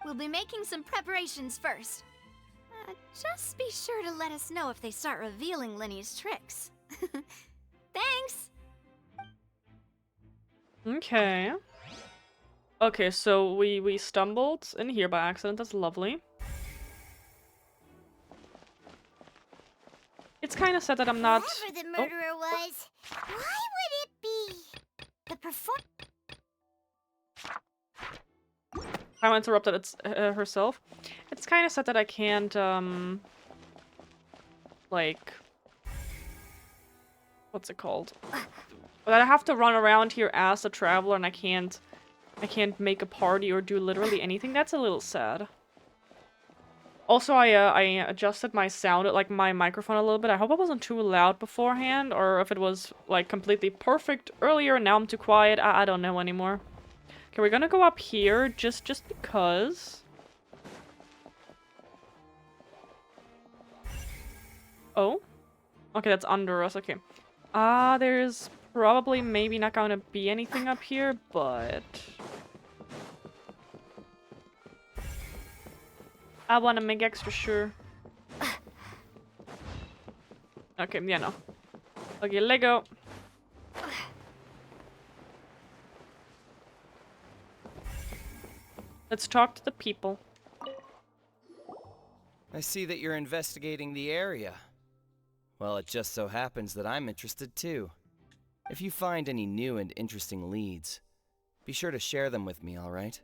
We'll be making some preparations first. Just be sure to let us know if they start revealing Linny's tricks. Thanks! Okay. Okay, so we stumbled in here by accident. That's lovely. It's kind of sad that I'm not... Whoever the murderer was, why would it be the I interrupted it's herself. It's kind of sad that I can't, like... What's it called? But I have to run around here as a traveler and I can't make a party or do literally anything. That's a little sad. Also, I adjusted my sound, like my microphone a little bit. I hope I wasn't too loud beforehand, or if it was like completely perfect earlier and now I'm too quiet. I don't know anymore. Okay, we're gonna go up here just because. Oh? Okay, that's under us. Okay. There's probably maybe not gonna be anything up here, but... I want to make extra sure. Okay, yeah, no. Okay, Lego. Let's talk to the people. I see that you're investigating the area. Well, it just so happens that I'm interested too. If you find any new and interesting leads, be sure to share them with me, alright?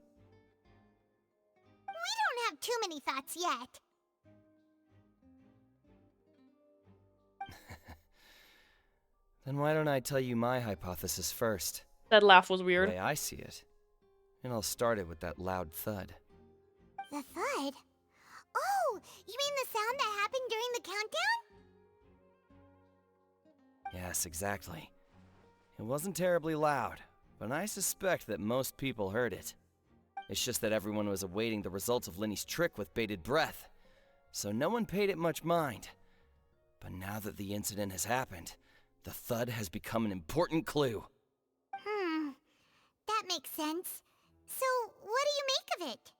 We don't have too many thoughts yet. Then why don't I tell you my hypothesis first? That laugh was The weird. way I see it. And I'll start it with that loud thud. The thud? Oh, you mean the sound that happened during the countdown? Yes, exactly. It wasn't terribly loud, but I suspect that most people heard it. It's just that everyone was awaiting the results of Linny's trick with bated breath, so no one paid it much mind. But now that the incident has happened, the thud has become an important clue. That makes sense. So, what do you make of it?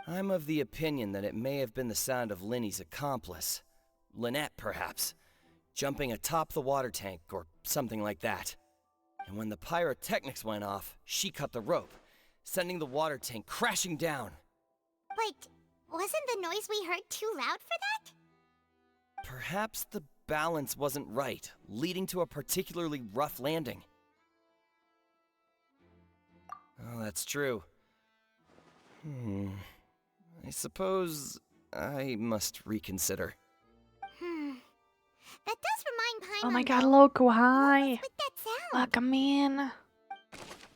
I'm of the opinion that it may have been the sound of Linny's accomplice, Lynette perhaps, jumping atop the water tank or something like that. And when the pyrotechnics went off, she cut the rope, sending the water tank crashing down. But wasn't the noise we heard too loud for that? Perhaps the balance wasn't right, leading to a particularly rough landing. Oh, that's true. I suppose I must reconsider. That does remind Paimon. Oh my god, Loco, hi. What was with that sound? Welcome in.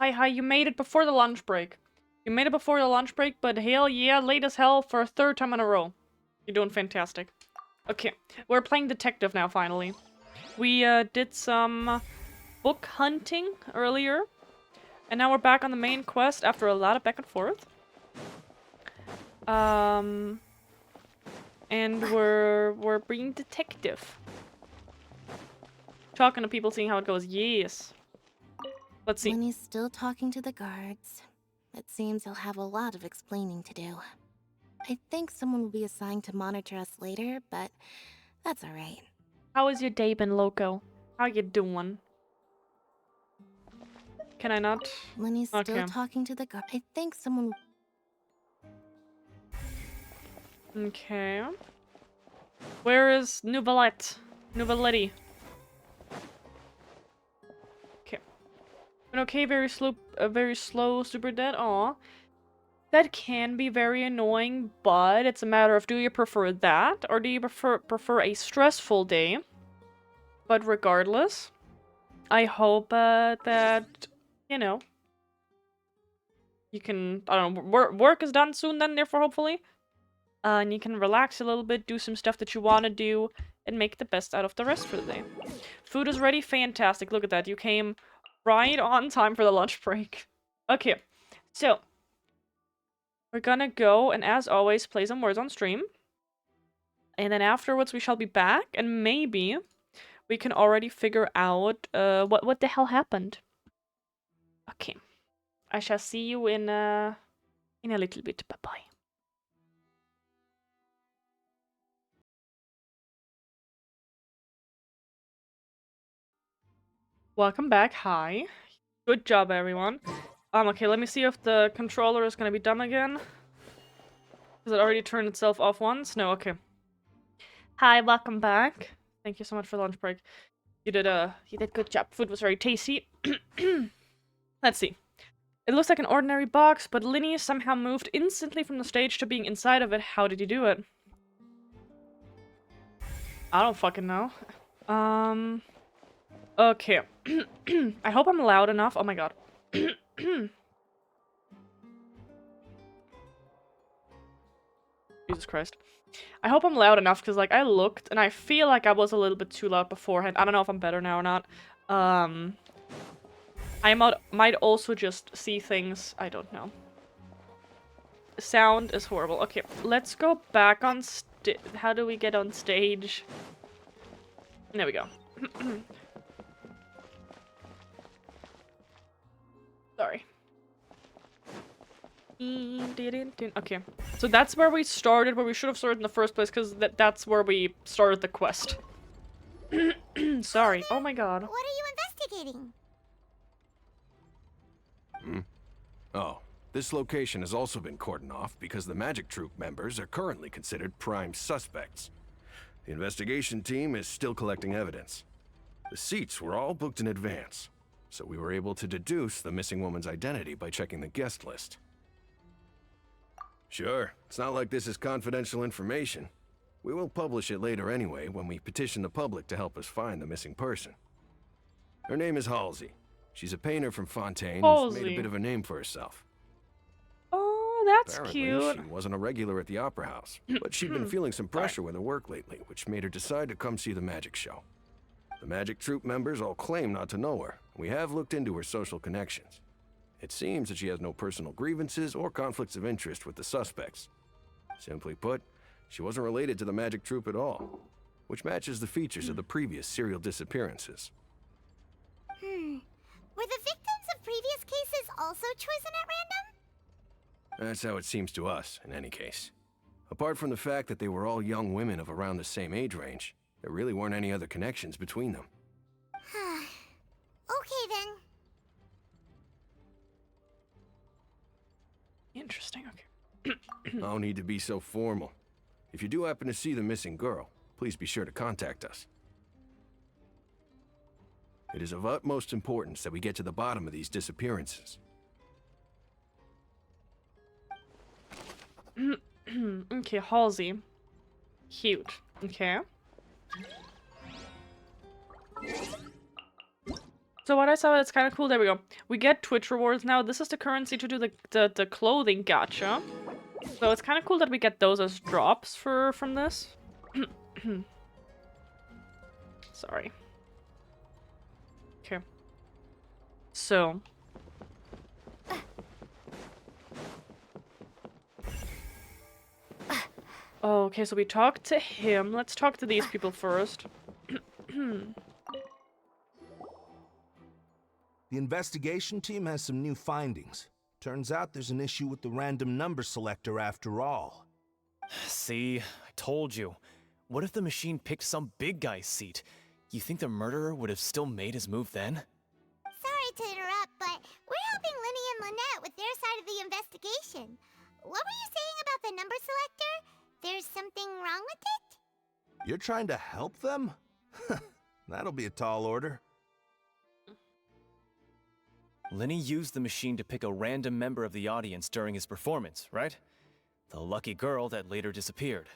Hi, you made it before the lunch break. You made it before the lunch break, but hell yeah, late as hell for a third time in a row. You're doing fantastic. Okay, we're playing detective now, finally. We did some book hunting earlier, and now we're back on the main quest after a lot of back and forth. And we're being detective. Talking to people, seeing how it goes. Yes. Let's see. When he's still talking to the guards, it seems he'll have a lot of explaining to do. I think someone will be assigned to monitor us later, but that's alright. How has your day been, Loco? How you doing? Can I not? Lenny's Okay. still talking to the guard. I think someone. Okay. Where is Nouvellette? Nouvellette. Okay. Okay, very slow, super dead. Aw. That can be very annoying, but it's a matter of, do you prefer that, or do you prefer a stressful day? But regardless, I hope that, you know, you can, I don't know, work is done soon then, therefore, hopefully. And you can relax a little bit, do some stuff that you want to do, and make the best out of the rest for the day. Food is ready, fantastic. Look at that, you came right on time for the lunch break. Okay, so we're gonna go, and as always, play some words on stream. And then afterwards we shall be back, and maybe we can already figure out what the hell happened. Okay. I shall see you in a little bit. Bye-bye. Welcome back. Hi. Good job, everyone. Okay, let me see if the controller is gonna be dumb again. Has it already turned itself off once? No, okay. Hi, welcome back. Thank you so much for the lunch break. You did good job. Food was very tasty. Let's see. It looks like an ordinary box, but Linny somehow moved instantly from the stage to being inside of it. How did you do it? I don't fucking know. Okay. I hope I'm loud enough. Oh my god. Jesus Christ. I hope I'm loud enough, because, like, I looked, and I feel like I was a little bit too loud beforehand. I don't know if I'm better now or not. I might also just see things. I don't know. Sound is horrible. Okay, let's go back on how do we get on stage? There we go. Okay, so that's where we started, where we should have started in the first place, because that's where we started the quest. Sorry. Oh my god. What are you investigating? Oh, this location has also been cordoned off because the Magic Troop members are currently considered prime suspects. The investigation team is still collecting evidence. The seats were all booked in advance, so we were able to deduce the missing woman's identity by checking the guest list. Sure, it's not like this is confidential information. We will publish it later anyway when we petition the public to help us find the missing person. Her name is Halsey. She's a painter from Fontaine who's made a bit of a name for herself. Oh, that's Apparently, cute. she wasn't a regular at the Opera House, but she'd been feeling some pressure with her work lately, which made her decide to come see the magic show. The Magic Troop members all claim not to know her. We have looked into her social connections. It seems that she has no personal grievances or conflicts of interest with the suspects. Simply put, she wasn't related to the Magic Troop at all, which matches the features of the previous serial disappearances. Were the victims of previous cases also chosen at random? That's how it seems to us, in any case. Apart from the fact that they were all young women of around the same age range, there really weren't any other connections between them. Okay then. Interesting, okay. No need to be so formal. If you do happen to see the missing girl, please be sure to contact us. It is of utmost importance that we get to the bottom of these disappearances. Okay, Halsey. Cute. Okay. So what I saw, it's kind of cool. There we go. We get Twitch rewards now. This is the currency to do the clothing gacha. So it's kind of cool that we get those as drops from this. Sorry. Okay. So. Oh, okay, so we talked to him. Let's talk to these people first. The investigation team has some new findings. Turns out there's an issue with the random number selector after all. See, I told you. What if the machine picked some big guy's seat? You think the murderer would have still made his move then? Sorry to interrupt, but we're helping Linny and Lynette with their side of the investigation. What were you saying about the number selector? There's something wrong with it? You're trying to help them? That'll be a tall order. Linny used the machine to pick a random member of the audience during his performance, right? The lucky girl that later disappeared.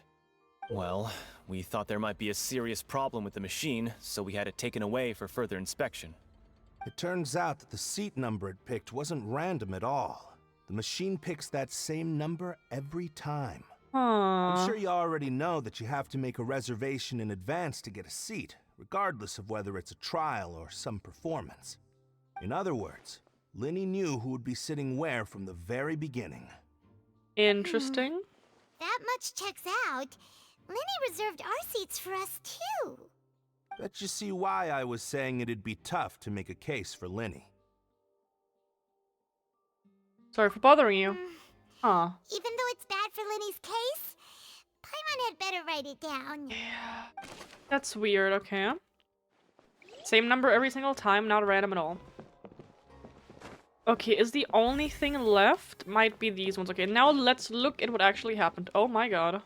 Well, we thought there might be a serious problem with the machine, so we had it taken away for further inspection. It turns out that the seat number it picked wasn't random at all. The machine picks that same number every time. I'm sure you already know that you have to make a reservation in advance to get a seat, regardless of whether it's a trial or some performance. In other words, Linny knew who would be sitting where from the very beginning. Interesting. That much checks out. Linny reserved our seats for us too. Bet you see why I was saying it'd be tough to make a case for Linny. Sorry for bothering you. Huh. Even though it's bad for Linny's case, Paimon had better write it down. Yeah. That's weird, okay. Same number every single time, not random at all. Okay, is the only thing left? Might be these ones. Okay, now let's look at what actually happened. Oh my god.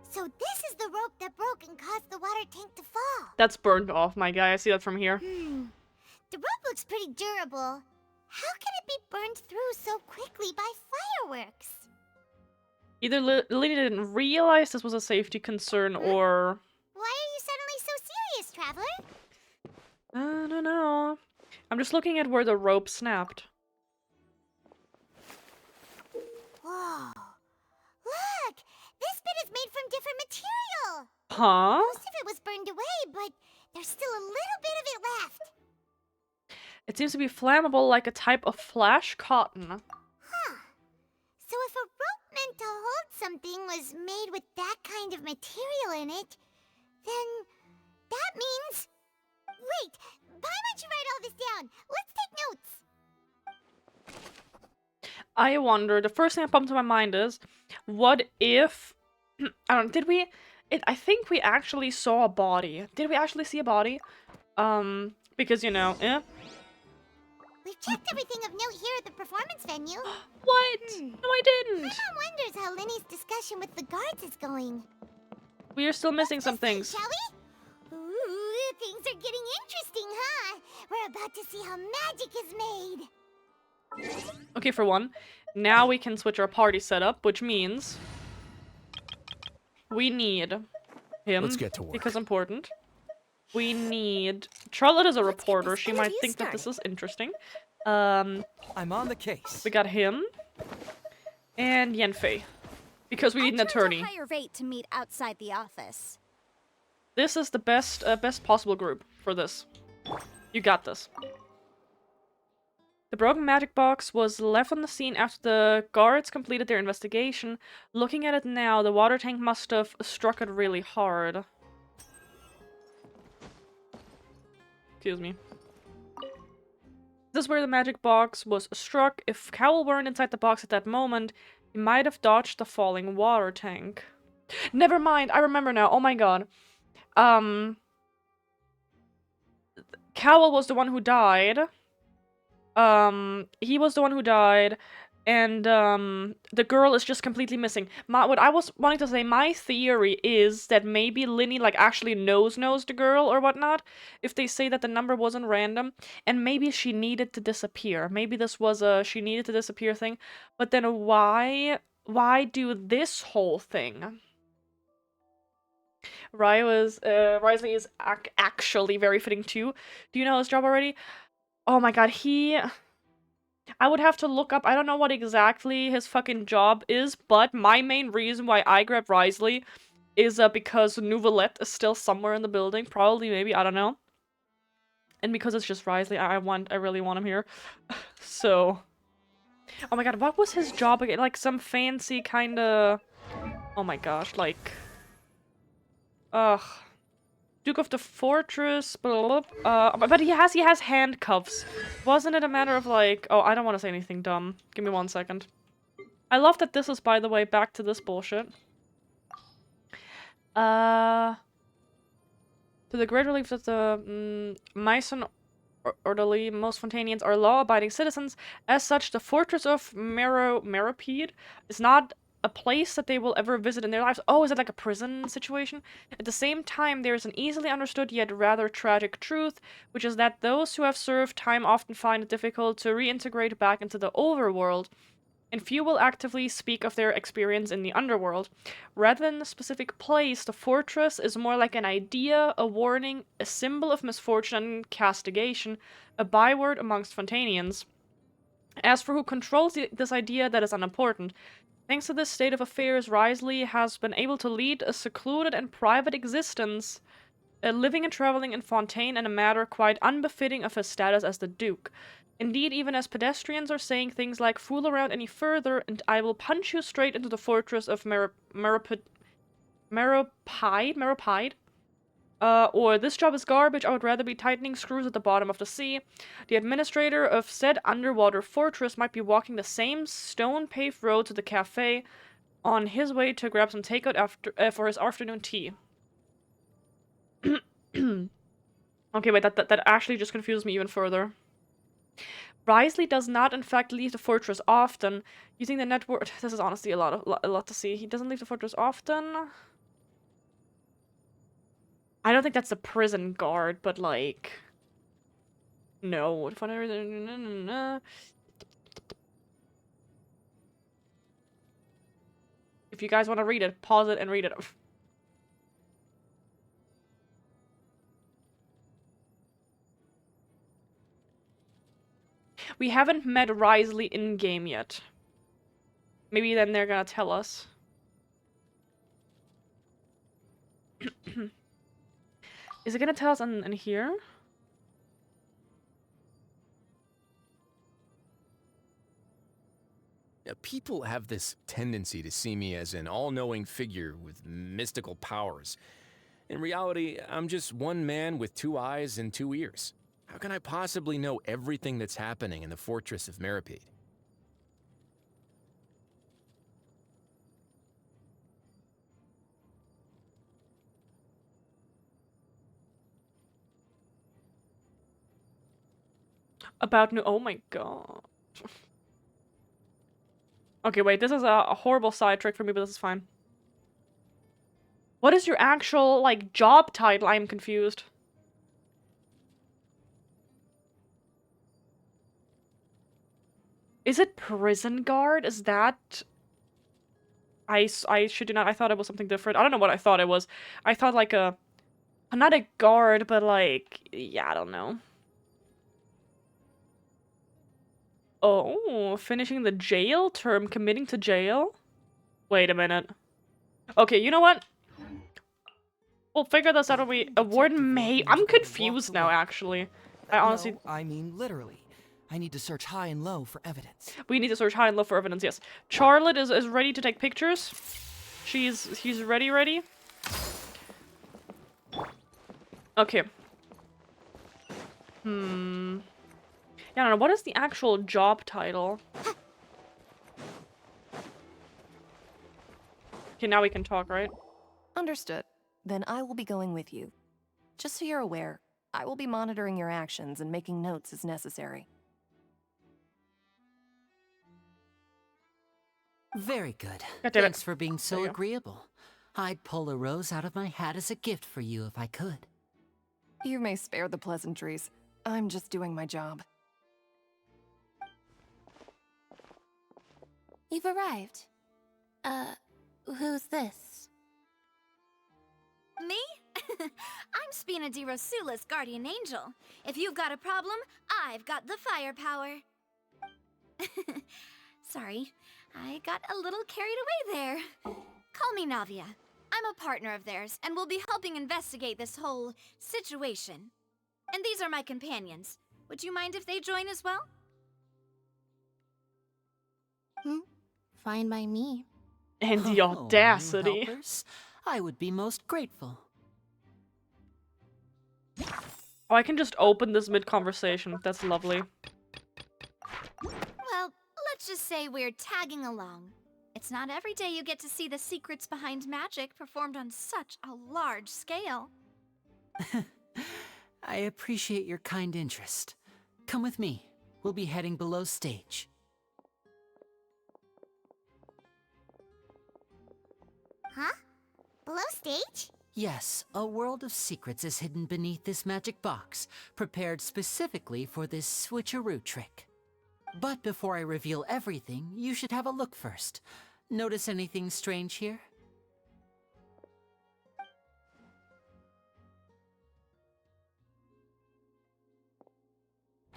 So this is the rope that broke and caused the water tank to fall. That's burned off, my guy. I see that from here. The rope looks pretty durable. How can it be burned through so quickly by fireworks? Either Lily didn't realize this was a safety concern, or... Why are you suddenly so serious, Traveler? I don't know. I'm just looking at where the rope snapped. Whoa. Look! This bit is made from different material! Huh? Most of it was burned away, but there's still a little bit of it left. It seems to be flammable like a type of flash cotton. Huh. So if a rope meant to hold something was made with that kind of material in it, then that means... Wait, Paimon should write all this down. Let's take notes. I wonder, the first thing that popped to my mind is, what if, I don't know, I think we actually saw a body. Did we actually see a body? Because, you know, We've checked everything of note here at the performance venue. What? No, I didn't. Paimon wonders how Lenny's discussion with the guards is going. We are still missing some things. Shall we? Ooh, things are getting interesting, huh? We're about to see how magic is made. Okay, for one, now we can switch our party setup, which means we need him. Let's get to work. Because important. We need Charlotte as a reporter. She might think that this is interesting. I'm on the case. We got him and Yenfei because we need an attorney. A higher rate to meet outside the office. This is the best possible group for this. You got this. The broken magic box was left on the scene after the guards completed their investigation. Looking at it now, the water tank must have struck it really hard. Excuse me. This is where the magic box was struck. If Cowell weren't inside the box at that moment, he might have dodged the falling water tank. Never mind, I remember now. Oh my god. Cowell was the one who died. He was the one who died, and the girl is just completely missing. What I was wanting to say, my theory is that maybe Linny like actually knows the girl or whatnot, if they say that the number wasn't random, and maybe she needed to disappear. Maybe this was a she needed to disappear thing, but then why do this whole thing? Risley is actually very fitting too. Do you know his job already? Oh my god, I would have to look up, I don't know what exactly his fucking job is, but my main reason why I grabbed Risley is because Nouvelette is still somewhere in the building, probably, maybe, I don't know. And because it's just Risley, I really want him here. So, oh my god, what was his job again? Like some fancy kinda, oh my gosh, like, Duke of the Fortress, blah, blah, blah. But he has handcuffs. Wasn't it a matter of like, oh, I don't want to say anything dumb. Give me 1 second. I love that this is, by the way, back to this bullshit. To the great relief that the Myson orderly, most Fontanians are law-abiding citizens. As such, the Fortress of Meropide is not a place that they will ever visit in their lives. Oh, is it like a prison situation? At the same time, there is an easily understood yet rather tragic truth, which is that those who have served time often find it difficult to reintegrate back into the overworld, and few will actively speak of their experience in the underworld. Rather than a specific place, the fortress is more like an idea, a warning, a symbol of misfortune and castigation, a byword amongst Fontanians. As for who controls this idea, that is unimportant. Thanks to this state of affairs, Risley has been able to lead a secluded and private existence, living and traveling in Fontaine in a manner quite unbefitting of his status as the Duke. Indeed, even as pedestrians are saying things like, fool around any further, and I will punch you straight into the fortress of Meropide, or this job is garbage, I would rather be tightening screws at the bottom of the sea. The administrator of said underwater fortress might be walking the same stone-paved road to the cafe on his way to grab some takeout for his afternoon tea. Okay, wait, that actually just confuses me even further. Risley does not, in fact, leave the fortress often. Using the network... This is honestly a lot to see. He doesn't leave the fortress often. I don't think that's a prison guard, but like... No. If you guys want to read it, pause it and read it. We haven't met Risley in-game yet. Maybe then they're gonna tell us. Is it gonna tell us in here? People have this tendency to see me as an all-knowing figure with mystical powers. In reality, I'm just one man with 2 eyes and 2 ears. How can I possibly know everything that's happening in the Fortress of Meropide? About new. Oh my god. Okay, wait. This is a horrible side trick for me, but this is fine. What is your actual, like, job title? I'm confused. Is it prison guard? Is that... I should do not... I thought it was something different. I don't know what I thought it was. I thought, like, a... Not a guard, but, like... Yeah, I don't know. Oh, finishing the jail term, committing to jail? Wait a minute. Okay, you know what? We'll figure this out when we... Award May... I'm confused now, actually. I honestly... No, I mean literally. I need to search high and low for evidence. We need to search high and low for evidence, yes. Charlotte is ready to take pictures. She's ready. Okay. Yeah, I don't know. What is the actual job title? Okay, now we can talk, right? Understood. Then I will be going with you. Just so you're aware, I will be monitoring your actions and making notes as necessary. Very good. God damn it. Thanks for being so agreeable. I'd pull a rose out of my hat as a gift for you if I could. You may spare the pleasantries. I'm just doing my job. You've arrived. Who's this? Me? I'm Spina di Rosula's guardian angel. If you've got a problem, I've got the firepower. Sorry, I got a little carried away there. Call me Navia. I'm a partner of theirs, and will be helping investigate this whole situation. And these are my companions. Would you mind if they join as well? Fine by me. And the audacity. New helpers? I would be most grateful. Oh, I can just open this mid-conversation. That's lovely. Well, let's just say we're tagging along. It's not every day you get to see the secrets behind magic performed on such a large scale. I appreciate your kind interest. Come with me. We'll be heading below stage. Huh? Below stage? Yes, a world of secrets is hidden beneath this magic box, prepared specifically for this switcheroo trick. But before I reveal everything, you should have a look first. Notice anything strange here?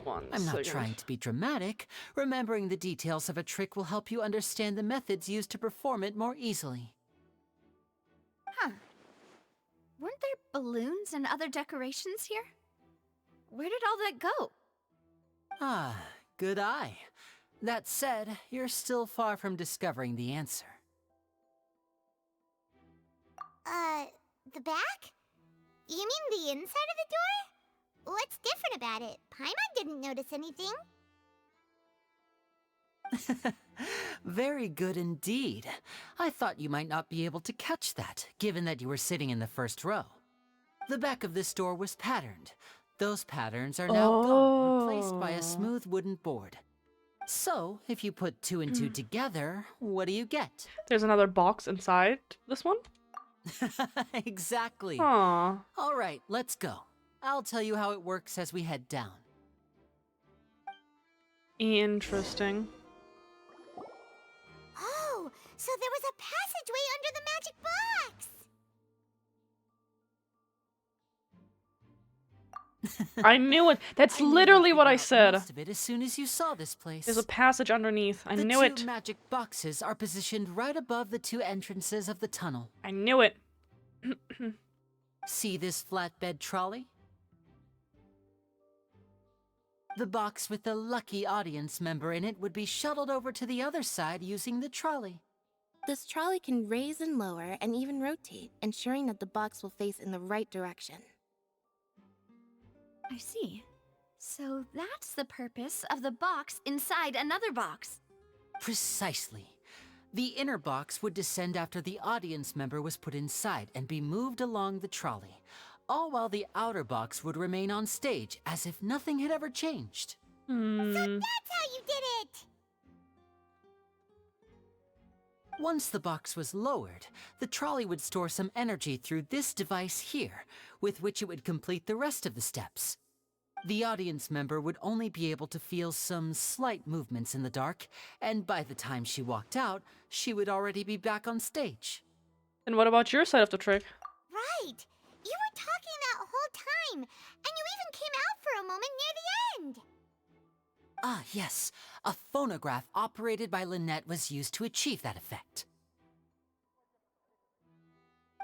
I'm not trying to be dramatic. Remembering the details of a trick will help you understand the methods used to perform it more easily. Huh. Weren't there balloons and other decorations here? Where did all that go? Ah, good eye. That said, you're still far from discovering the answer. The back? You mean the inside of the door? What's different about it? Paimon didn't notice anything. Very good indeed. I thought you might not be able to catch that, given that you were sitting in the first row. The back of this door was patterned. Those patterns are now gone, replaced by a smooth wooden board. So, if you put 2 and 2 together, what do you get? There's another box inside this one? Exactly. Aww. All right, let's go. I'll tell you how it works as we head down. Interesting. Oh, so there was a passageway under the magic box! I knew it. That's literally what I said. Most of it as soon as you saw this place. There's a passage underneath. I knew The it. 2 magic boxes are positioned right above the 2 entrances of the tunnel. I knew it. See this flatbed trolley? The box with the lucky audience member in it would be shuttled over to the other side using the trolley. This trolley can raise and lower and even rotate, ensuring that the box will face in the right direction. I see. So that's the purpose of the box inside another box. Precisely. The inner box would descend after the audience member was put inside and be moved along the trolley, all while the outer box would remain on stage as if nothing had ever changed. So that's how you did it! Once the box was lowered, the trolley would store some energy through this device here, with which it would complete the rest of the steps. The audience member would only be able to feel some slight movements in the dark, and by the time she walked out, she would already be back on stage. And what about your side of the trick? Right! You were talking that whole time, and you even came out for a moment near the end! Ah, yes. A phonograph operated by Lynette was used to achieve that effect.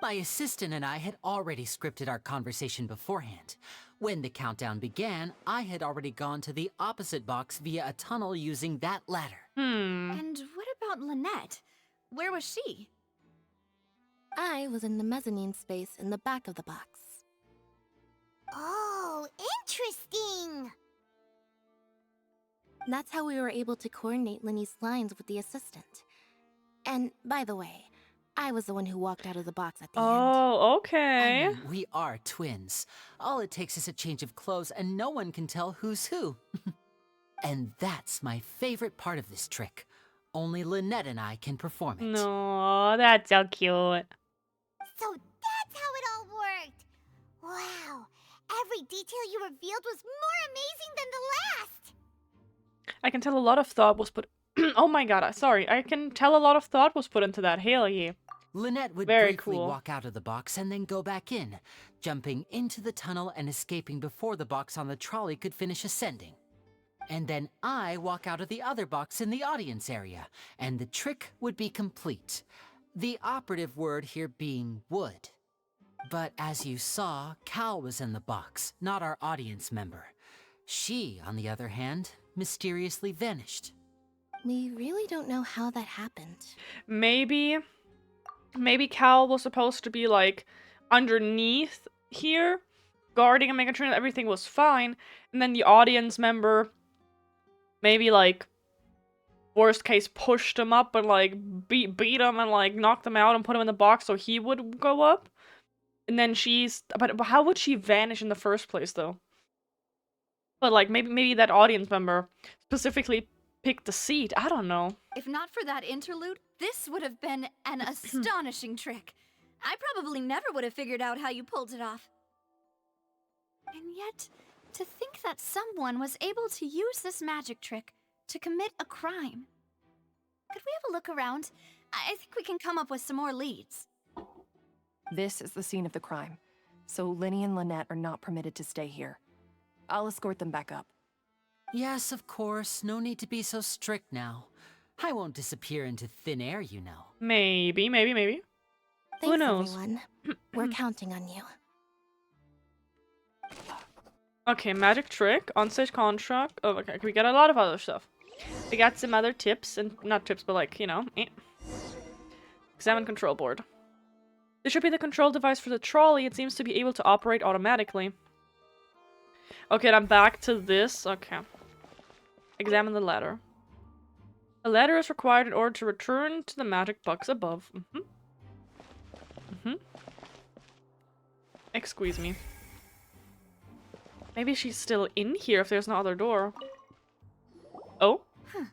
My assistant and I had already scripted our conversation beforehand. When the countdown began, I had already gone to the opposite box via a tunnel using that ladder. And what about Lynette? Where was she? I was in the mezzanine space in the back of the box. Oh, interesting! That's how we were able to coordinate Linny's lines with the assistant. And, by the way, I was the one who walked out of the box at the end. Oh, okay. I mean, we are twins. All it takes is a change of clothes and no one can tell who's who. And that's my favorite part of this trick. Only Lynette and I can perform it. No, that's so cute. So that's how it all worked! Wow! Every detail you revealed was more amazing than the last! I can tell a lot of thought was put... Oh my god, sorry. I can tell a lot of thought was put into that. Hell yeah. Lynette would Very briefly cool. walk out of the box and then go back in, jumping into the tunnel and escaping before the box on the trolley could finish ascending. And then I walk out of the other box in the audience area, and the trick would be complete. The operative word here being would. But as you saw, Cal was in the box, not our audience member. She, on the other hand, mysteriously vanished. We really don't know how that happened. Maybe Cal was supposed to be, like, underneath here, guarding and making sure that everything was fine, and then the audience member maybe, like, worst case, pushed him up and, like, beat him and, like, knocked him out and put him in the box so he would go up. And then but how would she vanish in the first place, though? But, like, maybe that audience member specifically picked the seat. I don't know. If not for that interlude, this would have been an astonishing trick. I probably never would have figured out how you pulled it off. And yet, to think that someone was able to use this magic trick to commit a crime. Could we have a look around? I think we can come up with some more leads. This is the scene of the crime, so Linny and Lynette are not permitted to stay here. I'll escort them back up. Yes, of course. No need to be so strict now. I won't disappear into thin air, you know. Maybe. Thanks, Who knows? everyone. We're counting on you. Okay, magic trick, onstage contract. Oh, okay, we got a lot of other stuff. We got some other tips, and not tips, but like, you know. Examine control board. This should be the control device for the trolley. It seems to be able to operate automatically. Okay, and I'm back to this. Okay. Examine the ladder. A ladder is required in order to return to the magic box above. Excuse me. Maybe she's still in here if there's no other door. Oh? Huh.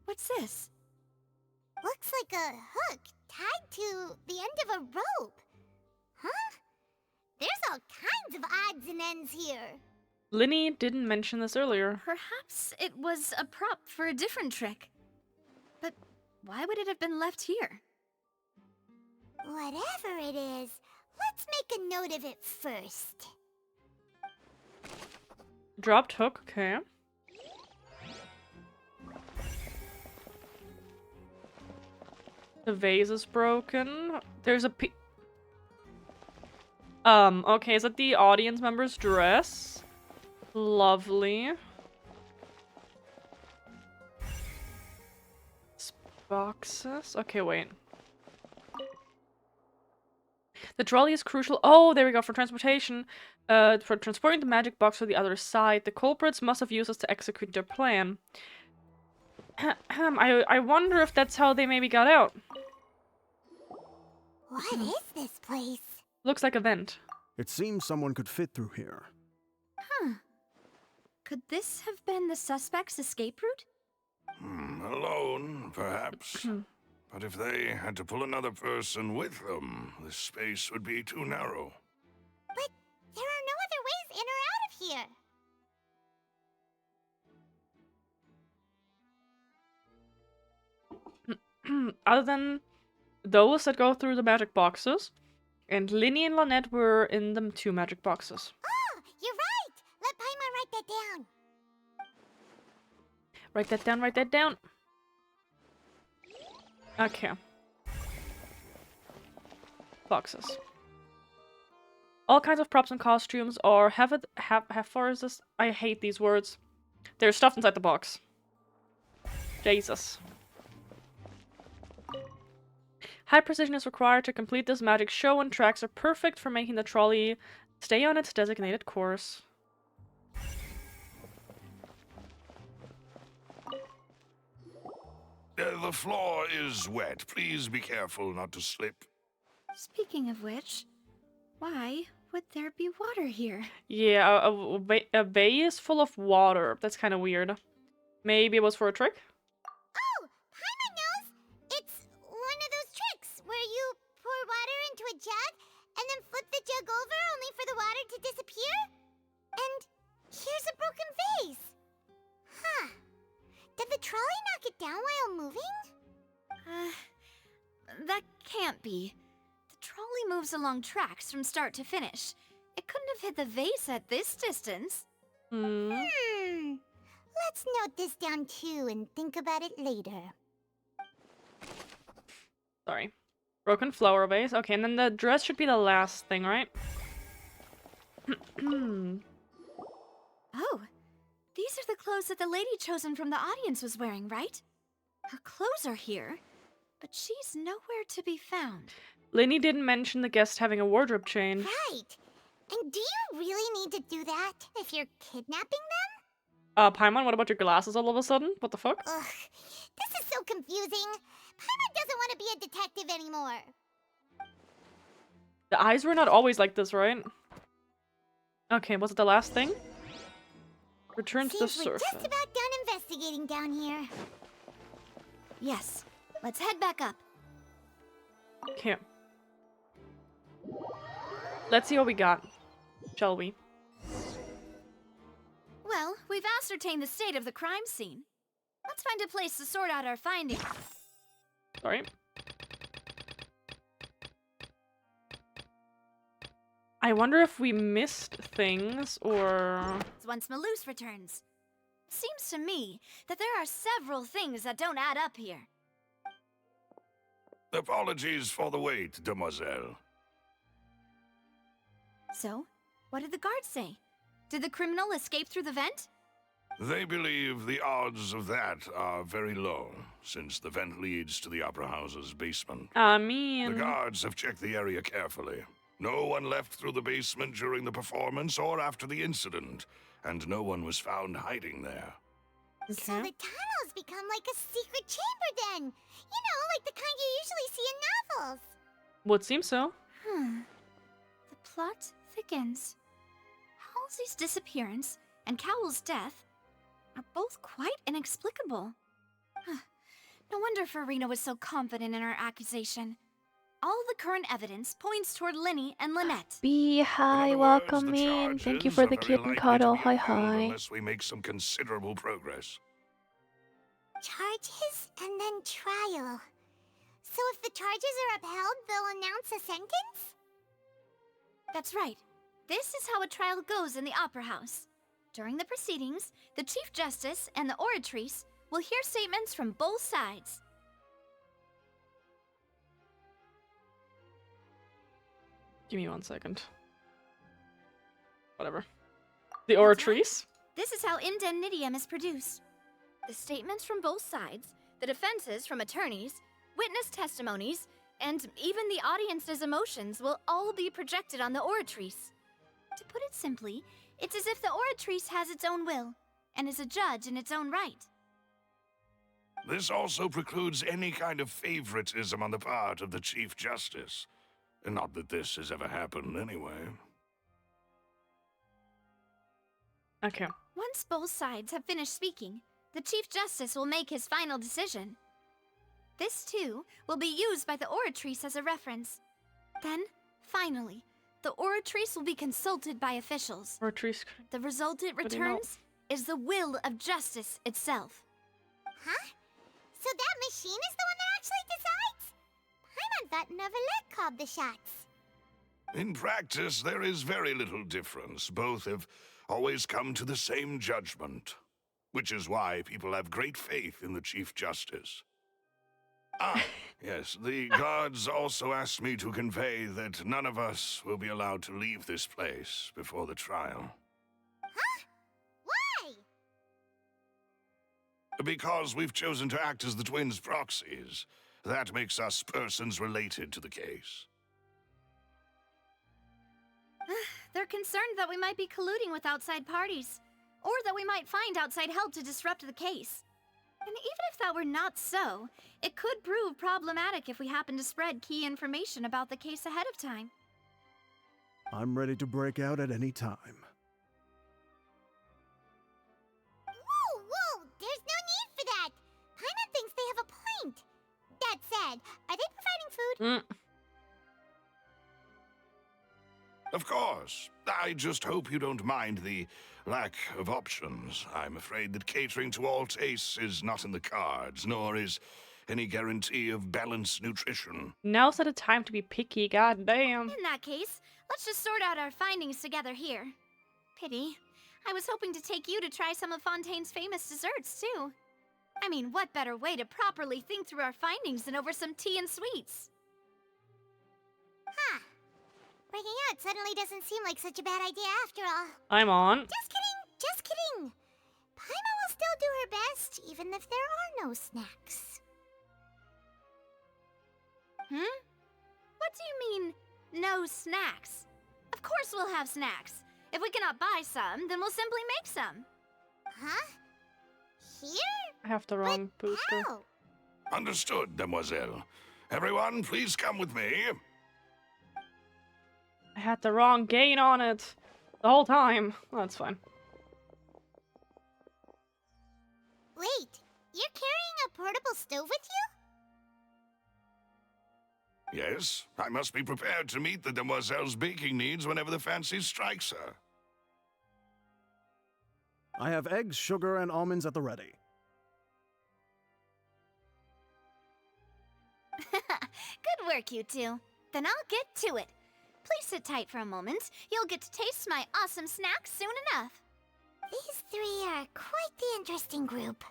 What's this? Looks like a hook tied to the end of a rope. Huh? There's all kinds of odds and ends here. Linny didn't mention this earlier. Perhaps it was a prop for a different trick. But why would it have been left here? Whatever it is, let's make a note of it first. Dropped hook, okay. The vase is broken. There's a okay, is that the audience member's dress? Lovely. Boxes. Okay, wait. The trolley is crucial. Oh, there we go. For transportation. For transporting the magic box to the other side, the culprits must have used this to execute their plan. I wonder if that's how they maybe got out. What is this place? Looks like a vent. It seems someone could fit through here. Huh. Could this have been the suspect's escape route? Alone, perhaps. But if they had to pull another person with them, the space would be too narrow. But there are no other ways in or out of here. Other than those that go through the magic boxes, and Linny and Lynette were in the 2 magic boxes. Oh, you're right! Let Paimon write that down. Write that down, write that down. Okay. Boxes. All kinds of props and costumes, or have far is this? I hate these words. There's stuff inside the box. Jesus. High precision is required to complete this magic show, and tracks are perfect for making the trolley stay on its designated course. The floor is wet. Please be careful not to slip. Speaking of which, why would there be water here? Yeah, a vase full of water. That's kind of weird. Maybe it was for a trick? Oh, Paimon knows! It's one of those tricks where you pour water into a jug and then flip the jug over only for the water to disappear? And here's a broken vase. Huh. Did the trolley knock it down while moving? That can't be. The trolley moves along tracks from start to finish. It couldn't have hit the vase at this distance. Let's note this down too and think about it later. Sorry. Broken flower vase. Okay, and then the dress should be the last thing, right? Oh, these are the clothes that the lady chosen from the audience was wearing, right? Her clothes are here, but she's nowhere to be found. Linny didn't mention the guest having a wardrobe change. Right. And do you really need to do that if you're kidnapping them? Paimon, what about your glasses all of a sudden? What the fuck? Ugh, this is so confusing. Paimon doesn't want to be a detective anymore. The eyes were not always like this, right? Okay, was it the last thing? Return to the Seems we're surface. just about done investigating down here. Yes, let's head back up. Okay. Let's see what we got, shall we? Well, we've ascertained the state of the crime scene. Let's find a place to sort out our findings. Sorry. I wonder if we missed things, or... Once Maloose returns. Seems to me that there are several things that don't add up here. Apologies for the wait, demoiselle. So, what did the guards say? Did the criminal escape through the vent? They believe the odds of that are very low, since the vent leads to the Opera House's basement. I mean... The guards have checked the area carefully. No one left through the basement during the performance or after the incident, and no one was found hiding there. So the tunnels become like a secret chamber then. You know, like the kind you usually see in novels. Would seem so. The plot thickens. Halsey's disappearance and Cowell's death are both quite inexplicable. No wonder Farina was so confident in her accusation. All the current evidence points toward Linny and Lynette. Hi, welcome in. Thank you for the kitten cuddle. Hi. Unless we make some considerable progress. Charges and then trial. So if the charges are upheld, they'll announce a sentence? That's right. This is how a trial goes in the Opera House. During the proceedings, the Chief Justice and the Oratrice will hear statements from both sides. Give me 1 second. Whatever. The Oratrice? This is how indemnitium is produced. The statements from both sides, the defenses from attorneys, witness testimonies, and even the audience's emotions will all be projected on the Oratrice. To put it simply, it's as if the Oratrice has its own will, and is a judge in its own right. This also precludes any kind of favoritism on the part of the Chief Justice. And not that this has ever happened anyway. Okay. Once both sides have finished speaking, the Chief Justice will make his final decision. This, too, will be used by the Oratrice as a reference. Then, finally, the Oratrice will be consulted by officials. Oratrice. The result it What do you know? returns is the will of justice itself. Huh? So that machine is the one that actually decides? Paimon thought Neverlet called the shots. In practice, there is very little difference. Both have always come to the same judgment, which is why people have great faith in the Chief Justice. Ah, yes, the guards also asked me to convey that none of us will be allowed to leave this place before the trial. Huh? Why? Because we've chosen to act as the twins' proxies. That makes us persons related to the case. They're concerned that we might be colluding with outside parties, or that we might find outside help to disrupt the case. And even if that were not so, it could prove problematic if we happen to spread key information about the case ahead of time. I'm ready to break out at any time. Whoa! There's no need for that! Paimon thinks they have a point. That said, are they providing food? Of course. I just hope you don't mind the lack of options. I'm afraid that catering to all tastes is not in the cards, nor is any guarantee of balanced nutrition. Now's not the time to be picky, god damn. In that case, let's just sort out our findings together here. Pity. I was hoping to take you to try some of Fontaine's famous desserts, too. I mean, what better way to properly think through our findings than over some tea and sweets? Huh. Breaking out suddenly doesn't seem like such a bad idea after all. I'm on. Just kidding! Paimon will still do her best, even if there are no snacks. What do you mean, no snacks? Of course we'll have snacks. If we cannot buy some, then we'll simply make some. Huh? Here? I have the wrong booster. How? Understood, demoiselle. Everyone, please come with me. I had the wrong gain on it the whole time. That's fine. Wait, you're carrying a portable stove with you? Yes, I must be prepared to meet the demoiselle's baking needs whenever the fancy strikes her. I have eggs, sugar, and almonds at the ready. Good work, you two. Then I'll get to it. Please sit tight for a moment. You'll get to taste my awesome snacks soon enough. These three are quite the interesting group.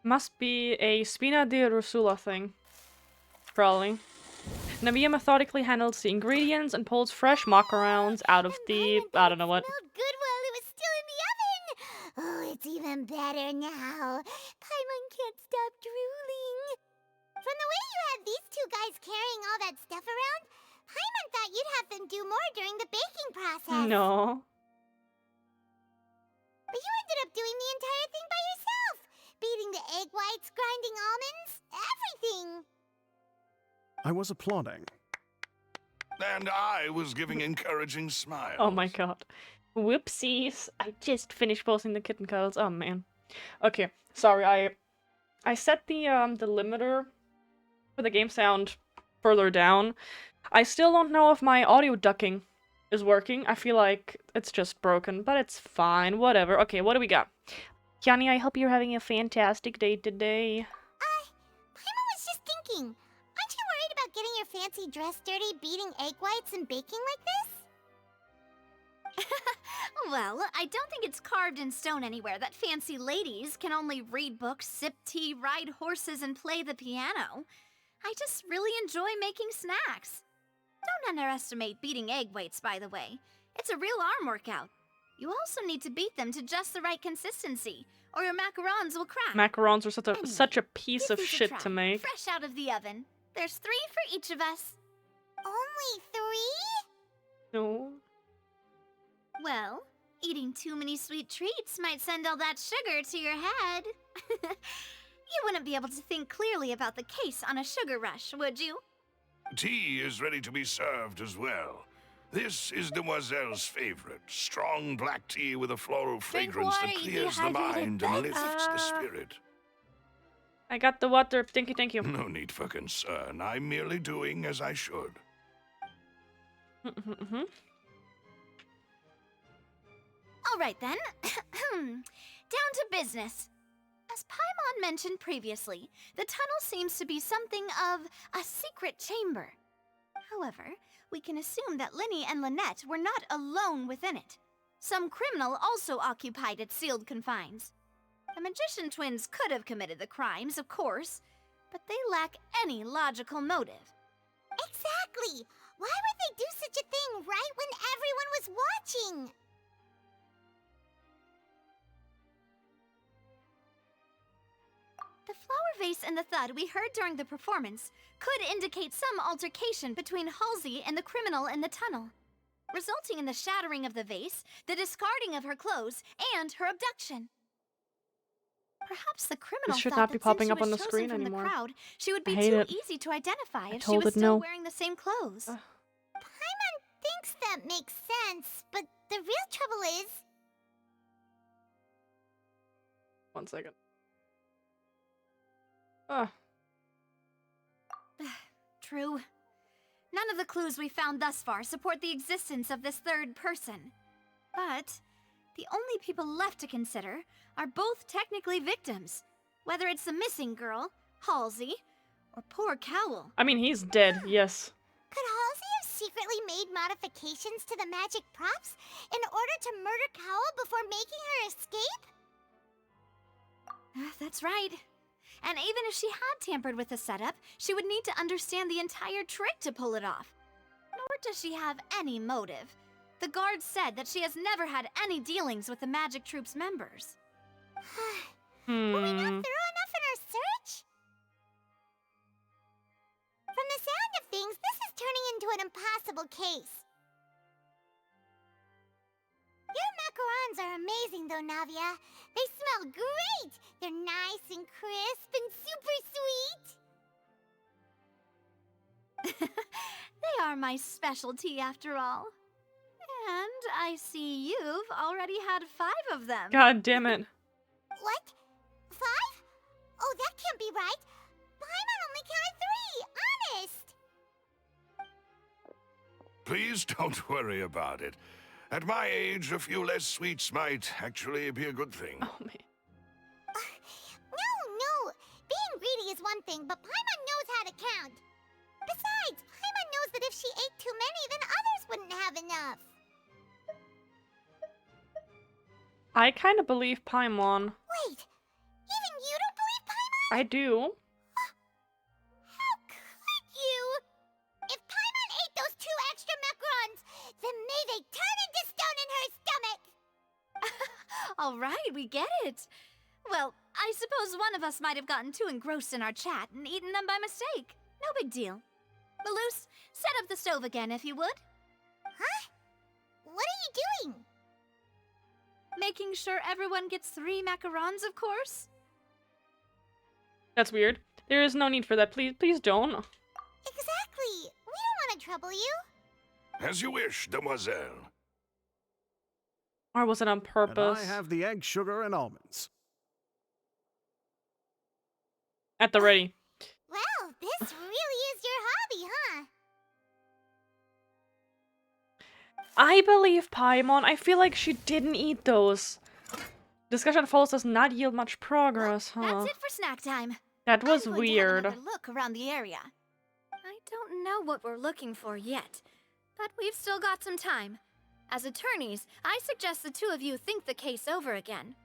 Must be a Spina di Rusula thing. Probably. Navia methodically handles the ingredients and pulls fresh macarons out of the... I don't know what. Smelled good while it was still in the oven. Oh, it's even better now. Paimon can't stop drooling. From the way you had these two guys carrying all that stuff around, Paimon thought you'd have them do more during the baking process. No. But you ended up doing the entire thing by yourself. Beating the egg whites, grinding almonds, everything. I was applauding. And I was giving encouraging smiles. Oh my god. Whoopsies. I just finished posting the kitten cuddles. Oh man. Okay, sorry. I set the limiter for the game sound further down. I still don't know if my audio ducking is working. I feel like it's just broken, but it's fine. Whatever. Okay, what do we got? Kiani, I hope you're having a fantastic day today. Paimon was just thinking. Aren't you worried about getting your fancy dress dirty, beating egg whites and baking like this? Well, I don't think it's carved in stone anywhere that fancy ladies can only read books, sip tea, ride horses, and play the piano. I just really enjoy making snacks. Don't underestimate beating egg whites, by the way. It's a real arm workout. You also need to beat them to just the right consistency, or your macarons will crack. Macarons are such a piece of This is a shit try, to make. fresh out of the oven. There's 3 for each of us. Only 3? No. Well, eating too many sweet treats might send all that sugar to your head. You wouldn't be able to think clearly about the case on a sugar rush, would you? Tea is ready to be served as well. This is Demoiselle's favorite. Strong black tea with a floral fragrance that water, you clears the dehydrated mind and lifts the spirit. I got the water. Thank you, thank you. No need for concern. I'm merely doing as I should. All right then. Down to business. As Paimon mentioned previously, the tunnel seems to be something of a secret chamber. However, we can assume that Linny and Lynette were not alone within it. Some criminal also occupied its sealed confines. The magician twins could have committed the crimes, of course, but they lack any logical motive. Exactly! Why would they do such a thing right when everyone was watching? The flower vase and the thud we heard during the performance could indicate some altercation between Halsey and the criminal in the tunnel, resulting in the shattering of the vase, the discarding of her clothes, and her abduction. Perhaps the criminal This should thought not be that since popping she up on was the chosen screen from anymore. the crowd, she would I be hate too it. easy to identify if she told was it still no. wearing the same clothes. Paimon thinks that makes sense, but the real trouble is... 1 second. Ah. True. None of the clues we found thus far support the existence of this third person. But the only people left to consider are both technically victims, whether it's the missing girl, Halsey, or poor Cowl. I mean, he's dead, yes. Could Halsey have secretly made modifications to the magic props in order to murder Cowl before making her escape? That's right. And even if she had tampered with the setup, she would need to understand the entire trick to pull it off. Nor does she have any motive. The guard said that she has never had any dealings with the Magic Troop's members. Were we not thorough enough in our search? From the sound of things, this is turning into an impossible case. Your macarons are amazing, though, Navia. They smell great! They're nice and crisp and super sweet! They are my specialty, after all. And I see you've already had 5 of them. God damn it. What? 5? Oh, that can't be right. Paimon only counted 3, honest! Please don't worry about it. At my age, a few less sweets might actually be a good thing. Oh, man. No. Being greedy is one thing, but Paimon knows how to count. Besides, Paimon knows that if she ate too many, then others wouldn't have enough. I kind of believe Paimon. Wait, even you don't believe Paimon? I do. How could you? If Paimon ate those 2 extra macarons, then may they turn into stone in her stomach! All right, we get it. Well, I suppose one of us might have gotten too engrossed in our chat and eaten them by mistake. No big deal. Maloose, set up the stove again, if you would. Huh? What are you doing? Making sure everyone gets 3 macarons, of course. That's weird. There is no need for that. Please don't. Exactly. We don't want to trouble you. As you wish, demoiselle. Or was it on purpose? And I have the egg, sugar, and almonds. At the ready. Well, this really is your hobby, huh? I believe Paimon. I feel like she didn't eat those. Discussion follows does not yield much progress, huh? That's it for snack time. That was I'm going weird. to have another look around the area. I don't know what we're looking for yet, but we've still got some time. As attorneys, I suggest the 2 of you think the case over again.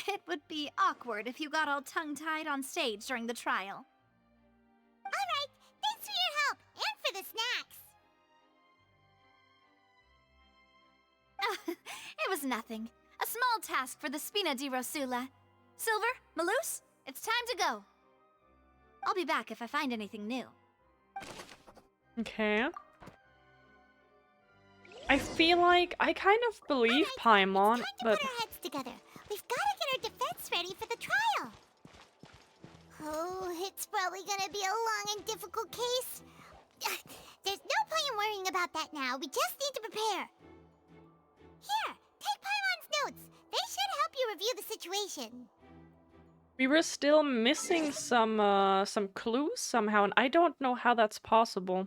It would be awkward if you got all tongue-tied on stage during the trial. All right, thanks for your help and for the snacks. It was nothing. A small task for the Spina di Rosula. Silver, Maloose, it's time to go. I'll be back if I find anything new. Okay. I feel like I kind of believe Paimon, but Put our heads together. We've got to get our defense ready for the trial. Oh, it's probably gonna be a long and difficult case. There's no point in worrying about that now. We just need to prepare. Here, take Paimon's notes. They should help you review the situation. We were still missing some clues somehow, and I don't know how that's possible.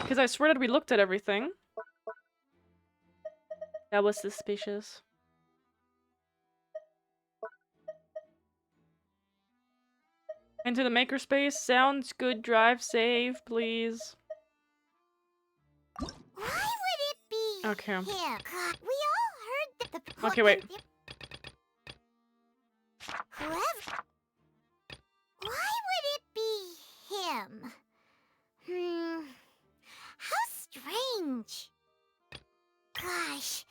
Because I swear that we looked at everything. That was suspicious. Into the makerspace. Sounds good. Drive safe, please. Why would it be Okay. him? We all heard that the... Okay, wait. Whoever... Why would it be him? How strange. Gosh,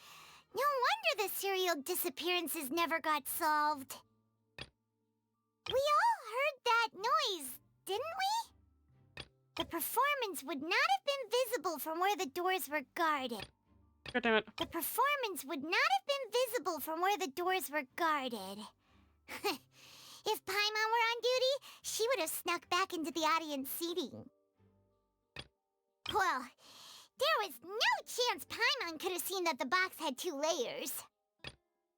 no wonder the serial disappearances never got solved. We all heard that noise, didn't we? The performance would not have been visible from where the doors were guarded. God damn it. The performance would not have been visible from where the doors were guarded. If Paimon were on duty, she would have snuck back into the audience seating. Well, there was no chance Paimon could have seen that the box had 2 layers.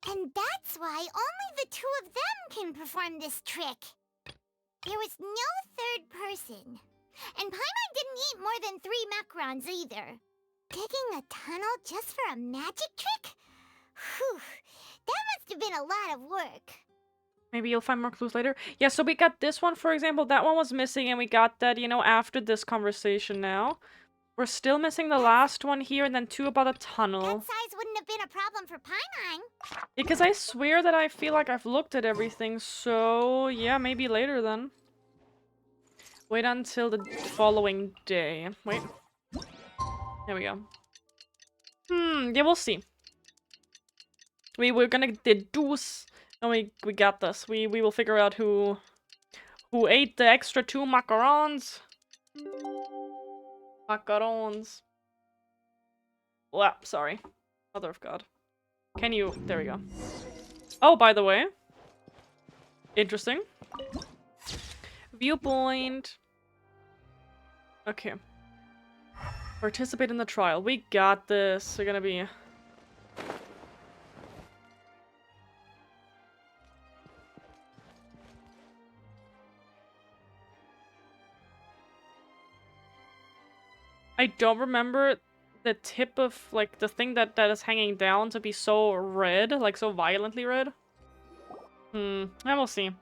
And that's why only the 2 of them can perform this trick. There was no third person. And Paimon didn't eat more than 3 macarons either. Digging a tunnel just for a magic trick? Whew, that must have been a lot of work. Maybe you'll find more clues later. Yeah, so we got this one, for example. That one was missing, and we got that, you know, after this conversation now. We're still missing the last one here, and then 2 about a tunnel. That size wouldn't have been a problem for Paimon. Because I swear that I feel like I've looked at everything, so yeah, maybe later then. Wait until the following day. Wait. There we go. Yeah, we'll see. We're gonna deduce, and we got this. We will figure out who ate the extra 2 macarons. Macarons. Well, sorry. Mother of God. Can you... There we go. Oh, by the way. Interesting. Viewpoint. Okay. Participate in the trial. We got this. We're gonna be... I don't remember the tip of, like, the thing that is hanging down to be so red, like, so violently red. And we'll see. What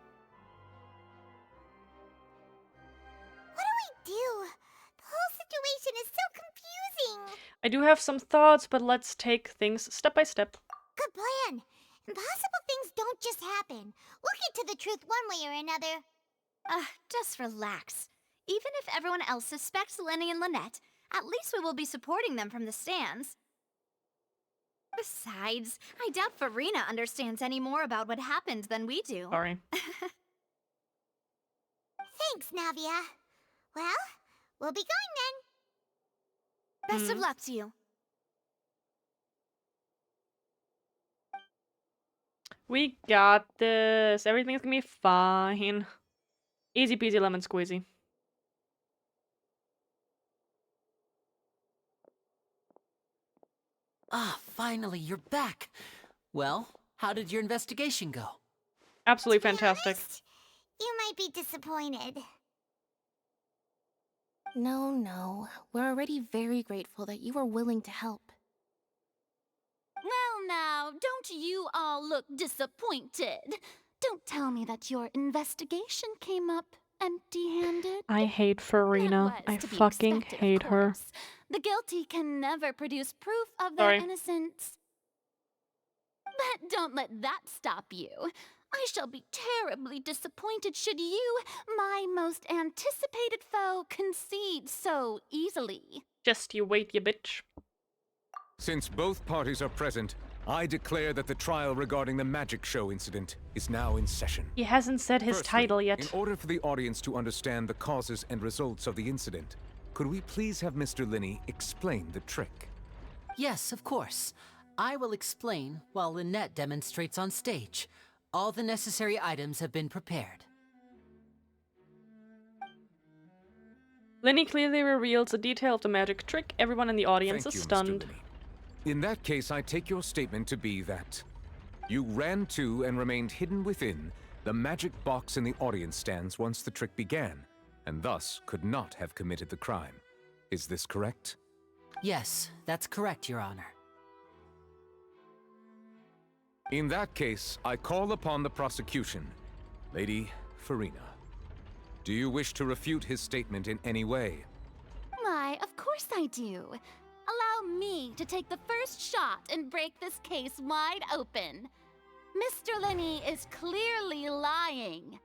do we do? The whole situation is so confusing. I do have some thoughts, but let's take things step by step. Good plan. Impossible things don't just happen. We'll get to the truth one way or another. Just relax. Even if everyone else suspects Lenny and Lynette, at least we will be supporting them from the stands. Besides, I doubt Farina understands any more about what happened than we do. Sorry. Thanks, Navia. Well, we'll be going then. Best of luck to you. We got this. Everything's gonna be fine. Easy peasy lemon squeezy. Ah, finally, you're back. Well, how did your investigation go? Absolutely fantastic. You might be disappointed. No. We're already very grateful that you were willing to help. Well now, don't you all look disappointed. Don't tell me that your investigation came up empty-handed. I hate Farina. I fucking hate her. The guilty can never produce proof of their innocence. But don't let that stop you. I shall be terribly disappointed should you, my most anticipated foe, concede so easily. Just you wait, you bitch. Since both parties are present, I declare that the trial regarding the magic show incident is now in session. He hasn't said his title yet. In order for the audience to understand the causes and results of the incident, could we please have Mr. Linney explain the trick? Yes, of course. I will explain while Lynette demonstrates on stage. All the necessary items have been prepared. Lenny clearly reveals a detail of the magic trick. Everyone in the audience Thank is you, Mr. stunned. Linney. In that case, I take your statement to be that you ran to and remained hidden within the magic box in the audience stands once the trick began, and thus could not have committed the crime. Is this correct? Yes, that's correct, Your Honor. In that case, I call upon the prosecution. Lady Farina, do you wish to refute his statement in any way? Why, of course I do. Allow me to take the first shot and break this case wide open. Mr. Linney is clearly lying.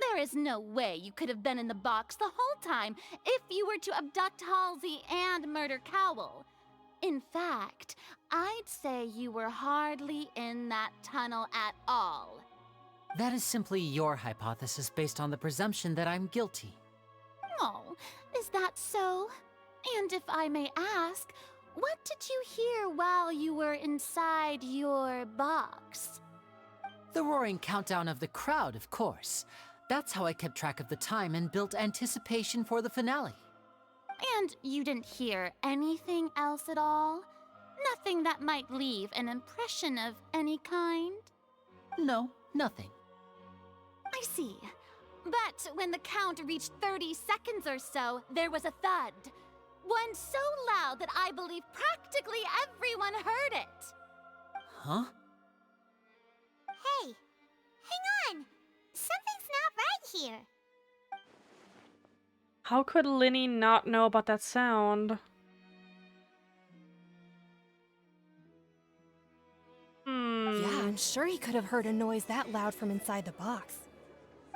There is no way you could have been in the box the whole time if you were to abduct Halsey and murder Cowell. In fact, I'd say you were hardly in that tunnel at all. That is simply your hypothesis based on the presumption that I'm guilty. Oh, is that so? And if I may ask, what did you hear while you were inside your box? The roaring countdown of the crowd, of course. That's how I kept track of the time and built anticipation for the finale. And you didn't hear anything else at all? Nothing that might leave an impression of any kind? No, nothing. I see. But when the count reached 30 seconds or so, there was a thud. One so loud that I believe practically everyone heard it. Huh? Hey, hang on. Something's not right here. How could Linny not know about that sound? Yeah, I'm sure he could have heard a noise that loud from inside the box.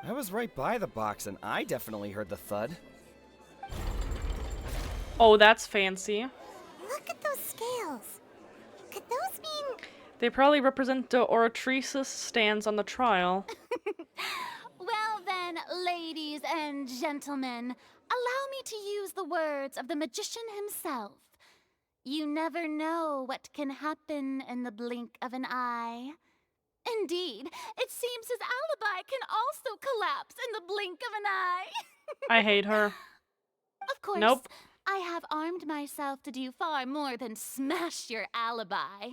I was right by the box, and I definitely heard the thud. Oh, that's fancy. Look at those scales. Could those mean... They probably represent the Oratrice's stance on the trial. Well then, ladies and gentlemen, allow me to use the words of the magician himself. You never know what can happen in the blink of an eye. Indeed, it seems his alibi can also collapse in the blink of an eye. I hate her. Of course, Nope. I have armed myself to do far more than smash your alibi.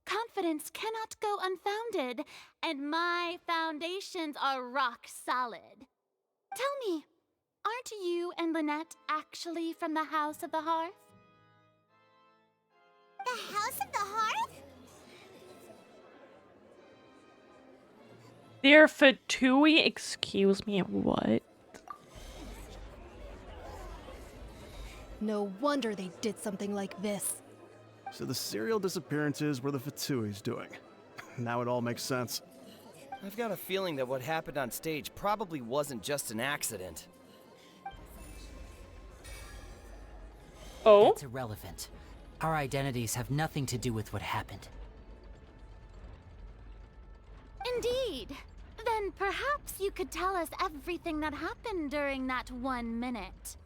Confidence cannot go unfounded, and my foundations are rock solid. Tell me, aren't you and Lynette actually from the House of the Hearth? The House of the Hearth? They're Fatui? Excuse me, what? No wonder they did something like this. So the serial disappearances were the Fatui's doing. Now it all makes sense. I've got a feeling that what happened on stage probably wasn't just an accident. Oh? That's irrelevant. Our identities have nothing to do with what happened. Indeed. Then perhaps you could tell us everything that happened during that 1 minute.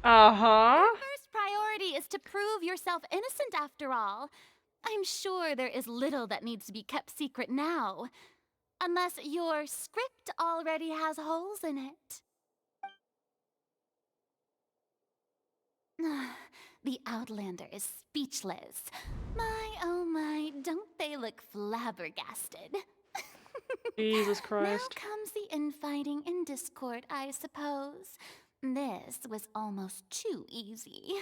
Uh-huh. Your first priority is to prove yourself innocent after all. I'm sure there is little that needs to be kept secret now. Unless your script already has holes in it. The Outlander is speechless. My, oh my, don't they look flabbergasted? Jesus Christ. Now comes the infighting and discord, I suppose. This was almost too easy.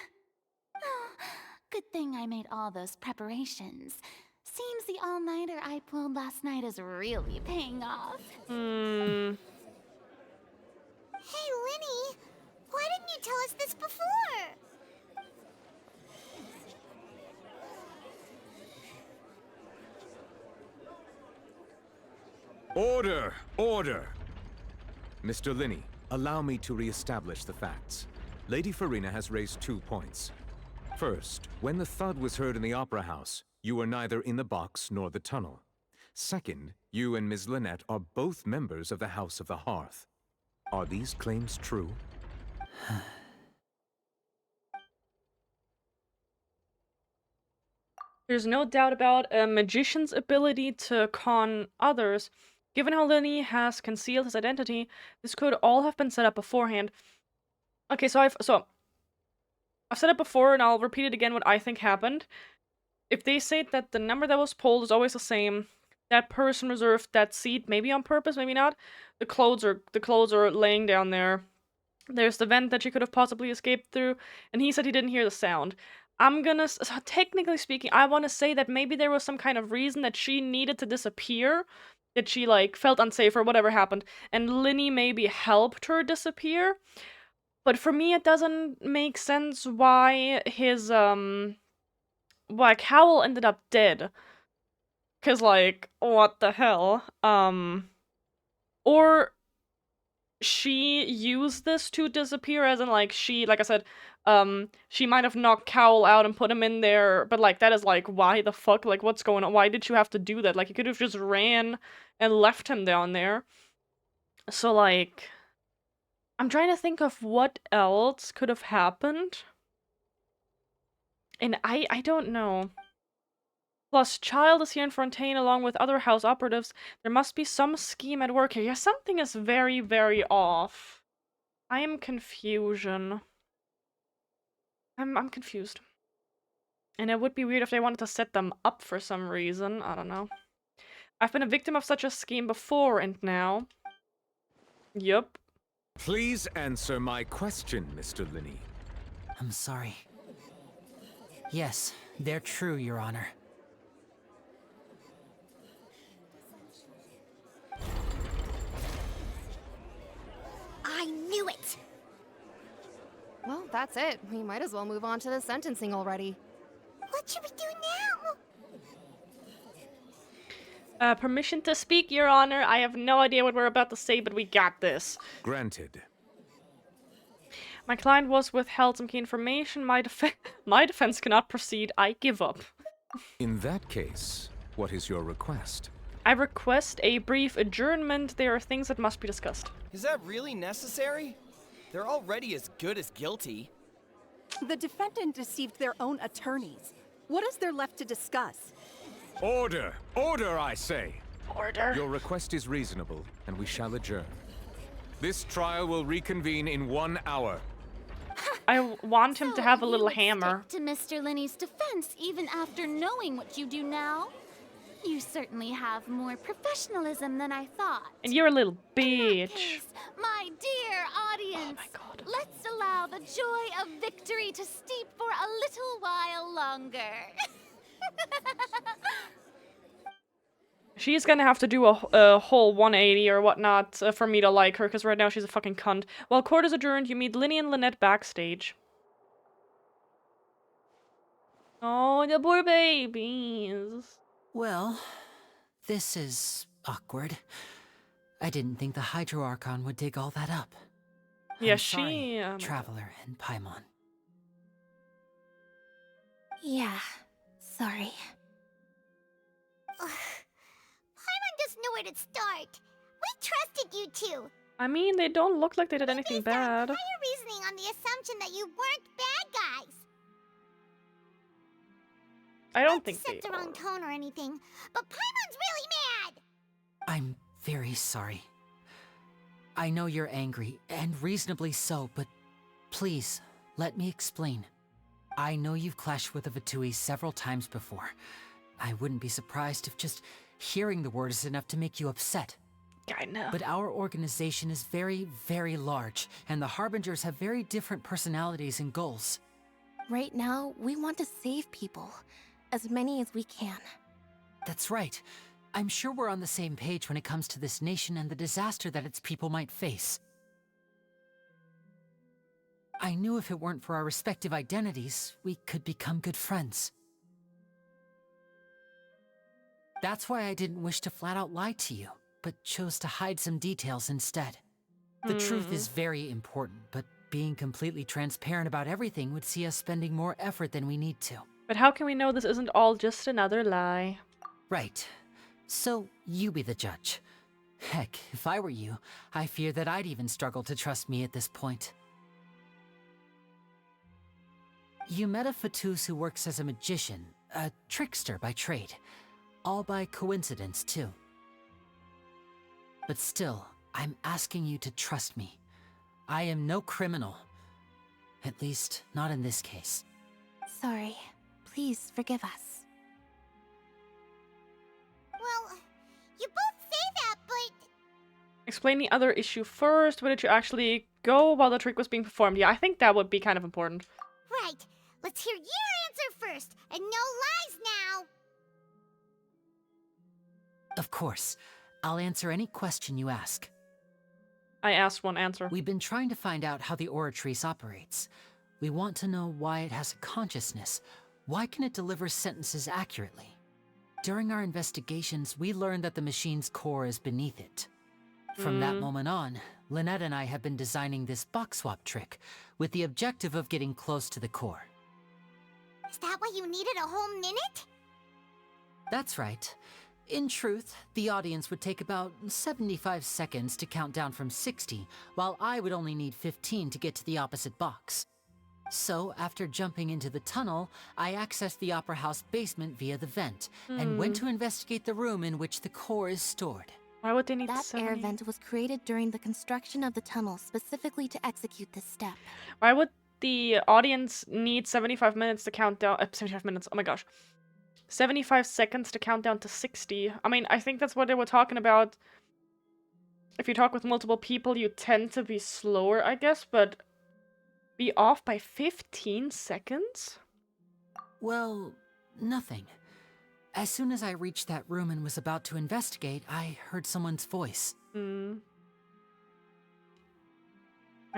Good thing I made all those preparations. Seems the all-nighter I pulled last night is really paying off. Hey, Linny, why didn't you tell us this before? Order! Order! Mr. Linney, allow me to re-establish the facts. Lady Farina has raised 2 points. First, when the thud was heard in the Opera House, you were neither in the box nor the tunnel. Second, you and Ms. Lynette are both members of the House of the Hearth. Are these claims true? There's no doubt about a magician's ability to con others, Given how Lenny has concealed his identity, this could all have been set up beforehand. Okay, so I've said it before, and I'll repeat it again what I think happened. If they say that the number that was pulled is always the same, that person reserved that seat, maybe on purpose, maybe not. The clothes are laying down there. There's the vent that she could have possibly escaped through, and he said he didn't hear the sound. So technically speaking, I want to say that maybe there was some kind of reason that she needed to disappear, that she, like, felt unsafe or whatever happened, and Linny maybe helped her disappear. But for me, it doesn't make sense why why Cowell ended up dead. 'Cause, like, what the hell? Or she used this to disappear, as in, like, like I said, she might have knocked Cowell out and put him in there, but, like, that is, like, why the fuck? Like, what's going on? Why did you have to do that? Like, you could have just ran and left him down there. So, like, I'm trying to think of what else could have happened. And I don't know. Plus, Child is here in Fontaine along with other house operatives. There must be some scheme at work here. Yeah, something is very, very off. I am confusion. I'm confused. And it would be weird if they wanted to set them up for some reason. I don't know. I've been a victim of such a scheme before, and now... Yup. Please answer my question, Mr. Linney. I'm sorry. Yes, they're true, Your Honor. I knew it! Well, that's it. We might as well move on to the sentencing already. What should we do now? Permission to speak, Your Honor. I have no idea what we're about to say, but we got this. Granted. My client was withheld some key information. My defense cannot proceed. I give up. In that case, what is your request? I request a brief adjournment. There are things that must be discussed. Is that really necessary? They're already as good as guilty. The defendant deceived their own attorneys. What is there left to discuss? Order! Order, I say! Order. Your request is reasonable, and we shall adjourn. This trial will reconvene in 1 hour. I want him to have a little hammer. To Mr. Linney's defense, even after knowing what you do now. You certainly have more professionalism than I thought. And you're a little bitch. My dear audience, let's allow the joy of victory to steep for a little while longer. She's gonna have to do a whole 180 or whatnot for me to like her, because right now she's a fucking cunt. While court is adjourned, you meet Linny and Lynette backstage. Oh, the poor babies. Well, this is awkward. I didn't think the Hydro Archon would dig all that up. Yeah, I'm sorry, she... Traveler and Paimon. Yeah, sorry. Paimon doesn't know where to start. We trusted you two. I mean, they don't look like they did anything bad. Your reasoning on the assumption that you weren't bad guys. I don't think Set they the wrong tone or anything, but Paimon's really mad. I'm very sorry. I know you're angry, and reasonably so, but please, let me explain. I know you've clashed with the Vitui several times before. I wouldn't be surprised if just hearing the word is enough to make you upset. I know. But our organization is very, very large, and the Harbingers have very different personalities and goals. Right now, we want to save people. As many as we can. That's right. I'm sure we're on the same page when it comes to this nation and the disaster that its people might face. I knew if it weren't for our respective identities, we could become good friends. That's why I didn't wish to flat out lie to you, but chose to hide some details instead. The truth is very important, but being completely transparent about everything would see us spending more effort than we need to. But how can we know this isn't all just another lie? Right. So, you be the judge. Heck, if I were you, I fear that I'd even struggle to trust me at this point. You met a Fatus who works as a magician, a trickster by trade. All by coincidence, too. But still, I'm asking you to trust me. I am no criminal. At least, not in this case. Sorry. Please forgive us. Well, you both say that, but... Explain the other issue first. Where did you actually go while the trick was being performed? Yeah, I think that would be kind of important. Right. Let's hear your answer first, and no lies now! Of course. I'll answer any question you ask. I asked one answer. We've been trying to find out how the Oratrice operates. We want to know why it has a consciousness. Why can it deliver sentences accurately? During our investigations, we learned that the machine's core is beneath it. From that moment on, Lynette and I have been designing this box swap trick with the objective of getting close to the core. Is that why you needed a whole minute? That's right. In truth, the audience would take about 75 seconds to count down from 60, while I would only need 15 to get to the opposite box. So, after jumping into the tunnel, I accessed the Opera House basement via the vent, and went to investigate the room in which the core is stored. Why would they need that air vent was created during the construction of the tunnel specifically to execute this step. Why would the audience need 75 minutes to count down? 75 minutes, oh my gosh. 75 seconds to count down to 60. I mean, I think that's what they were talking about. If you talk with multiple people, you tend to be slower, I guess, but be off by 15 seconds? Well, nothing. As soon as I reached that room and was about to investigate, I heard someone's voice. Yeah.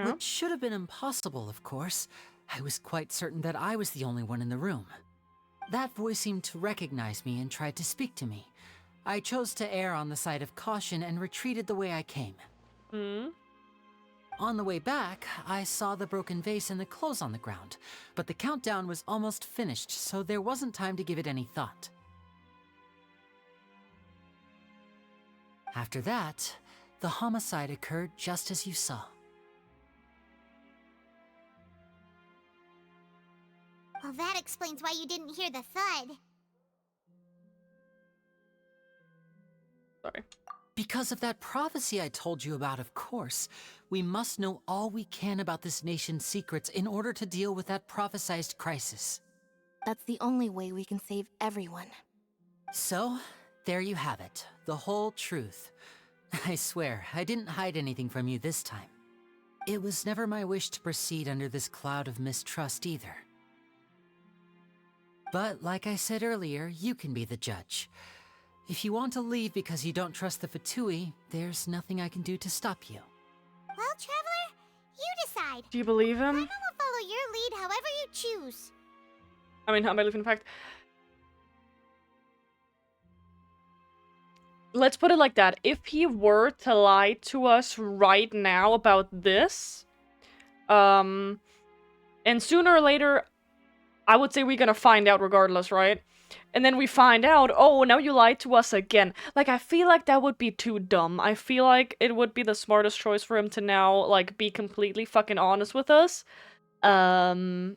Which should have been impossible, of course. I was quite certain that I was the only one in the room. That voice seemed to recognize me and tried to speak to me. I chose to err on the side of caution and retreated the way I came. On the way back, I saw the broken vase and the clothes on the ground, but the countdown was almost finished, so there wasn't time to give it any thought. After that, the homicide occurred just as you saw. Well, that explains why you didn't hear the thud. Sorry. Because of that prophecy I told you about, of course. We must know all we can about this nation's secrets in order to deal with that prophesized crisis. That's the only way we can save everyone. So, there you have it. The whole truth. I swear, I didn't hide anything from you this time. It was never my wish to proceed under this cloud of mistrust either. But, like I said earlier, you can be the judge. If you want to leave because you don't trust the Fatui, there's nothing I can do to stop you. Well, Traveler, you decide. Do you believe him? I will follow your lead however you choose. I mean, how am I believing the fact? Let's put it like that. If he were to lie to us right now about this, and sooner or later, I would say we're gonna find out regardless, right? And then we find out, oh, now you lied to us again. Like, I feel like that would be too dumb. I feel like it would be the smartest choice for him to now, like, be completely fucking honest with us. I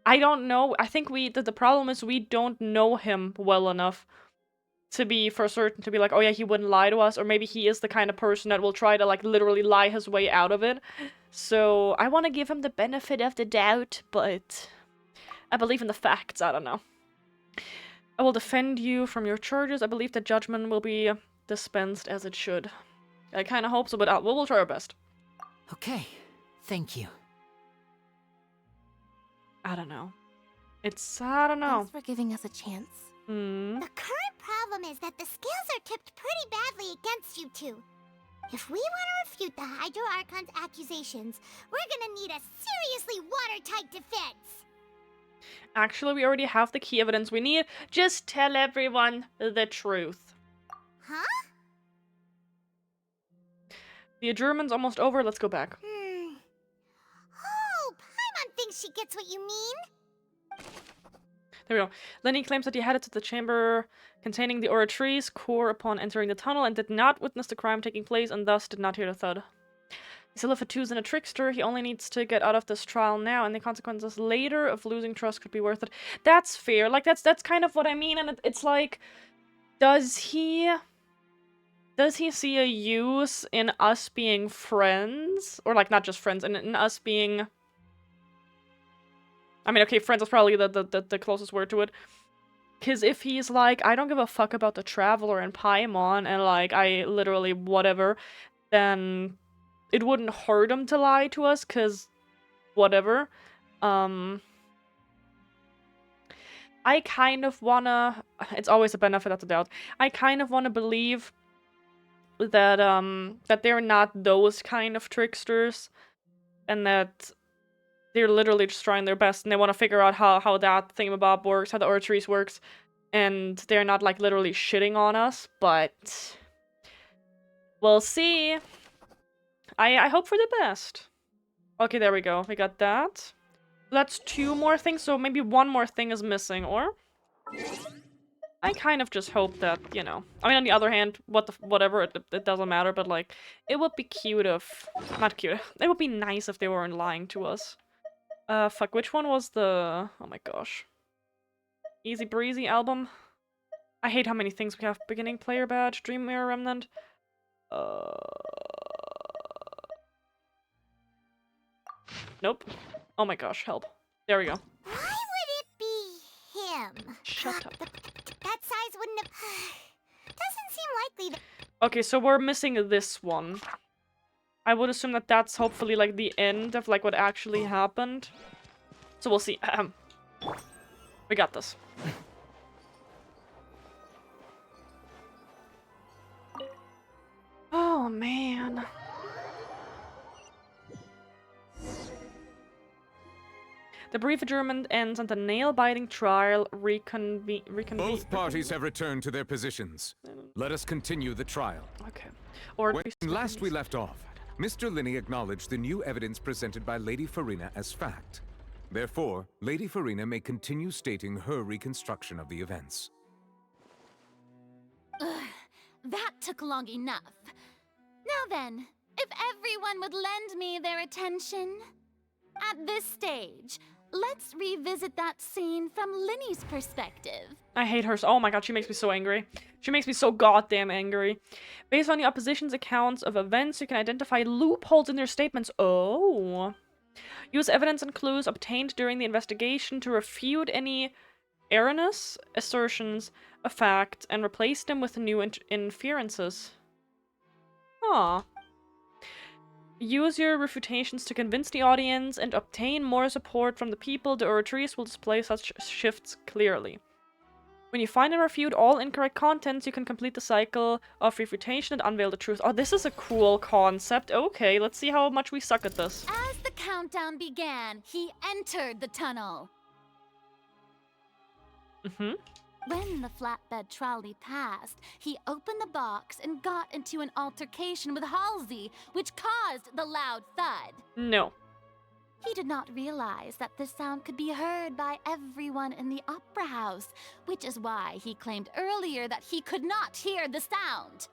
don't know. I think the problem is we don't know him well enough to be for certain to be like, oh yeah, he wouldn't lie to us. Or maybe he is the kind of person that will try to, like, literally lie his way out of it. So, I want to give him the benefit of the doubt, but I believe in the facts, I don't know. I will defend you from your charges. I believe that judgment will be dispensed as it should. I kind of hope so, but we'll try our best. Okay, thank you. I don't know. I don't know. Thanks for giving us a chance. The current problem is that the scales are tipped pretty badly against you two. If we want to refute the Hydro Archon's accusations, we're gonna need a seriously watertight defense. Actually, we already have the key evidence we need. Just tell everyone the truth. Huh? The adjournment's almost over. Let's go back. Oh, Paimon thinks she gets what you mean. There we go. Lenny claims that he headed to the chamber containing the Oratrice core upon entering the tunnel and did not witness the crime taking place and thus did not hear the thud. He's a Fatu's and a trickster. He only needs to get out of this trial now, and the consequences later of losing trust could be worth it. That's fair. Like, that's kind of what I mean, and it's like, does he does he see a use in us being friends? Or, like, not just friends, in us being... I mean, okay, friends is probably the closest word to it. Because if he's like, I don't give a fuck about the Traveler and Paimon, and, like, I literally whatever, then it wouldn't hurt him to lie to us, because whatever. I kind of wanna... It's always a benefit of the doubt. I kind of wanna believe that, that they're not those kind of tricksters, and that they're literally just trying their best, and they want to figure out how that thingamabob works, how the Orcheries works, and they're not, like, literally shitting on us, but... we'll see. I hope for the best. Okay, there we go. We got that. That's 2 more things, so maybe 1 more thing is missing, or... I kind of just hope that, you know... I mean, on the other hand, whatever, it doesn't matter, but, like, it would be cute if... Not cute. It would be nice if they weren't lying to us. Fuck, which one was the... Oh my gosh. Easy Breezy album? I hate how many things we have. Beginning Player Badge, Dream Mirror Remnant. Nope. Oh my gosh, help. There we go. Why would it be him? Shut up. That size wouldn't have... Doesn't seem likely to... Okay, so we're missing this one. I would assume that that's hopefully, like, the end of, like, what actually happened. So we'll see. We got this. Oh, man. The brief adjournment ends and the nail-biting trial reconvene. Both parties have returned to their positions. Let us continue the trial. Okay. Or when last we left off, Mr. Linney acknowledged the new evidence presented by Lady Farina as fact. Therefore, Lady Farina may continue stating her reconstruction of the events. Ugh, that took long enough. Now then, if everyone would lend me their attention. At this stage, let's revisit that scene from Linney's perspective. I hate her. Oh my god, she makes me so angry. She makes me so goddamn angry. Based on the opposition's accounts of events, you can identify loopholes in their statements. Oh. Use evidence and clues obtained during the investigation to refute any erroneous assertions of fact and replace them with new inferences. Aw. Use your refutations to convince the audience and obtain more support from the people. The Orcheries will display such shifts clearly. When you find and refute all incorrect contents, you can complete the cycle of refutation and unveil the truth. Oh, this is a cool concept. Okay, let's see how much we suck at this. As the countdown began, he entered the tunnel. When the flatbed trolley passed, he opened the box and got into an altercation with Halsey, which caused the loud thud. No. He did not realize that this sound could be heard by everyone in the opera house, which is why he claimed earlier that he could not hear the sound.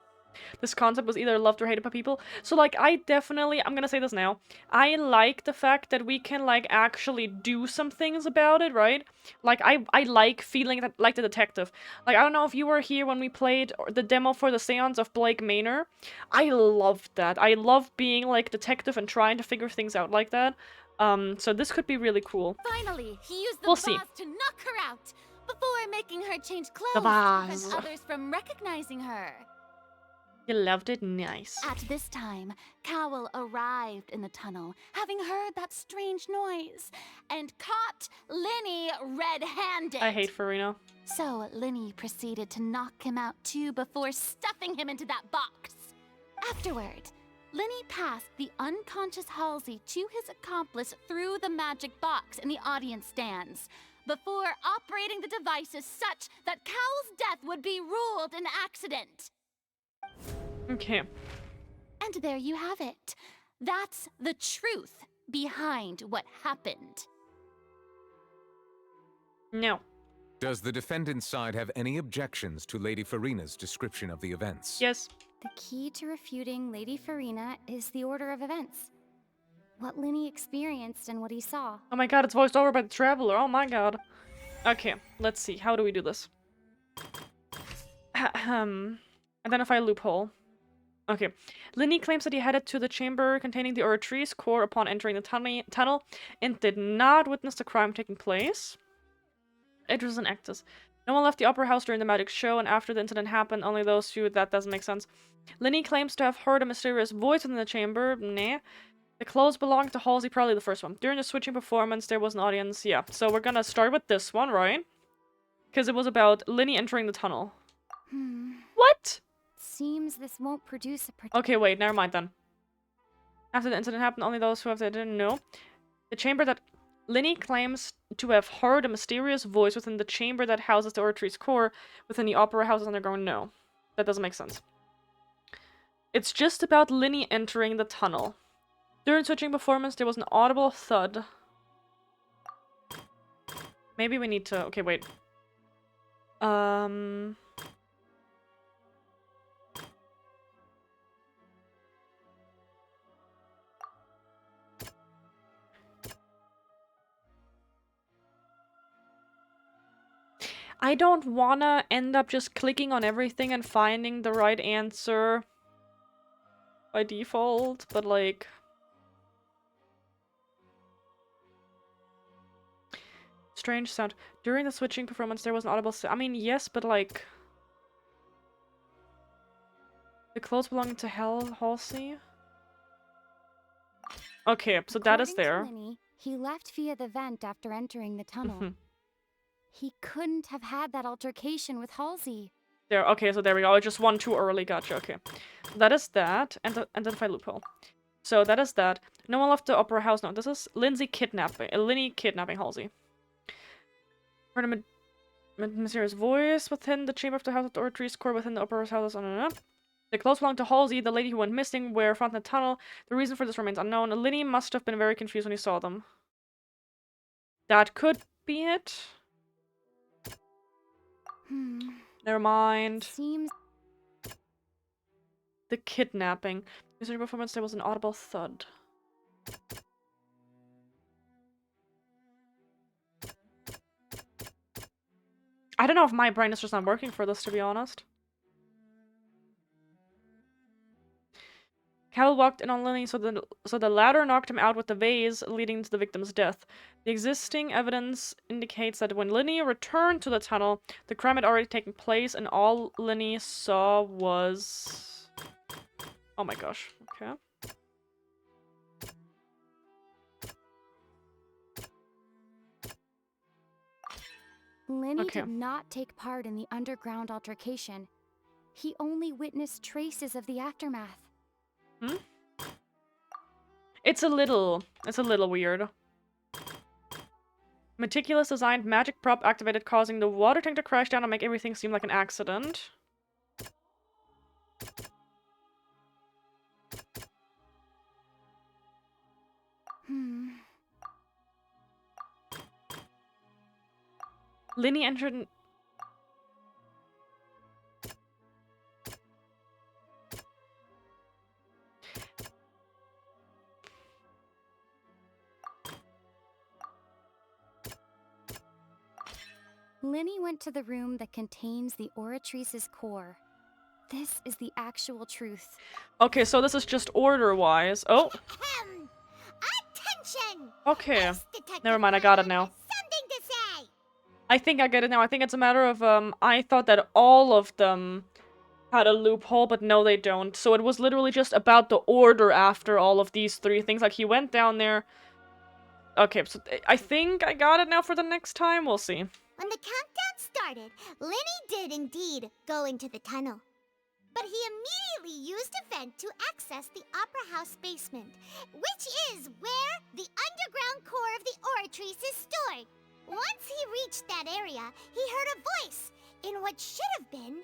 This concept was either loved or hated by people. So, like, I'm gonna say this now. I like the fact that we can, like, actually do some things about it, right? Like, I like feeling that, like the detective. Like, I don't know if you were here when we played the demo for the Seance of Blake Manor. I loved that. I love being, like, detective and trying to figure things out like that. So this could be really cool. Finally, he used the We'll vase see. to knock her out, before making her change clothes The to vase. prevent others from recognizing her. You loved it? Nice. At this time, Cowell arrived in the tunnel, having heard that strange noise, and caught Linney red-handed. I hate Farina. So Linney proceeded to knock him out too before stuffing him into that box. Afterward, Linney passed the unconscious Halsey to his accomplice through the magic box in the audience stands, before operating the devices such that Cowell's death would be ruled an accident. Okay. And there you have it. That's the truth behind what happened. No. Does the defendant's side have any objections to Lady Farina's description of the events? Yes. The key to refuting Lady Farina is the order of events. What Linney experienced and what he saw. Oh my god, it's voiced over by the Traveler. Oh my god. Okay, let's see. How do we do this? Identify a loophole. Okay. Linny claims that he headed to the chamber containing the Oratrice core upon entering the tunnel and did not witness the crime taking place. It was an actus. No one left the opera house during the magic show, and after the incident happened, only those who... That doesn't make sense. Linny claims to have heard a mysterious voice within the chamber. Nah. The clothes belonged to Halsey, probably the first one. During the switching performance, there was an audience. Yeah, so we're gonna start with this one, right? Because it was about Linny entering the tunnel. What? Seems this won't produce a... Okay, wait, never mind then. After the incident happened, only those who have... They didn't know. The chamber that... Linny claims to have heard a mysterious voice within the chamber that houses the Oratrice core within the opera house's underground. No. That doesn't make sense. It's just about Linny entering the tunnel. During switching performance, there was an audible thud. Maybe we need to... Okay, wait. I don't wanna end up just clicking on everything and finding the right answer by default, but like... Strange sound. During the switching performance, there was an audible sound. I mean, yes, but like... The clothes belonging to Halsey? Okay, so that is there. According to Linny, he left via the vent after entering the tunnel. He couldn't have had that altercation with Halsey. There, okay, so there we go. I just won too early. Gotcha, okay. That is that. And identify loophole. So that is that. No one left the opera house. No, this is Linny kidnapping Halsey. Heard a mysterious voice within the chamber of the house of the Oratrice core within the opera house. The clothes belonged to Halsey, the lady who went missing, were front in the tunnel. The reason for this remains unknown. Linny must have been very confused when he saw them. That could be it. Never mind. Seems... The kidnapping. In the performance, there was an audible thud. I don't know if my brain is just not working for this, to be honest. Cal walked in on Linny, so the latter knocked him out with the vase, leading to the victim's death. The existing evidence indicates that when Linny returned to the tunnel, the crime had already taken place, and all Linny saw was... Oh my gosh, okay. Linny did not take part in the underground altercation. He only witnessed traces of the aftermath. It's a little weird. Meticulous designed magic prop activated, causing the water tank to crash down and make everything seem like an accident. Linny entered... Linny went to the room that contains the Oratrice's core. This is the actual truth. Okay, so this is just order-wise. Oh! Attention! Okay. Never mind, I got it now. Something to say! I think I get it now. I think it's a matter of, I thought that all of them had a loophole, but no, they don't. So it was literally just about the order after all of these three things. Like, he went down there... Okay, so I think I got it now for the next time. We'll see. When the countdown started, Linny did indeed go into the tunnel. But he immediately used a vent to access the Opera House basement, which is where the underground core of the Oratrice is stored. Once he reached that area, he heard a voice in what should have been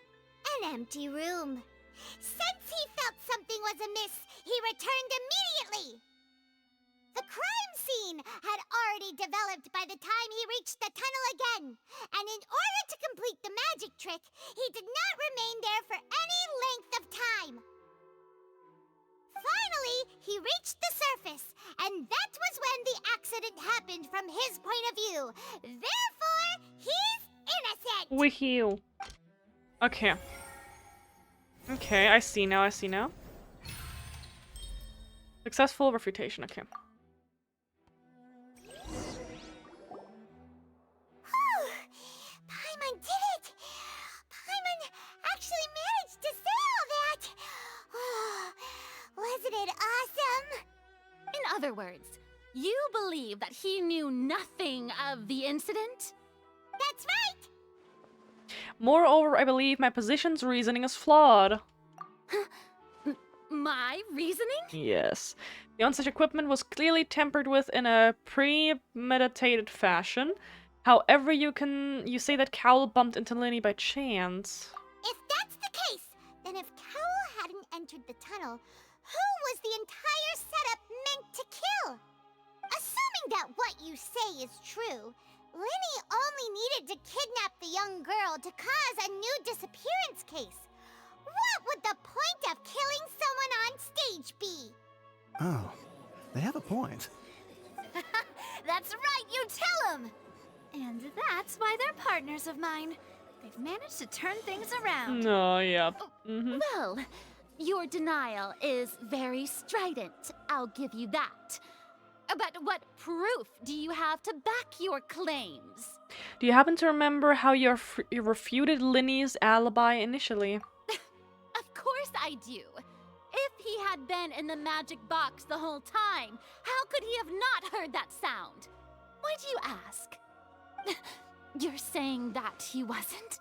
an empty room. Since he felt something was amiss, he returned immediately. The crime scene had already developed by the time he reached the tunnel again, and in order to complete the magic trick, he did not remain there for any length of time. Finally, he reached the surface, and that was when the accident happened from his point of view. Therefore, he's innocent! With you. Okay. Okay, I see now, Successful refutation, okay. Paimon did it! Paimon actually managed to say all that! Wasn't it awesome? In other words, you believe that he knew nothing of the incident? That's right! Moreover, I believe my position's reasoning is flawed. My reasoning? Yes. The on-stage equipment was clearly tampered with in a premeditated fashion. However, you say that Cowl bumped into Linny by chance. If that's the case, then if Cowl hadn't entered the tunnel, who was the entire setup meant to kill? Assuming that what you say is true, Linny only needed to kidnap the young girl to cause a new disappearance case. What would the point of killing someone on stage be? Oh, they have a point. That's right, you tell them! And that's why they're partners of mine. They've managed to turn things around. No, yep. Well, your denial is very strident, I'll give you that. But what proof do you have to back your claims? Do you happen to remember how you refuted Linny's alibi initially? Of course I do. If he had been in the magic box the whole time, how could he have not heard that sound? Why do you ask? You're saying that he wasn't?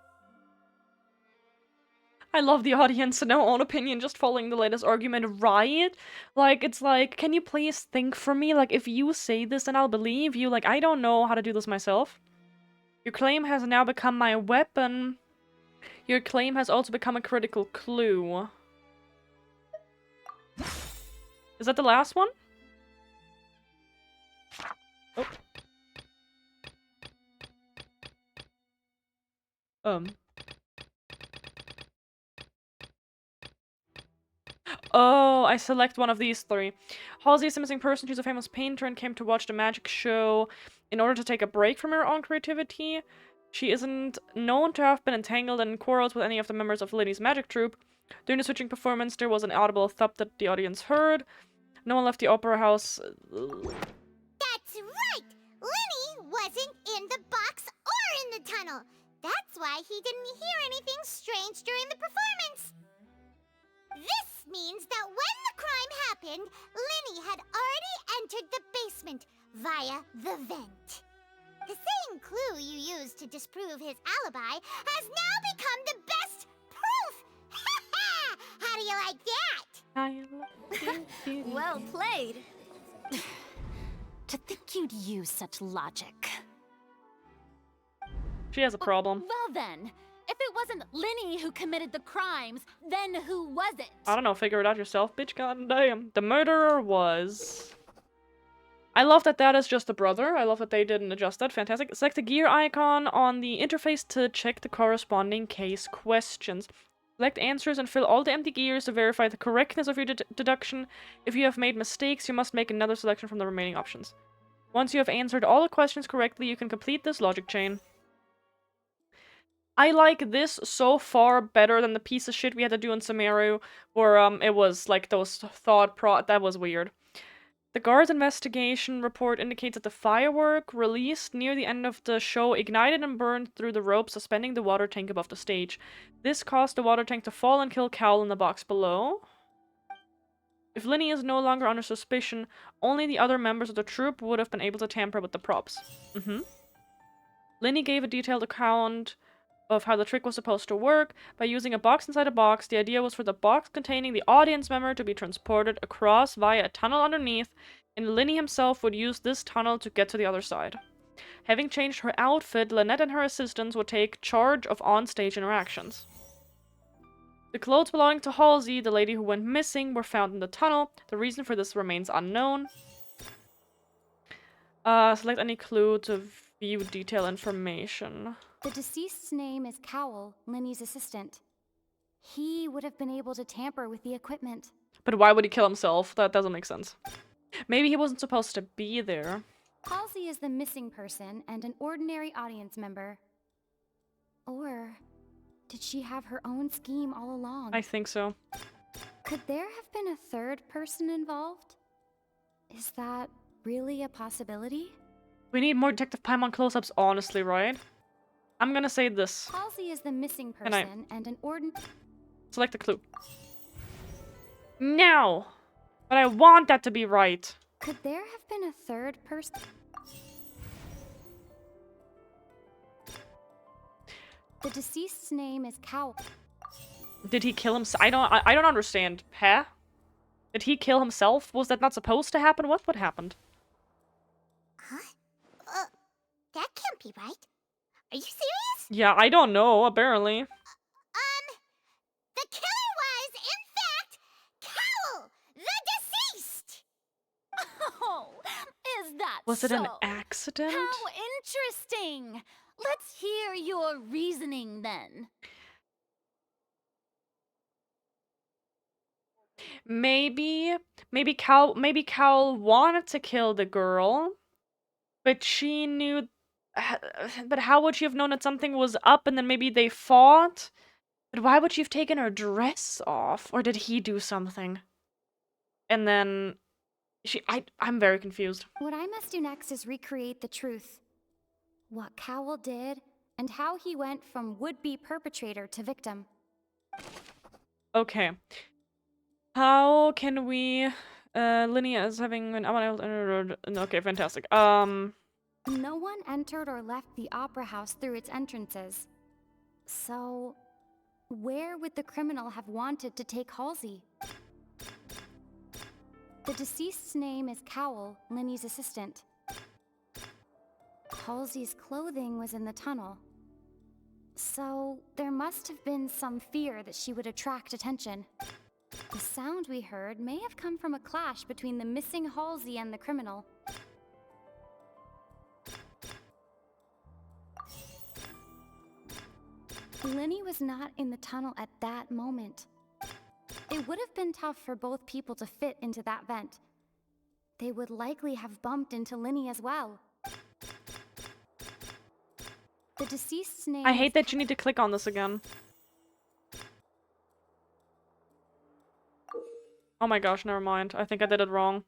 I love the audience and no own opinion just following the latest argument, right? Like, it's like, can you please think for me? Like, if you say this, then I'll believe you. Like, I don't know how to do this myself. Your claim has now become my weapon. Your claim has also become a critical clue. Is that the last one? Oh. Oh, I select one of these three. Halsey is a missing person. She's a famous painter and came to watch the magic show in order to take a break from her own creativity. She isn't known to have been entangled in quarrels with any of the members of Linny's magic troupe. During the switching performance, there was an audible thump that the audience heard. No one left the opera house. That's right! Linny wasn't in the box or in the tunnel. That's why he didn't hear anything strange during the performance. This means that when the crime happened, Linny had already entered the basement via the vent. The same clue you used to disprove his alibi has now become the best proof! How do you like that? Well played. To think you'd use such logic. She has a problem. Well then, if it wasn't Linny who committed the crimes, then who was it? I don't know, figure it out yourself, bitch, goddamn. The murderer was... I love that that is just a brother. I love that they didn't adjust that. Fantastic. Select the gear icon on the interface to check the corresponding case questions. Select answers and fill all the empty gears to verify the correctness of your deduction. If you have made mistakes, you must make another selection from the remaining options. Once you have answered all the questions correctly, you can complete this logic chain. I like this so far better than the piece of shit we had to do in Sumeru, where it was like those that was weird. The guard's investigation report indicates that the firework released near the end of the show ignited and burned through the rope suspending the water tank above the stage. This caused the water tank to fall and kill Cowl in the box below. If Linny is no longer under suspicion, only the other members of the troupe would have been able to tamper with the props. Linny gave a detailed account of how the trick was supposed to work. By using a box inside a box, the idea was for the box containing the audience member to be transported across via a tunnel underneath, and Linny himself would use this tunnel to get to the other side. Having changed her outfit, Lynette and her assistants would take charge of on-stage interactions. The clothes belonging to Halsey, the lady who went missing, were found in the tunnel. The reason for this remains unknown. Select any clue to view detail information. The deceased's name is Cowl, Linny's assistant. He would have been able to tamper with the equipment. But why would he kill himself? That doesn't make sense. Maybe he wasn't supposed to be there. Halsey is the missing person and an ordinary audience member. Or did she have her own scheme all along? I think so. Could there have been a third person involved? Is that really a possibility? We need more Detective Paimon close-ups, honestly, right? I'm gonna say this. Halsey is the missing Can I person and an ordinary... select a clue? No! But I want that to be right. Could there have been a third person? The deceased's name is Cowl. Did he kill himself? I don't understand. Huh? Did he kill himself? Was that not supposed to happen? What happened? Huh? That can't be right. Are you serious? Yeah, I don't know, apparently. The killer was, in fact, Cowl, the deceased! Oh, is that Was it an so? accident? How interesting! Let's hear your reasoning then. Maybe Cowl wanted to kill the girl, but she knew. But how would she have known that something was up and then maybe they fought? But why would she have taken her dress off? Or did he do something? And then I'm very confused. What I must do next is recreate the truth. What Cowl did, and how he went from would-be perpetrator to victim. Okay. How can we Linnea is having an okay, fantastic. No one entered or left the opera house through its entrances. So, where would the criminal have wanted to take Halsey? The deceased's name is Cowl, Linny's assistant. Halsey's clothing was in the tunnel. So, there must have been some fear that she would attract attention. The sound we heard may have come from a clash between the missing Halsey and the criminal. Linny was not in the tunnel at that moment. It would have been tough for both people to fit into that vent. They would likely have bumped into Linny as well. The deceased's name... I hate that you need to click on this again. Oh my gosh, never mind. I think I did it wrong.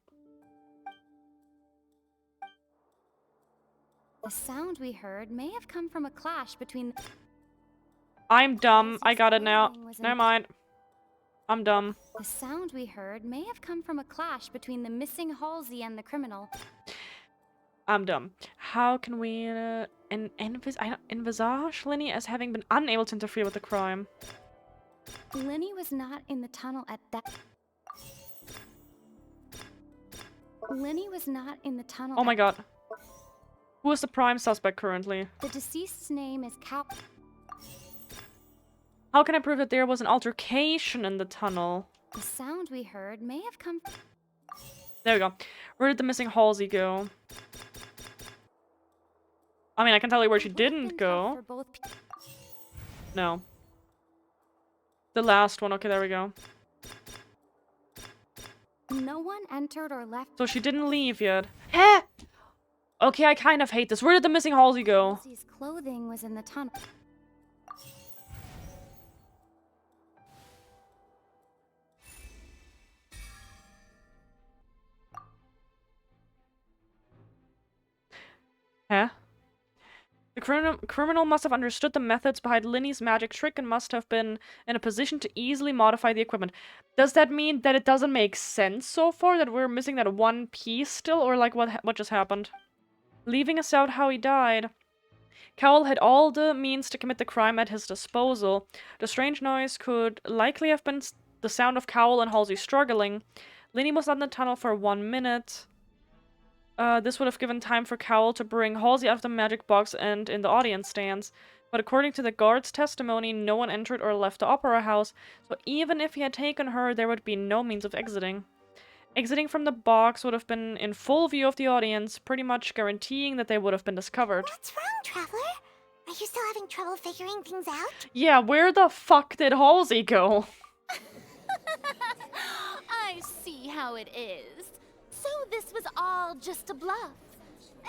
The sound we heard may have come from a clash between... I'm dumb. I got it now. Never mind. I'm dumb. The sound we heard may have come from a clash between the missing Halsey and the criminal. I'm dumb. How can we envisage Linny as having been unable to interfere with the crime? Linny was not in the tunnel at that... Linny was not in the tunnel. Oh my god. Who is the prime suspect currently? The deceased's name is Cowl. How can I prove that there was an altercation in the tunnel? The sound we heard may have come... There we go. Where did the missing Halsey go? I mean, I can tell you where she didn't go. No. The last one. Okay, there we go. No one entered or left... So she didn't leave yet. Eh! Okay, I kind of hate this. Where did the missing Halsey go? Halsey's clothing was in the tunnel. Huh? The criminal must have understood the methods behind Linny's magic trick and must have been in a position to easily modify the equipment. Does that mean that it doesn't make sense so far? That we're missing that one piece still? Or like what just happened? Leaving us out how he died. Cowl had all the means to commit the crime at his disposal. The strange noise could likely have been the sound of Cowl and Halsey struggling. Linny was not in the tunnel for 1 minute. This would have given time for Cowl to bring Halsey out of the magic box and in the audience stands. But according to the guard's testimony, no one entered or left the opera house, so even if he had taken her, there would be no means of exiting. Exiting from the box would have been in full view of the audience, pretty much guaranteeing that they would have been discovered. What's wrong, Traveler? Are you still having trouble figuring things out? Yeah, where the fuck did Halsey go? I see how it is. So this was all just a bluff.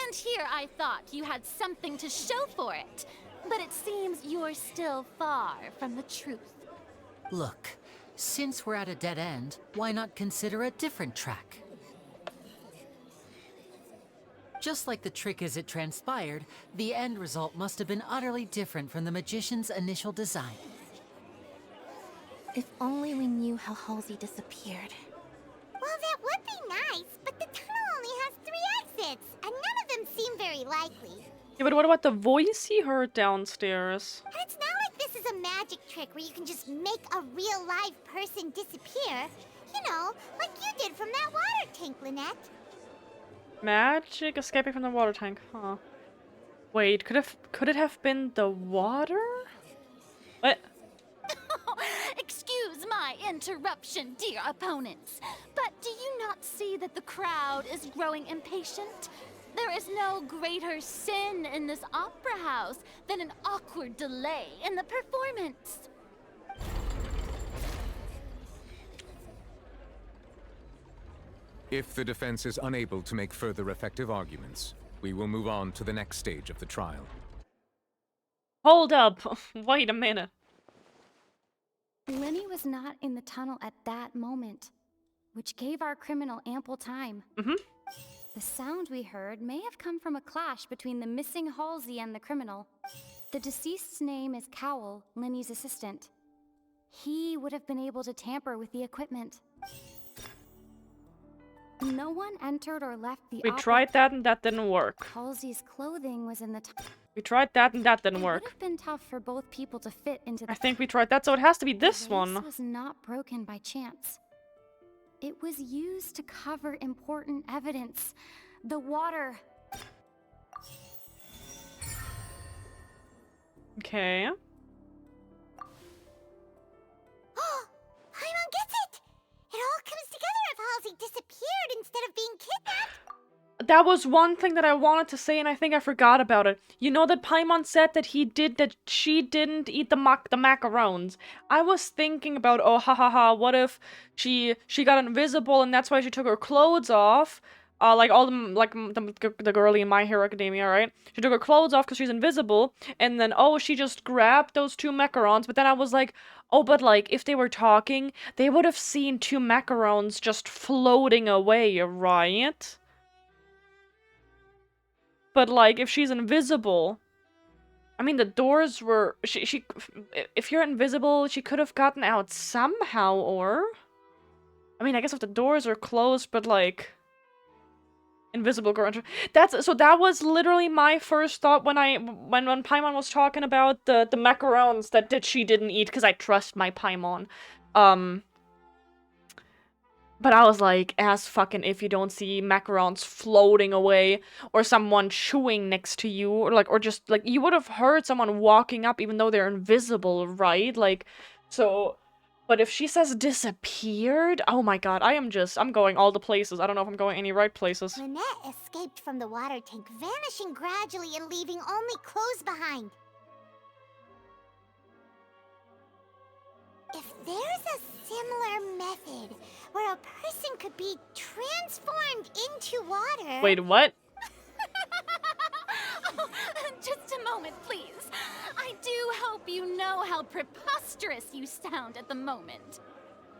And here I thought you had something to show for it. But it seems you're still far from the truth. Look, since we're at a dead end, why not consider a different track? Just like the trick as it transpired, the end result must have been utterly different from the magician's initial design. If only we knew how Halsey disappeared. Well, that would be nice, but the tunnel only has 3 exits, and none of them seem very likely. Yeah, but what about the voice he heard downstairs? And it's not like this is a magic trick where you can just make a real live person disappear. You know, like you did from that water tank, Lynette. Magic escaping from the water tank, huh? Wait, could it have been the water? What? Excuse my interruption, dear opponents, but do you not see that the crowd is growing impatient? There is no greater sin in this opera house than an awkward delay in the performance. If the defense is unable to make further effective arguments, we will move on to the next stage of the trial. Hold up! Wait a minute. Lenny was not in the tunnel at that moment, which gave our criminal ample time. The sound we heard may have come from a clash between the missing Halsey and the criminal. The deceased's name is Cowell, Lenny's assistant. He would have been able to tamper with the equipment. No one entered or left the We tried that and that didn't work. Halsey's clothing was in the We tried that and that didn't work. It would have been tough for both people to fit into the I think we tried that, so it has to be this one. This was not broken by chance. It was used to cover important evidence. The water. Okay. Paimon gets it! It all comes together if Halsey disappeared instead of being kidnapped. That was one thing that I wanted to say, and I think I forgot about it. You know that Paimon said that she didn't eat the macarons. I was thinking about, oh, what if she got invisible and that's why she took her clothes off? Like all the girlie in My Hero Academia, right? She took her clothes off because she's invisible, and then, oh, she just grabbed those 2 macarons, but then I was like, oh, but like, if they were talking, they would have seen 2 macarons just floating away, right? But like, if she's invisible, I mean, the doors were, if you're invisible, she could have gotten out somehow, or, I mean, I guess if the doors are closed, but like, invisible girl. So that was literally my first thought when Paimon was talking about the macarons that she didn't eat, because I trust my Paimon. But I was like, as fucking if you don't see macarons floating away or someone chewing next to you, or just like, you would have heard someone walking up even though they're invisible, right? Like, so, but if she says disappeared, oh my god, I'm going all the places. I don't know if I'm going any right places. Lynette escaped from the water tank, vanishing gradually and leaving only clothes behind. If there's a similar method where a person could be transformed into water... Wait, what? Oh, just a moment, please. I do hope you know how preposterous you sound at the moment.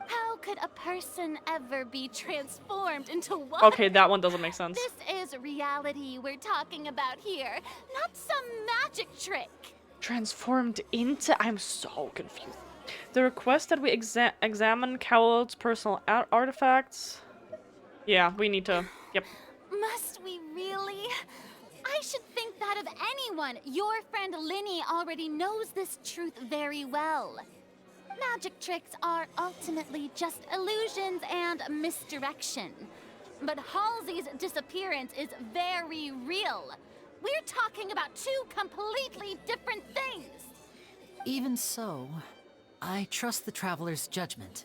How could a person ever be transformed into water? Okay, that one doesn't make sense. This is reality we're talking about here, not some magic trick. Transformed into... I'm so confused. The request that we examine Cowell's personal artifacts. Yeah, we need to... Yep. Must we really? I should think that of anyone. Your friend Linny already knows this truth very well. Magic tricks are ultimately just illusions and misdirection. But Halsey's disappearance is very real. We're talking about 2 completely different things. Even so, I trust the traveler's judgment.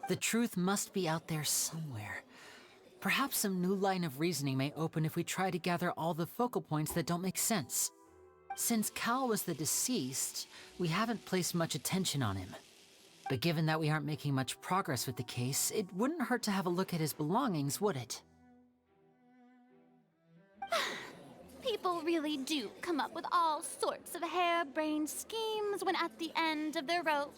The truth must be out there somewhere. Perhaps some new line of reasoning may open if we try to gather all the focal points that don't make sense. Since Cal was the deceased, we haven't placed much attention on him. But given that we aren't making much progress with the case, it wouldn't hurt to have a look at his belongings, would it? People really do come up with all sorts of harebrained schemes when at the end of their rope.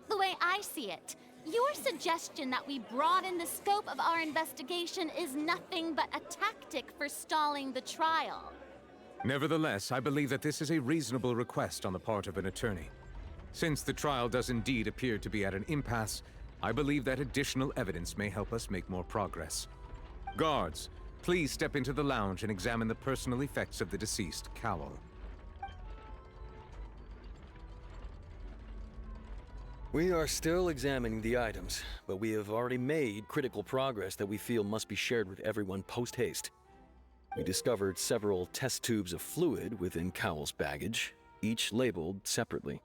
The way I see it, Your suggestion that we broaden the scope of our investigation is nothing but a tactic for stalling the trial. Nevertheless, I believe that this is a reasonable request on the part of an attorney. Since the trial does indeed appear to be at an impasse, I believe that additional evidence may help us make more progress. Guards, please step into the lounge and examine the personal effects of the deceased, Cowell. We are still examining the items, but we have already made critical progress that we feel must be shared with everyone post-haste. We discovered several test tubes of fluid within Cowell's baggage, each labeled separately.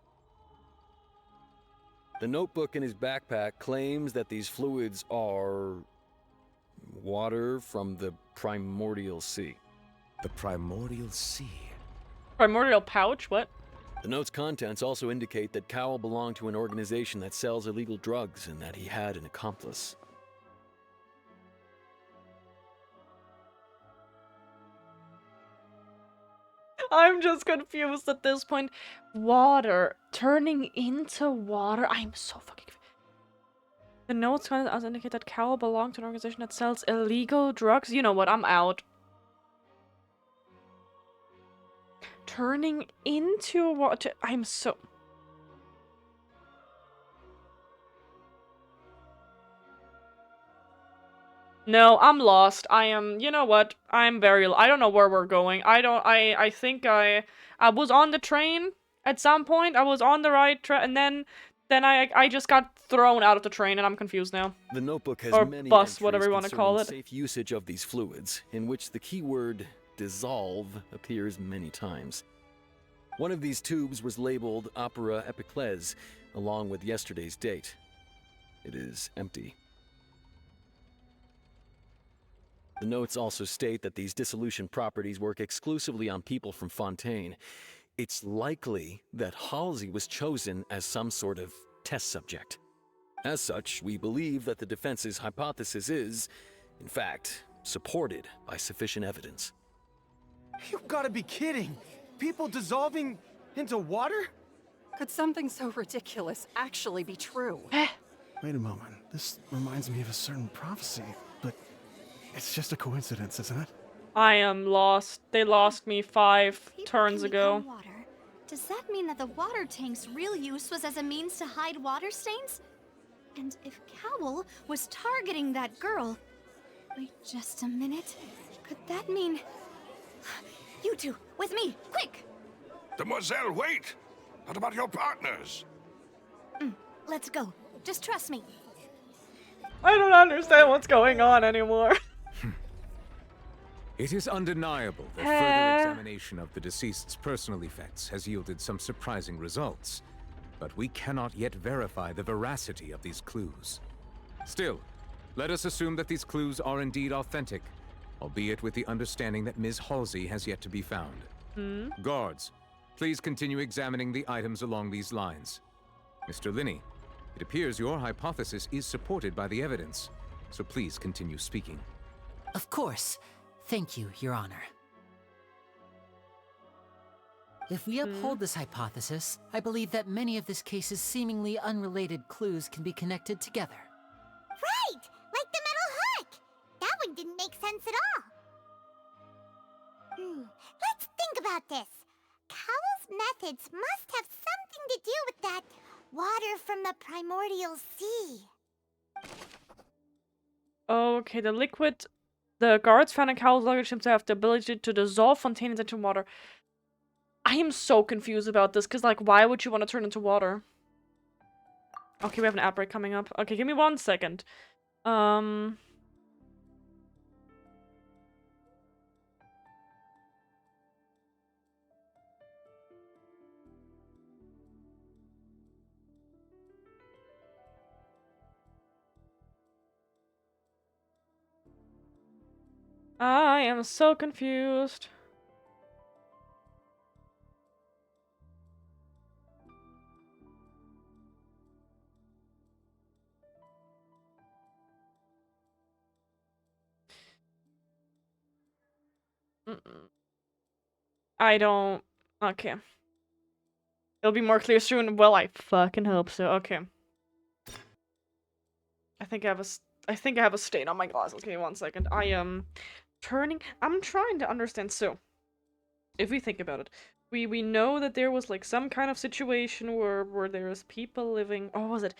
The notebook in his backpack claims that these fluids are water from the Primordial Sea. The Primordial Sea? Primordial pouch? What? The note's contents also indicate that Cowell belonged to an organization that sells illegal drugs and that he had an accomplice. I'm just confused at this point. Water. Turning into water? I'm so fucking confused. The notes also indicate that Cowell belonged to an organization that sells illegal drugs. You know what? I'm out. Turning into water. I'm so... No, I'm lost. I am, you know what? I'm very, I don't know where we're going. I think I was on the train at some point. I was on the right train, and then I just got thrown out of the train, and I'm confused now. The notebook has or many bus, entries whatever you want to call it. concerning safe usage of these fluids, in which the keyword dissolve appears many times. One of these tubes was labeled Opera Epiclese, along with yesterday's date. It is empty. The notes also state that these dissolution properties work exclusively on people from Fontaine. It's likely that Halsey was chosen as some sort of test subject. As such, we believe that the defense's hypothesis is, in fact, supported by sufficient evidence. You've got to be kidding! People dissolving into water? Could something so ridiculous actually be true? Wait a moment. This reminds me of a certain prophecy, but it's just a coincidence, isn't it? I am lost. They lost me 5 turns ago. Water. Does that mean that the water tank's real use was as a means to hide water stains? And if Cowell was targeting that girl... Wait just a minute. Could that mean... You two, with me, quick! Demoiselle, wait! What about your partners? Let's go. Just trust me. I don't understand what's going on anymore. It is undeniable that further examination of the deceased's personal effects has yielded some surprising results, but we cannot yet verify the veracity of these clues. Still, let us assume that these clues are indeed authentic, albeit with the understanding that Ms. Halsey has yet to be found. Guards, please continue examining the items along these lines. Mr. Linney, it appears your hypothesis is supported by the evidence, so please continue speaking. Of course. Thank you, Your Honor. If we uphold this hypothesis, I believe that many of this case's seemingly unrelated clues can be connected together. Right! Like the metal hook! That one didn't make sense at all. Let's think about this. Cowell's methods must have something to do with that water from the Primordial Sea. Okay, the guards found in Cowell's luggage seem to have the ability to dissolve Fontaines into water. I am so confused about this, because, like, why would you want to turn into water? Okay, we have an outbreak coming up. Okay, give me 1 second. I am so confused. I don't... Okay. It'll be more clear soon. Well, I fucking hope so. Okay. I think I have a stain on my glasses. Okay, 1 second. I am I'm trying to understand. So, if we think about it, we know that there was like some kind of situation where there's people living. Oh, was it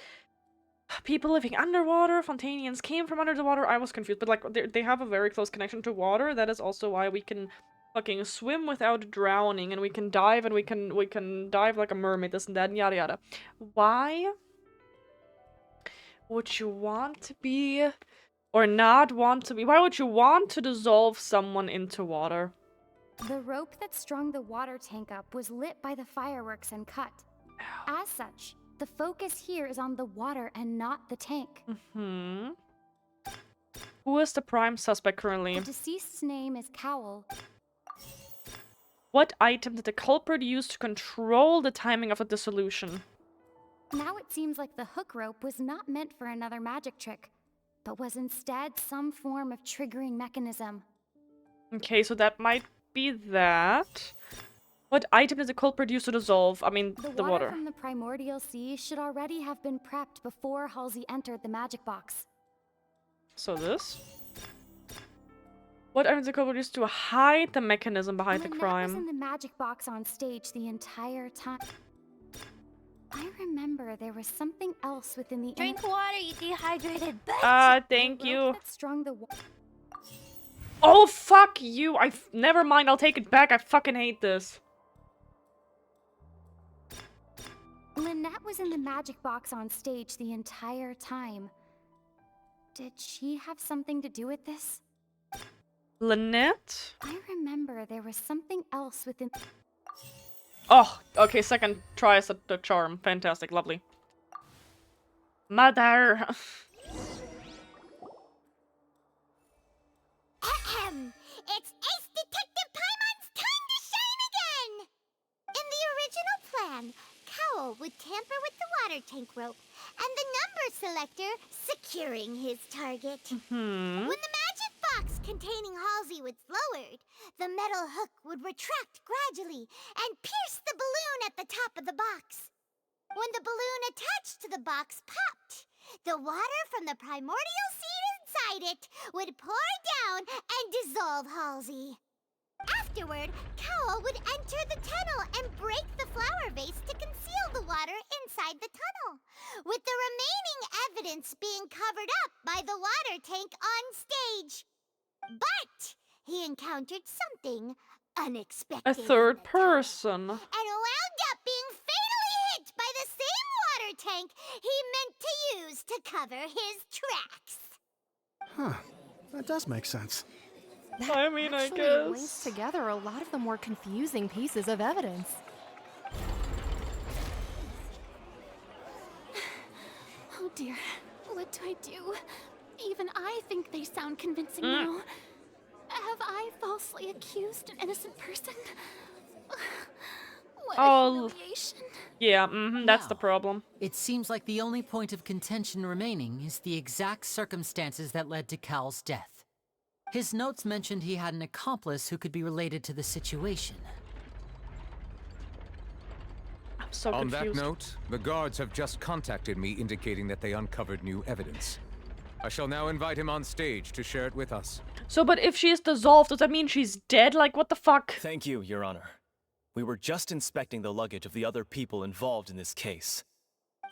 people living underwater? Fontanians came from under the water. I was confused, but like they have a very close connection to water. That is also why we can fucking swim without drowning, and we can dive, and we can dive like a mermaid. This and that, and yada yada. Why would you want to be or not want to be? Why would you want to dissolve someone into water? The rope that strung the water tank up was lit by the fireworks and cut. As such, the focus here is on the water and not the tank. Hmm. Who is the prime suspect currently? The deceased's name is Cowl. What item did the culprit use to control the timing of the dissolution? Now it seems like the hook rope was not meant for another magic trick, but was instead some form of triggering mechanism. Okay, so that might be that. What item did the culprit use to dissolve? I mean, the water. From the primordial sea should already have been prepped before Halsey entered the magic box. So this? What item did the culprit use to hide the mechanism behind the crime? Was in the magic box on stage the entire time. I remember there was something else within the Drink water, you dehydrated Thank you. Strung the Oh, fuck you! Never mind, I'll take it back. I fucking hate this. Lynette was in the magic box on stage the entire time. Did she have something to do with this? Lynette? I remember there was something else within... Oh, okay, second try is the charm. Fantastic, lovely. Mother! Ahem! It's Ace Detective Paimon's time to shine again! In the original plan, Cowl would tamper with the water tank rope and the number selector securing his target. When the magic box containing Halsey was lowered, the metal hook would retract gradually and pierce the balloon at the top of the box. When the balloon attached to the box popped, the water from the primordial seed inside it would pour down and dissolve Halsey. Afterward, Cowl would enter the tunnel and break the flower vase to conceal the water inside the tunnel, with the remaining evidence being covered up by the water tank on stage. But he encountered something unexpected. A third person. And wound up being fatally hit by the same water tank he meant to use to cover his tracks. Huh. That does make sense. I mean, I Actually guess. links together a lot of the more confusing pieces of evidence. Oh dear, what do I do? Even I think they sound convincing now. Have I falsely accused an innocent person? What a humiliation. Yeah, that's the problem. It seems like the only point of contention remaining is the exact circumstances that led to Cal's death. His notes mentioned he had an accomplice who could be related to the situation. I'm so On confused. that note, the guards have just contacted me indicating that they uncovered new evidence. I shall now invite him on stage to share it with us. So, but if she is dissolved, does that mean she's dead? Like, what the fuck? Thank you, Your Honor. We were just inspecting the luggage of the other people involved in this case.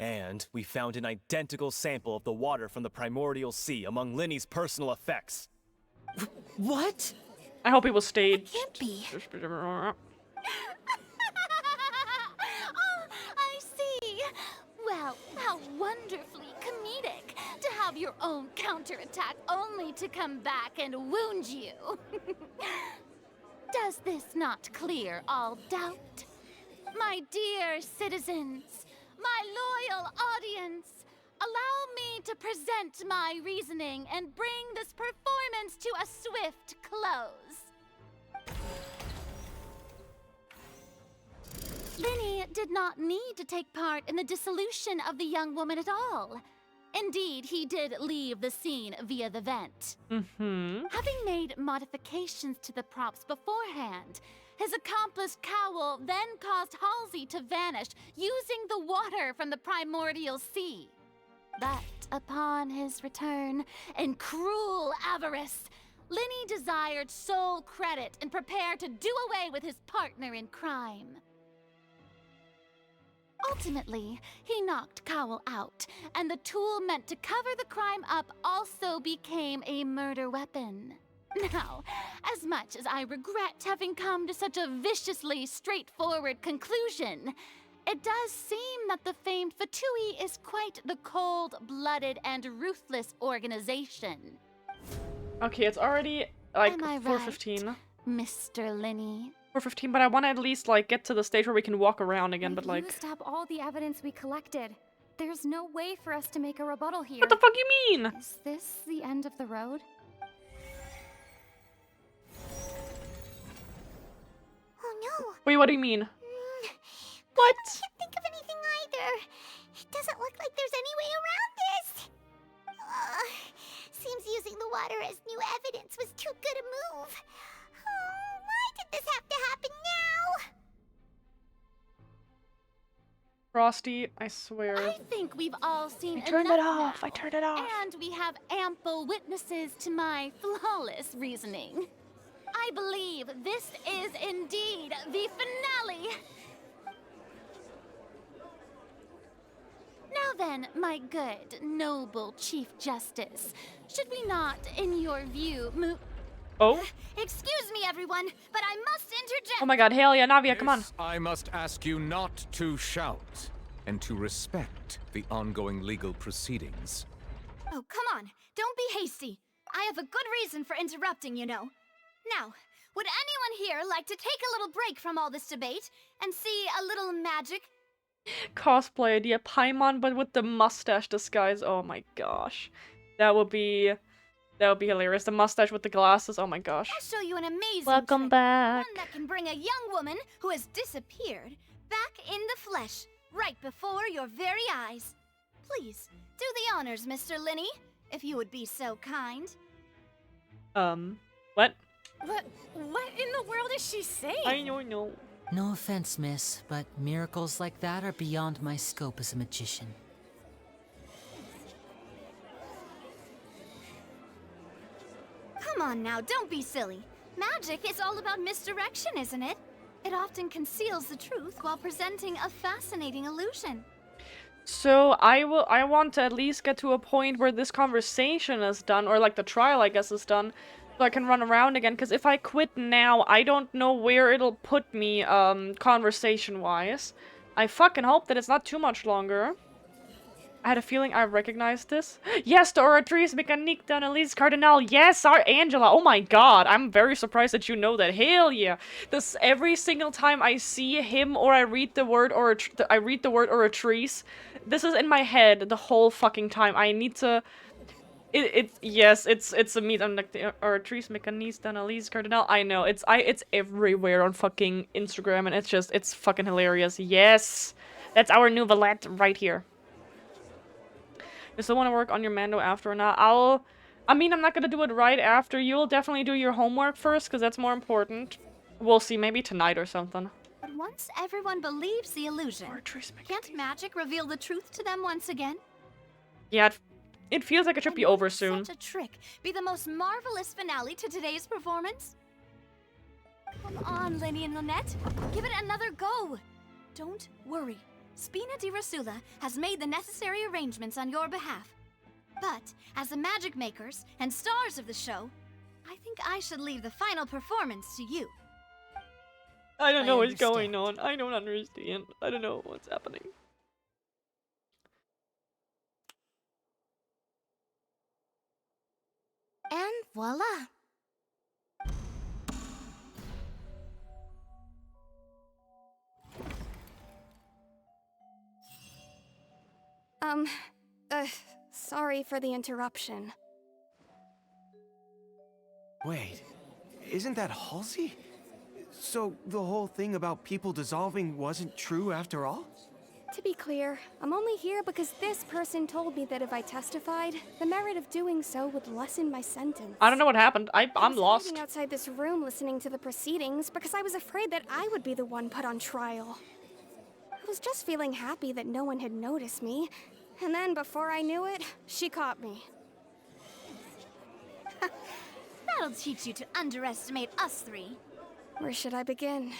And we found an identical sample of the water from the primordial sea among Linny's personal effects. What? I hope it was staged. Can't be. Oh, I see. Well, how wonderfully comedic to have your own counterattack only to come back and wound you. Does this not clear all doubt? My dear citizens, my loyal audience, allow me to present my reasoning and bring this performance to a swift close. Linny did not need to take part in the dissolution of the young woman at all. Indeed, he did leave the scene via the vent. Having made modifications to the props beforehand, his accomplice Cowl then caused Halsey to vanish using the water from the primordial sea. But upon his return, in cruel avarice, Linny desired sole credit and prepared to do away with his partner in crime. Ultimately, he knocked Cowell out, and the tool meant to cover the crime up also became a murder weapon. Now, as much as I regret having come to such a viciously straightforward conclusion, it does seem that the famed Fatui is quite the cold-blooded and ruthless organization. Okay, it's already like Am I 4:15. right, Mr. Linny? 4:15, but I want to at least like get to the stage where we can walk around again, but like... Used up all the evidence we collected. There's no way for us to make a rebuttal here. What the fuck you mean? Is this the end of the road? Oh no. Wait, what do you mean? What? I can't think of anything either. It doesn't look like there's any way around this. Seems using the water as new evidence was too good a move. Oh, why did this have to happen now? Frosty, I swear. I think we've all seen I turned it enough off. now, I turned it off. And we have ample witnesses to my flawless reasoning. I believe this is indeed the finale. Now then, my good, noble Chief Justice, should we not, in your view, move... Oh? Excuse me, everyone, but I must interject. Oh my god, hell yeah, Navia, come on. I must ask you not to shout and to respect the ongoing legal proceedings. Oh, come on. Don't be hasty. I have a good reason for interrupting, you know. Now, would anyone here like to take a little break from all this debate and see a little magic? Cosplay idea, Paimon, but with the mustache disguise. Oh my gosh. That would be hilarious. The mustache with the glasses. Oh my gosh. I'll show you an amazing Welcome trick. back. One that can bring a young woman who has disappeared back in the flesh, right before your very eyes. Please, do the honors, Mr. Linny, if you would be so kind. What? What in the world is she saying? I don't know. No offense, miss, but miracles like that are beyond my scope as a magician. Come on now, don't be silly. Magic is all about misdirection, isn't it? It often conceals the truth while presenting a fascinating illusion. So I want to at least get to a point where this conversation is done, or like the trial I guess is done, so I can run around again, because if I quit now, I don't know where it'll put me, conversation-wise. I fucking hope that it's not too much longer. I had a feeling I recognized this. Yes, the oratrice mécanique d'analyse cardinal. Yes, our Angela. Oh my god, I'm very surprised that you know that. Hell yeah. This every single time I see him or I read the word oratrice, this is in my head the whole fucking time. I need to... Yes, it's a meet on like the oratrice mécanique d'analyse cardinal. I know, it's everywhere on fucking Instagram, and it's fucking hilarious. Yes, that's our new Valette right here. You still want to work on your Mando after or not? I mean, I'm not gonna do it right after. You'll definitely do your homework first, because that's more important. We'll see, maybe tonight or something. But once everyone believes the illusion, can't magic reveal the truth to them once again? Yeah, it feels like it should be over soon. Such a trick be the most marvelous finale to today's performance? Come on, Linny and Lynette. Give it another go. Don't worry. Spina di Rosula has made the necessary arrangements on your behalf. But, as the magic makers and stars of the show, I think I should leave the final performance to you. I don't know what's going on. I don't understand. I don't know what's happening. And voila. Sorry for the interruption. Wait, isn't that Halsey? So the whole thing about people dissolving wasn't true after all? To be clear, I'm only here because this person told me that if I testified, the merit of doing so would lessen my sentence. I don't know what happened. I'm I was lost. hiding outside this room listening to the proceedings because I was afraid that I would be the one put on trial. I was just feeling happy that no one had noticed me, and then before I knew it, she caught me. That'll teach you to underestimate us three. Where should I begin?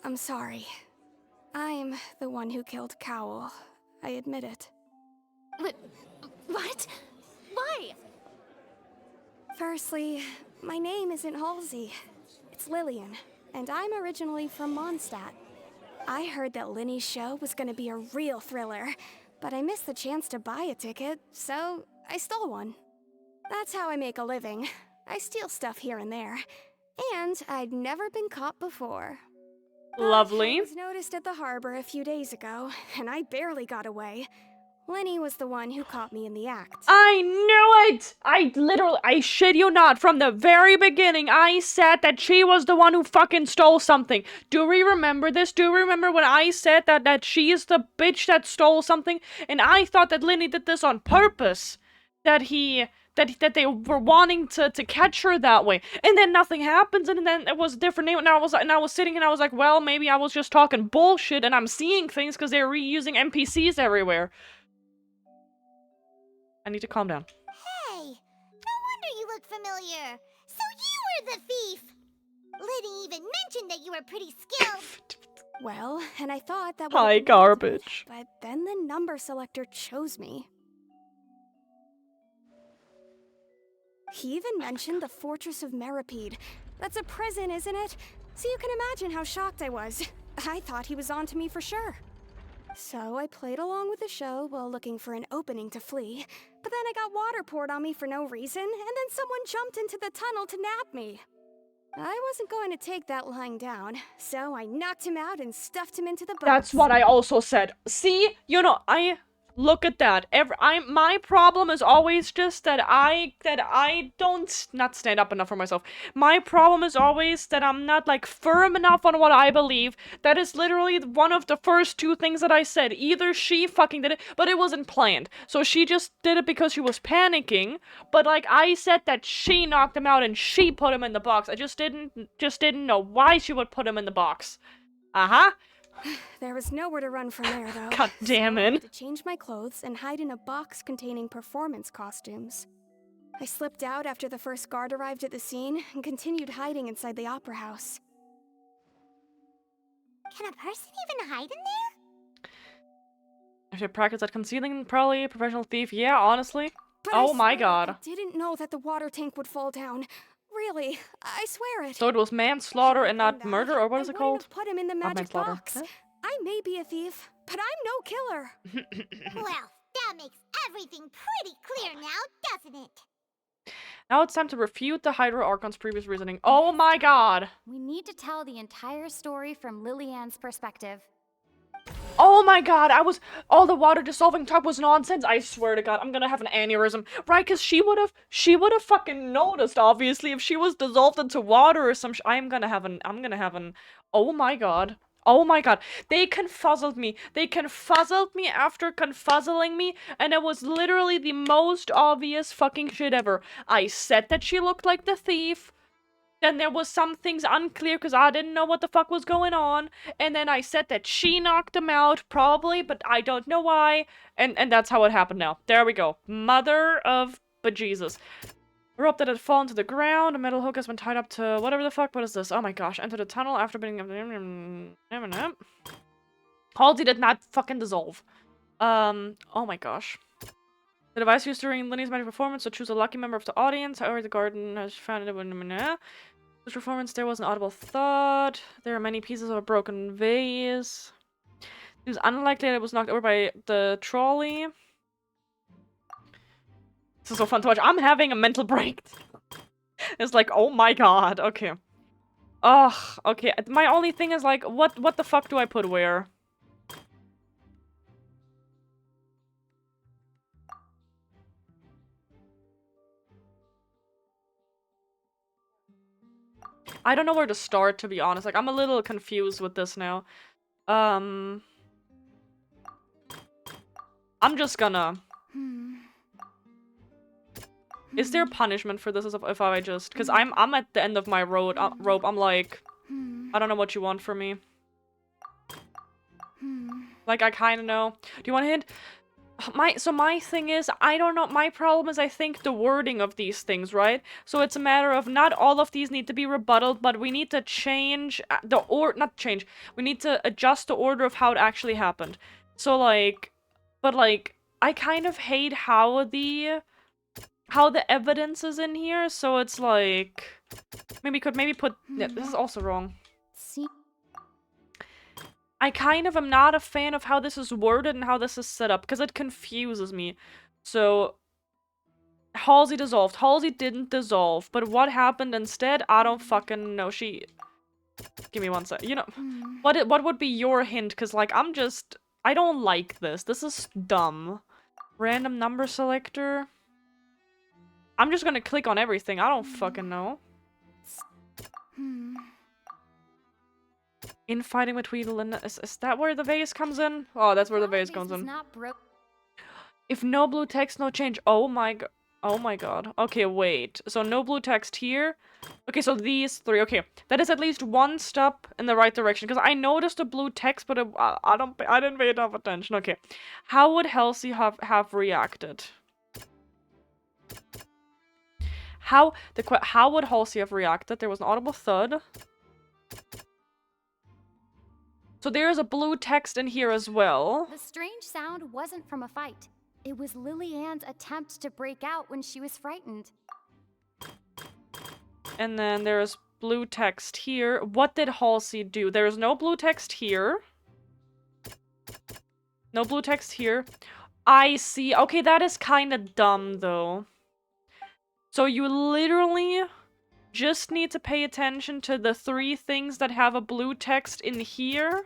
I'm sorry. I'm the one who killed Cowl. I admit it. What? Why? Firstly, my name isn't Halsey. It's Lillian, and I'm originally from Mondstadt. I heard that Linny's show was gonna be a real thriller, but I missed the chance to buy a ticket, so I stole one. That's how I make a living. I steal stuff here and there. And I'd never been caught before. Lovely. I was noticed at the harbor a few days ago, and I barely got away. Lenny was the one who caught me in the act. I knew it! I shit you not, from the very beginning, I said that she was the one who fucking stole something. Do we remember this? Do we remember when I said that she is the bitch that stole something? And I thought that Lenny did this on purpose. That they were wanting to catch her that way. And then nothing happens, and then it was a different name, and I was sitting and I was like, well, maybe I was just talking bullshit and I'm seeing things because they're reusing NPCs everywhere. I need to calm down. Hey, no wonder you look familiar. So you were the thief. Liddy even mentioned that you were pretty skilled. Well, and I thought that Hi, garbage. But then the number selector chose me. He even mentioned the Fortress of Meripede. That's a prison, isn't it? So you can imagine how shocked I was. I thought he was on to me for sure. So I played along with the show while looking for an opening to flee. But then I got water poured on me for no reason, and then someone jumped into the tunnel to nab me. I wasn't going to take that lying down, so I knocked him out and stuffed him into the box. That's what I also said. See? You know, look at that. My problem is always just that I don't not stand up enough for myself. My problem is always that I'm not like firm enough on what I believe. That is literally one of the first two things that I said. Either she fucking did it, but it wasn't planned. So she just did it because she was panicking. But like I said that she knocked him out and she put him in the box. I just didn't know why she would put him in the box. Uh-huh. There was nowhere to run from there, though. God damn it. So I had to change my clothes and hide in a box containing performance costumes. I slipped out after the first guard arrived at the scene and continued hiding inside the opera house. Can a person even hide in there? If you practice at concealing, probably a professional thief. Yeah, honestly. But oh I my swear god. I didn't know that the water tank would fall down. Really, I swear it. So it was manslaughter and not murder, or what is it called? Have put him in the Not magic manslaughter. box. I may be a thief, but I'm no killer. Well, that makes everything pretty clear now, doesn't it? Now it's time to refute the Hydro Archon's previous reasoning. Oh my god. We need to tell the entire story from Lillian's perspective. Oh my god, all the water dissolving talk was nonsense. I swear to god, I'm gonna have an aneurysm. Right, because she would have fucking noticed, obviously, if she was dissolved into water or some I'm gonna have an, oh my god. Oh my god, they confuzzled me. They confuzzled me after confuzzling me, and it was literally the most obvious fucking shit ever. I said that she looked like the thief. Then there was some things unclear because I didn't know what the fuck was going on. And then I said that she knocked him out, probably, but I don't know why. And that's how it happened now. There we go. Mother of bejesus. A rope that had fallen to the ground. A metal hook has been tied up to whatever the fuck. What is this? Oh my gosh. Enter the tunnel after being... Halsey did not fucking dissolve. Oh my gosh. The device used during Linny's magic performance, so choose a lucky member of the audience. However, the garden has found it when this performance there was an audible thud. There are many pieces of a broken vase. It was unlikely that it was knocked over by the trolley. This is so fun to watch. I'm having a mental break. It's like, oh my god. Okay. Ugh. Okay. My only thing is like, what the fuck do I put where? I don't know where to start, to be honest. Like, I'm a little confused with this now. I'm just gonna... Is there punishment for this if I just... Because I'm at the end of my rope. I'm like... I don't know what you want from me. Like, I kind of know. Do you want a hint? My thing is, I don't know. My problem is, I think, the wording of these things, right? So it's a matter of not all of these need to be rebutted, but we need to change we need to adjust the order of how it actually happened. So, like, but, like, I kind of hate how the evidence is in here, so it's like, maybe put, yeah, this is also wrong. I kind of am not a fan of how this is worded and how this is set up, because it confuses me. So, Halsey dissolved. Halsey didn't dissolve, but what happened instead, I don't fucking know. Give me one sec. You know, what would be your hint? Because, like, I don't like this. This is dumb. Random number selector. I'm just gonna click on everything. I don't fucking know. Infighting between Linda. Is that where the vase comes in? Oh, that's where the vase comes in. If no blue text, no change. Oh my god. Oh my god. Okay, wait. So no blue text here. Okay, so these three. Okay, that is at least one step in the right direction. Because I noticed the blue text, but I didn't pay enough attention. Okay, how would Halsey have reacted? How would Halsey have reacted? There was an audible thud. So there's a blue text in here as well. The strange sound wasn't from a fight. It was Lily-Ann's attempt to break out when she was frightened. And then there's blue text here. What did Halsey do? There's no blue text here. No blue text here. I see. Okay, that is kind of dumb, though. So you literally just need to pay attention to the three things that have a blue text in here.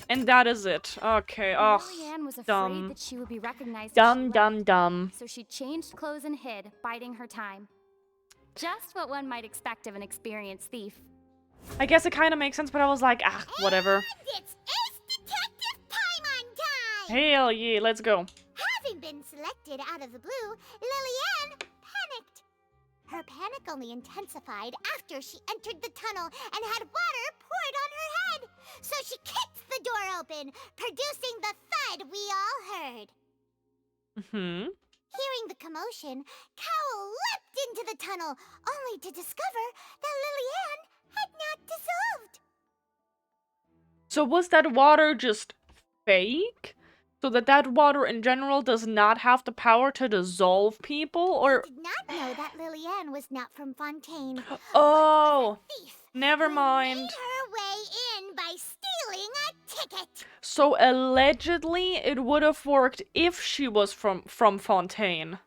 And that is it. Okay, oh, Lily-Ann was dumb. afraid that she would be recognized. Dumb. So she changed clothes and hid, biding her time. Just what one might expect of an experienced thief. I guess it kind of makes sense, but I was like, ah, whatever. And it's Ace Detective Paimon time! Hell yeah, let's go. Having been selected out of the blue, Lily-Ann panicked. Her panic only intensified after she entered the tunnel and had water poured on her head. So she kicked the door open, producing the thud we all heard. Hearing the commotion, Cowell leapt into the tunnel, only to discover that Lily-Ann had not dissolved. So was that water just fake? So that water in general does not have the power to dissolve people, or... I did not know that Lily-Ann was not from Fontaine. Oh, but was a thief never mind. made her way in by stealing a ticket. So allegedly, it would have worked if she was from Fontaine.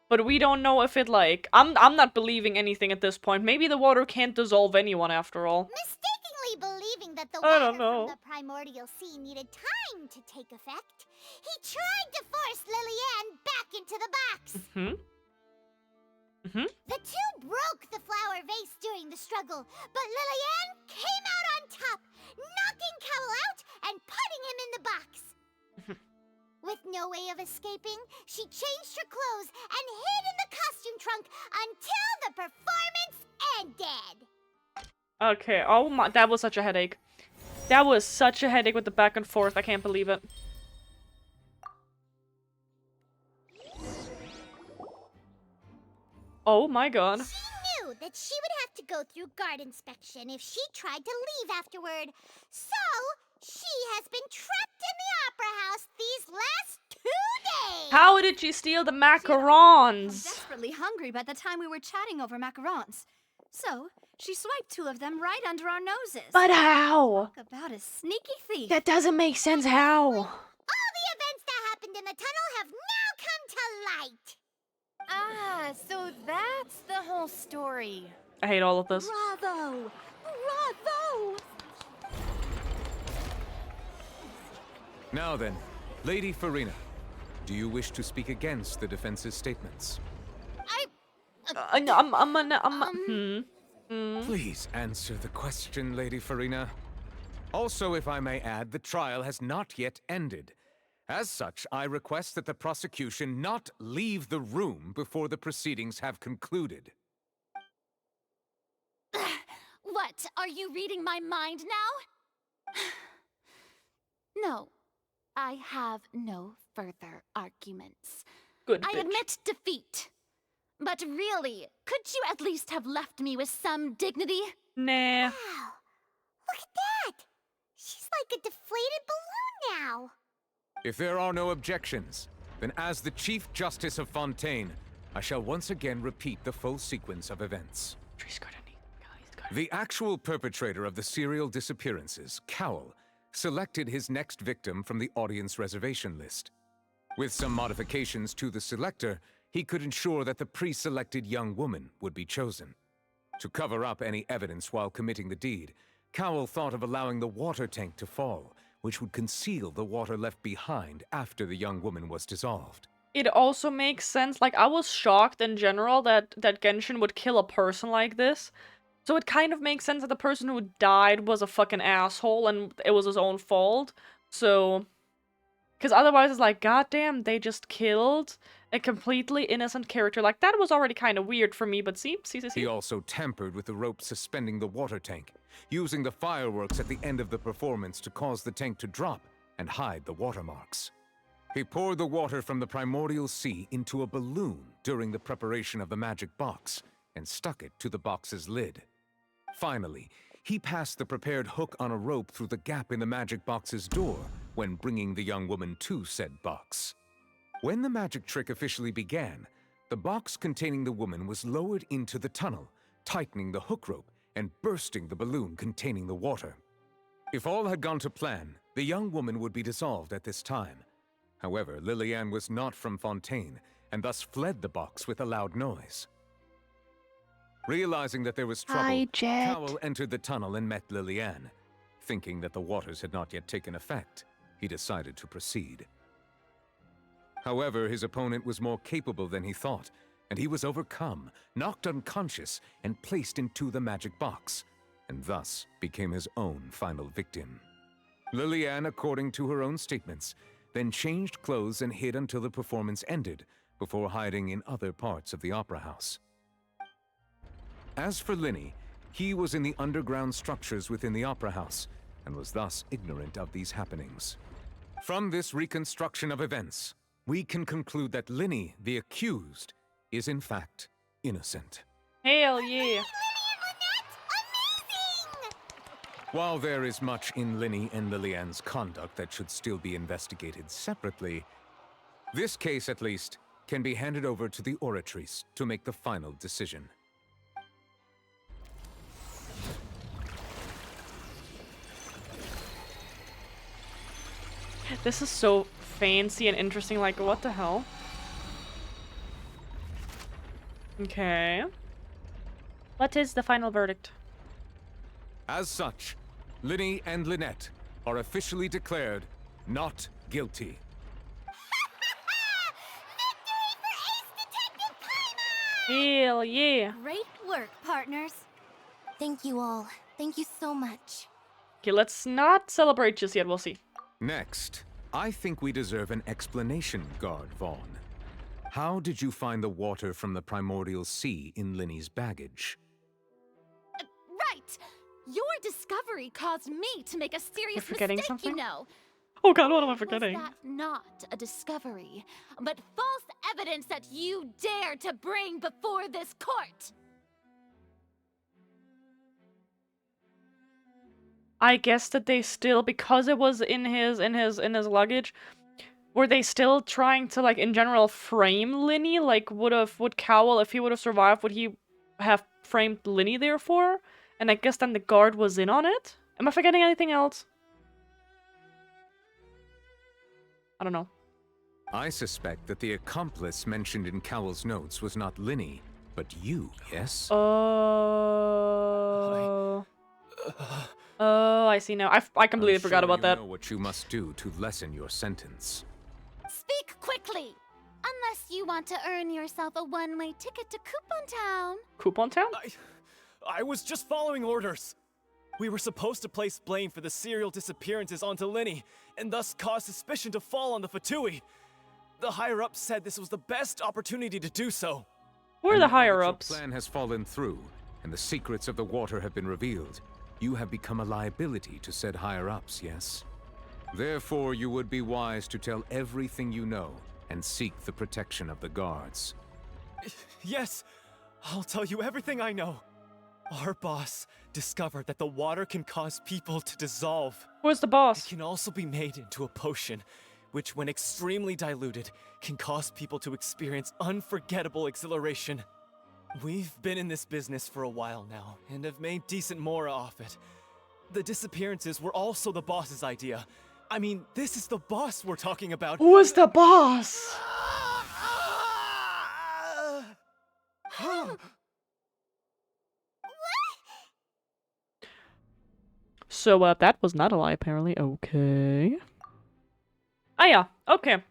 But we don't know if it, like... I'm not believing anything at this point. Maybe the water can't dissolve anyone after all. Mistakenly believing that the I water don't know. from the primordial sea needed time to take effect, he tried to force Lily-Ann back into the box. The two broke the flower vase during the struggle, but Lily-Ann came out on top, knocking Cowell out and putting him in the box. With no way of escaping, she changed her clothes and hid in the costume trunk until the performance ended. Okay, oh my, that was such a headache. That was such a headache with the back and forth, I can't believe it. Oh my god. She knew that she would have to go through guard inspection if she tried to leave afterward. So, she has been trapped in the Opera House these last 2 days. How did she steal the macarons? Desperately hungry by the time we were chatting over macarons. So, she swiped 2 of them right under our noses. But how? Talk about a sneaky thief. That doesn't make sense. How? All the events that happened in the tunnel have now come to light. Ah, so that's the whole story. I hate all of this. Bravo! Bravo! Now then, Lady Farina, do you wish to speak against the defense's statements? Please answer the question, Lady Farina. Also, if I may add, the trial has not yet ended. As such, I request that the prosecution not leave the room before the proceedings have concluded. What? Are you reading my mind now? No. I have no further arguments. Good I bitch. admit defeat. But really, could you at least have left me with some dignity? Nah. Wow. Look at that. She's like a deflated balloon now. If there are no objections, then as the Chief Justice of Fontaine, I shall once again repeat the full sequence of events. The actual perpetrator of the serial disappearances, Cowell, selected his next victim from the audience reservation list. With some modifications to the selector, he could ensure that the pre-selected young woman would be chosen. To cover up any evidence while committing the deed, Cowell thought of allowing the water tank to fall, which would conceal the water left behind after the young woman was dissolved. It also makes sense. Like, I was shocked in general that Genshin would kill a person like this. So it kind of makes sense that the person who died was a fucking asshole and it was his own fault. So, because otherwise it's like, goddamn, they just killed a completely innocent character. Like, that was already kind of weird for me, but see. He also tampered with the rope suspending the water tank, using the fireworks at the end of the performance to cause the tank to drop and hide the watermarks. He poured the water from the primordial sea into a balloon during the preparation of the magic box and stuck it to the box's lid. Finally, he passed the prepared hook on a rope through the gap in the magic box's door when bringing the young woman to said box. When the magic trick officially began, the box containing the woman was lowered into the tunnel, tightening the hook rope and bursting the balloon containing the water. If all had gone to plan, the young woman would be dissolved at this time. However, Lillian was not from Fontaine and thus fled the box with a loud noise. Realizing that there was trouble, Cowell entered the tunnel and met Lillian. Thinking that the waters had not yet taken effect, he decided to proceed. However, his opponent was more capable than he thought, and he was overcome, knocked unconscious, and placed into the magic box, and thus became his own final victim. Lillian, according to her own statements, then changed clothes and hid until the performance ended, before hiding in other parts of the opera house. As for Linny, he was in the underground structures within the opera house, and was thus ignorant of these happenings. From this reconstruction of events, we can conclude that Linny, the accused, is in fact innocent. Hell yeah. While there is much in Linny and Lillian's conduct that should still be investigated separately, this case, at least, can be handed over to the Oratrice to make the final decision. This is so fancy and interesting, like, what the hell? Okay. What is the final verdict? As such, Linny and Lynette are officially declared not guilty. Hell yeah. Great work, partners. Thank you all. Thank you so much. Okay, let's not celebrate just yet, we'll see. Next, I think we deserve an explanation, Guard Vaughn. How did you find the water from the primordial sea in Linny's baggage? Right! Your discovery caused me to make a serious forgetting mistake, something? you know. Oh god, what am I forgetting? Was that not a discovery, but false evidence that you dare to bring before this court? I guess that they still, because it was in his luggage, were they still trying to, like, in general, frame Linny? Like, would Cowell, if he would have survived, would he have framed Linny therefore? And I guess then the guard was in on it? Am I forgetting anything else? I don't know. I suspect that the accomplice mentioned in Cowell's notes was not Linny, but you, yes? Oh. Oh, I see now. I completely forgot about that. You know what you must do to lessen your sentence. Speak quickly! Unless you want to earn yourself a one-way ticket to Coupon Town. Coupon Town? I was just following orders. We were supposed to place blame for the serial disappearances onto Linny, and thus cause suspicion to fall on the Fatui. The higher-ups said this was the best opportunity to do so. Who are the higher-ups? Your plan has fallen through, and the secrets of the water have been revealed. You have become a liability to said higher-ups, yes? Therefore, you would be wise to tell everything you know and seek the protection of the guards. Yes, I'll tell you everything I know. Our boss discovered that the water can cause people to dissolve. Where's the boss? It can also be made into a potion, which when extremely diluted, can cause people to experience unforgettable exhilaration. We've been in this business for a while now, and have made decent mora off it. The disappearances were also the boss's idea. I mean, this is the boss we're talking about. Who is the boss? So, that was not a lie, apparently. Okay. Ah, yeah. Okay.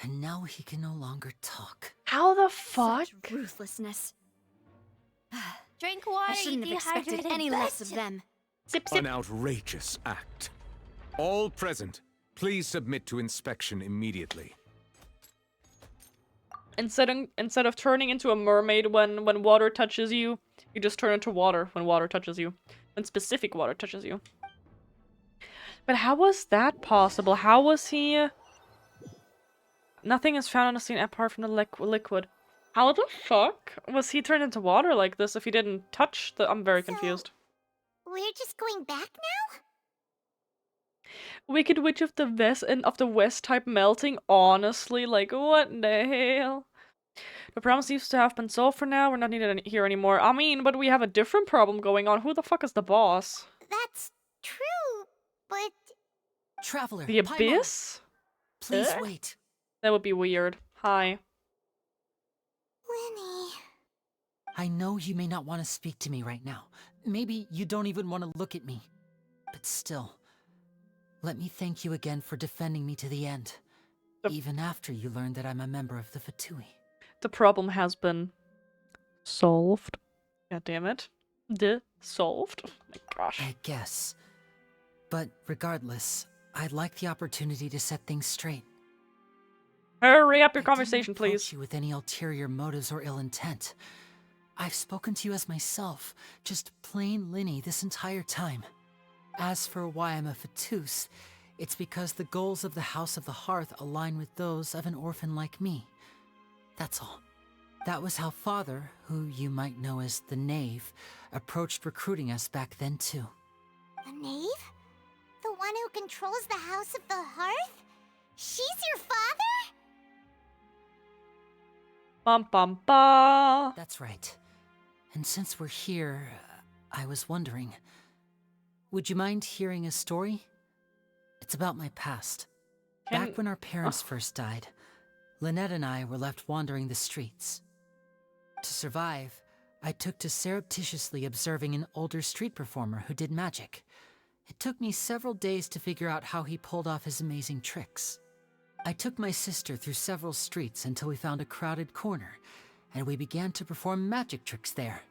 And now he can no longer talk. How the fuck? Such ruthlessness. Drink water, I shouldn't you have expected dehydrated any less of bitch. them. Sip, sip. An outrageous act. All present, please submit to inspection immediately. Instead of turning into a mermaid when water touches you, you just turn into water when water touches you. When specific water touches you. But how was that possible? How was he... Nothing is found on the scene apart from the liquid. How the fuck was he turned into water like this if he didn't touch the... I'm very confused. We're just going back now? Wicked Witch of the West type melting, honestly, like what the hell? The problem seems to have been solved for now. We're not needed here anymore. I mean, but we have a different problem going on. Who the fuck is the boss? That's true, but... Traveler, The Paimon, Abyss? please wait. That would be weird. Hi. Lenny... I know you may not want to speak to me right now. Maybe you don't even want to look at me. But still, let me thank you again for defending me to the end. Even after you learned that I'm a member of the Fatui. The problem has been solved. God damn it. Solved? Oh my gosh. I guess. But regardless, I'd like the opportunity to set things straight. Hurry up your conversation, please. I didn't approach you with any ulterior motives or ill intent. I've spoken to you as myself, just plain Linny this entire time. As for why I'm a Fatus, it's because the goals of the House of the Hearth align with those of an orphan like me. That's all. That was how Father, who you might know as the Knave, approached recruiting us back then too. The Knave? The one who controls the House of the Hearth? She's your father? Bum bum ba. That's right. And since we're here, I was wondering, would you mind hearing a story? It's about my past. Back when our parents first died, Lynette and I were left wandering the streets. To survive, I took to surreptitiously observing an older street performer who did magic. It took me several days to figure out how he pulled off his amazing tricks. I took my sister through several streets until we found a crowded corner, and we began to perform magic tricks there.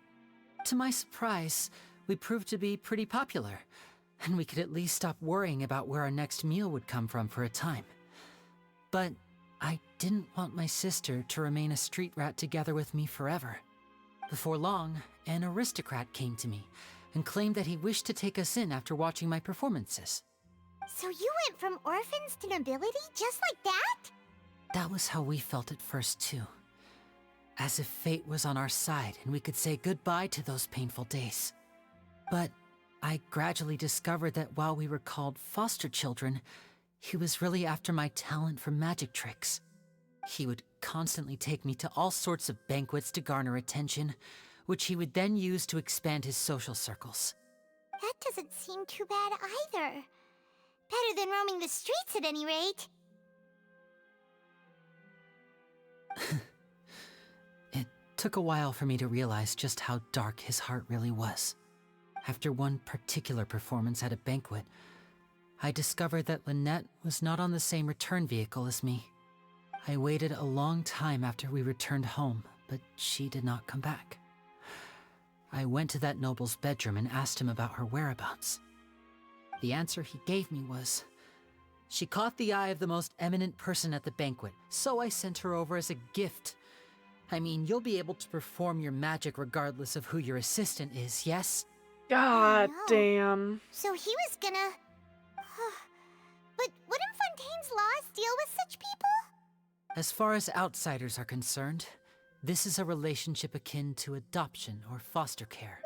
To my surprise, we proved to be pretty popular, and we could at least stop worrying about where our next meal would come from for a time. But I didn't want my sister to remain a street rat together with me forever. Before long, an aristocrat came to me and claimed that he wished to take us in after watching my performances. So you went from orphans to nobility just like that? That was how we felt at first too. As if fate was on our side and we could say goodbye to those painful days. But I gradually discovered that while we were called foster children, he was really after my talent for magic tricks. He would constantly take me to all sorts of banquets to garner attention, which he would then use to expand his social circles. That doesn't seem too bad either. Better than roaming the streets at any rate. It took a while for me to realize just how dark his heart really was. After one particular performance at a banquet, I discovered that Lynette was not on the same return vehicle as me. I waited a long time after we returned home, but she did not come back. I went to that noble's bedroom and asked him about her whereabouts. The answer he gave me was, she caught the eye of the most eminent person at the banquet, so I sent her over as a gift. I mean, you'll be able to perform your magic regardless of who your assistant is, yes? God damn. So he was gonna... But wouldn't Fontaine's laws deal with such people? As far as outsiders are concerned, this is a relationship akin to adoption or foster care,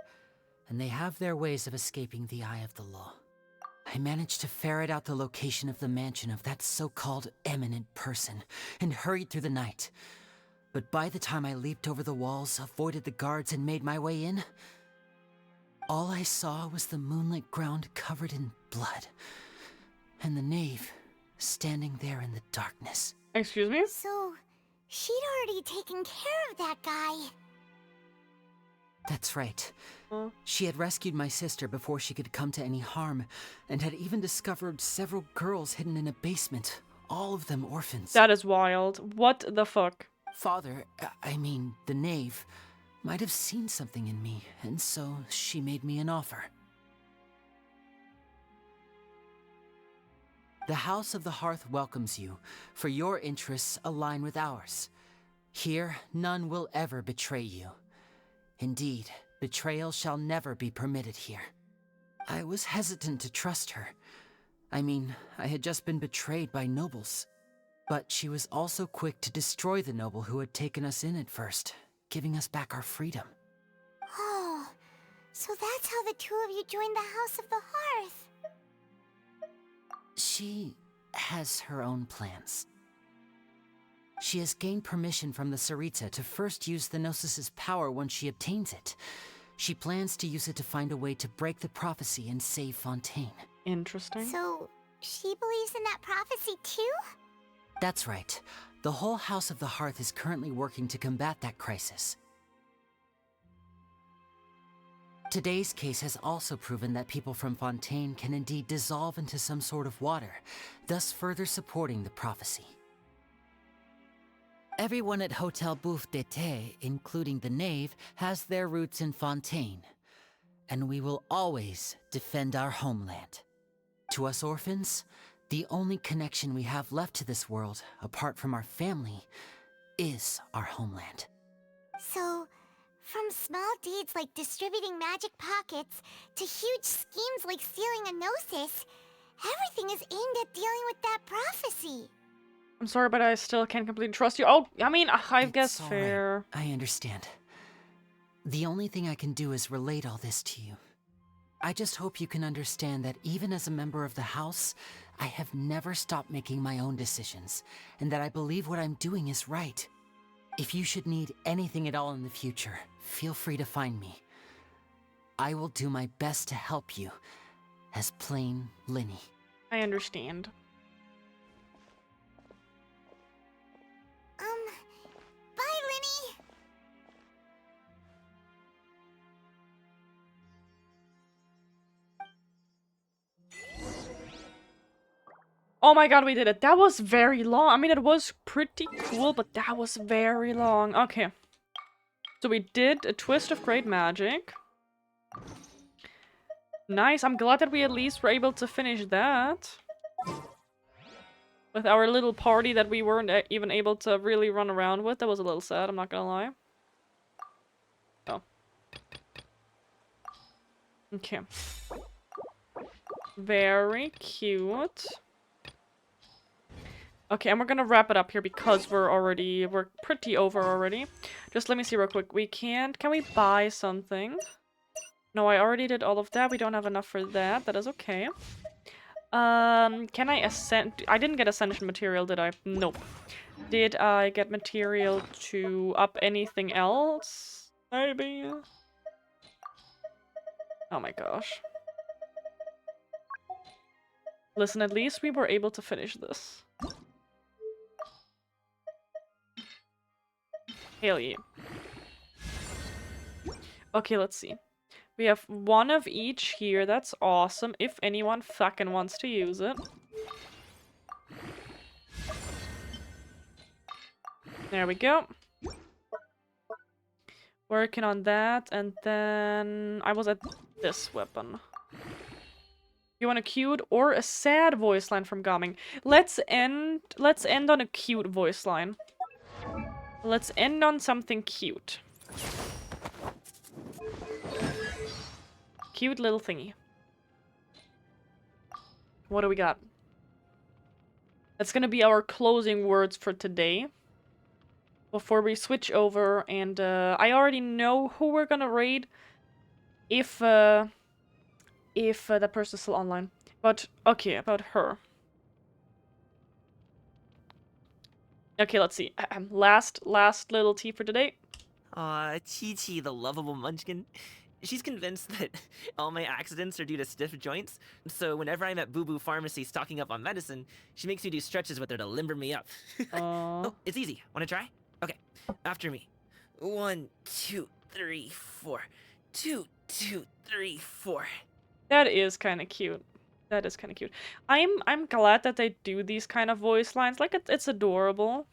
and they have their ways of escaping the eye of the law. I managed to ferret out the location of the mansion of that so-called eminent person and hurried through the night. But by the time I leaped over the walls, avoided the guards, and made my way in, all I saw was the moonlit ground covered in blood, and the knave standing there in the darkness. Excuse me? So, she'd already taken care of that guy. That's right. She had rescued my sister before she could come to any harm, and had even discovered several girls hidden in a basement, all of them orphans. That is wild. What the fuck? Father, I mean, the knave, might have seen something in me, and so she made me an offer. The House of the Hearth welcomes you, for your interests align with ours. Here, none will ever betray you. Indeed, betrayal shall never be permitted here. I was hesitant to trust her. I mean, I had just been betrayed by nobles. But she was also quick to destroy the noble who had taken us in at first, giving us back our freedom. Oh, so that's how the two of you joined the House of the Hearth. She has her own plans. She has gained permission from the Tsaritsa to first use the Gnosis' power once she obtains it. She plans to use it to find a way to break the prophecy and save Fontaine. Interesting. So, she believes in that prophecy too? That's right. The whole House of the Hearth is currently working to combat that crisis. Today's case has also proven that people from Fontaine can indeed dissolve into some sort of water, thus further supporting the prophecy. Everyone at Hotel Bouffe d'été, including the knave, has their roots in Fontaine, and we will always defend our homeland. To us orphans, the only connection we have left to this world, apart from our family, is our homeland. So, from small deeds like distributing magic pockets to huge schemes like stealing a Gnosis, everything is aimed at dealing with that prophecy. I'm sorry, but I still can't completely trust you. Oh, I mean, I guess all fair. Right. I understand. The only thing I can do is relate all this to you. I just hope you can understand that even as a member of the House, I have never stopped making my own decisions, and that I believe what I'm doing is right. If you should need anything at all in the future, feel free to find me. I will do my best to help you, as plain Linny. I understand. Bye, Linny! Oh my god, we did it. That was very long. I mean, it was pretty cool, but that was very long. Okay. So we did a twist of great magic. Nice. I'm glad that we at least were able to finish that. With our little party that we weren't even able to really run around with. That was a little sad, I'm not gonna lie. Oh. Okay. Very cute. Okay, and we're gonna wrap it up here because we're pretty over already. Just let me see real quick. Can we buy something? No, I already did all of that. We don't have enough for that. That is okay. Can I ascend? I didn't get ascension material, did I? Nope. Did I get material to up anything else? Maybe? Oh my gosh. Listen, at least we were able to finish this. Hell yeah. Okay, let's see. We have one of each here. That's awesome. If anyone fucking wants to use it. There we go. Working on that. And then I was at this weapon. You want a cute or a sad voice line from Gaming? Let's end on a cute voice line. Let's end on something cute. Cute little thingy. What do we got? That's gonna be our closing words for today. Before we switch over, and I already know who we're gonna raid if that person's still online. But okay, about her. Okay, let's see. Last little tea for today. Aw, Chi-Chi, the lovable munchkin. She's convinced that all my accidents are due to stiff joints, so whenever I'm at Boo Boo Pharmacy stocking up on medicine, she makes me do stretches with her to limber me up. Oh, it's easy. Wanna try? Okay, after me. 1, 2, 3, 4. 2, 2, 3, 4. That is kind of cute. That is kind of cute. I'm glad that they do these kind of voice lines. Like, it's adorable.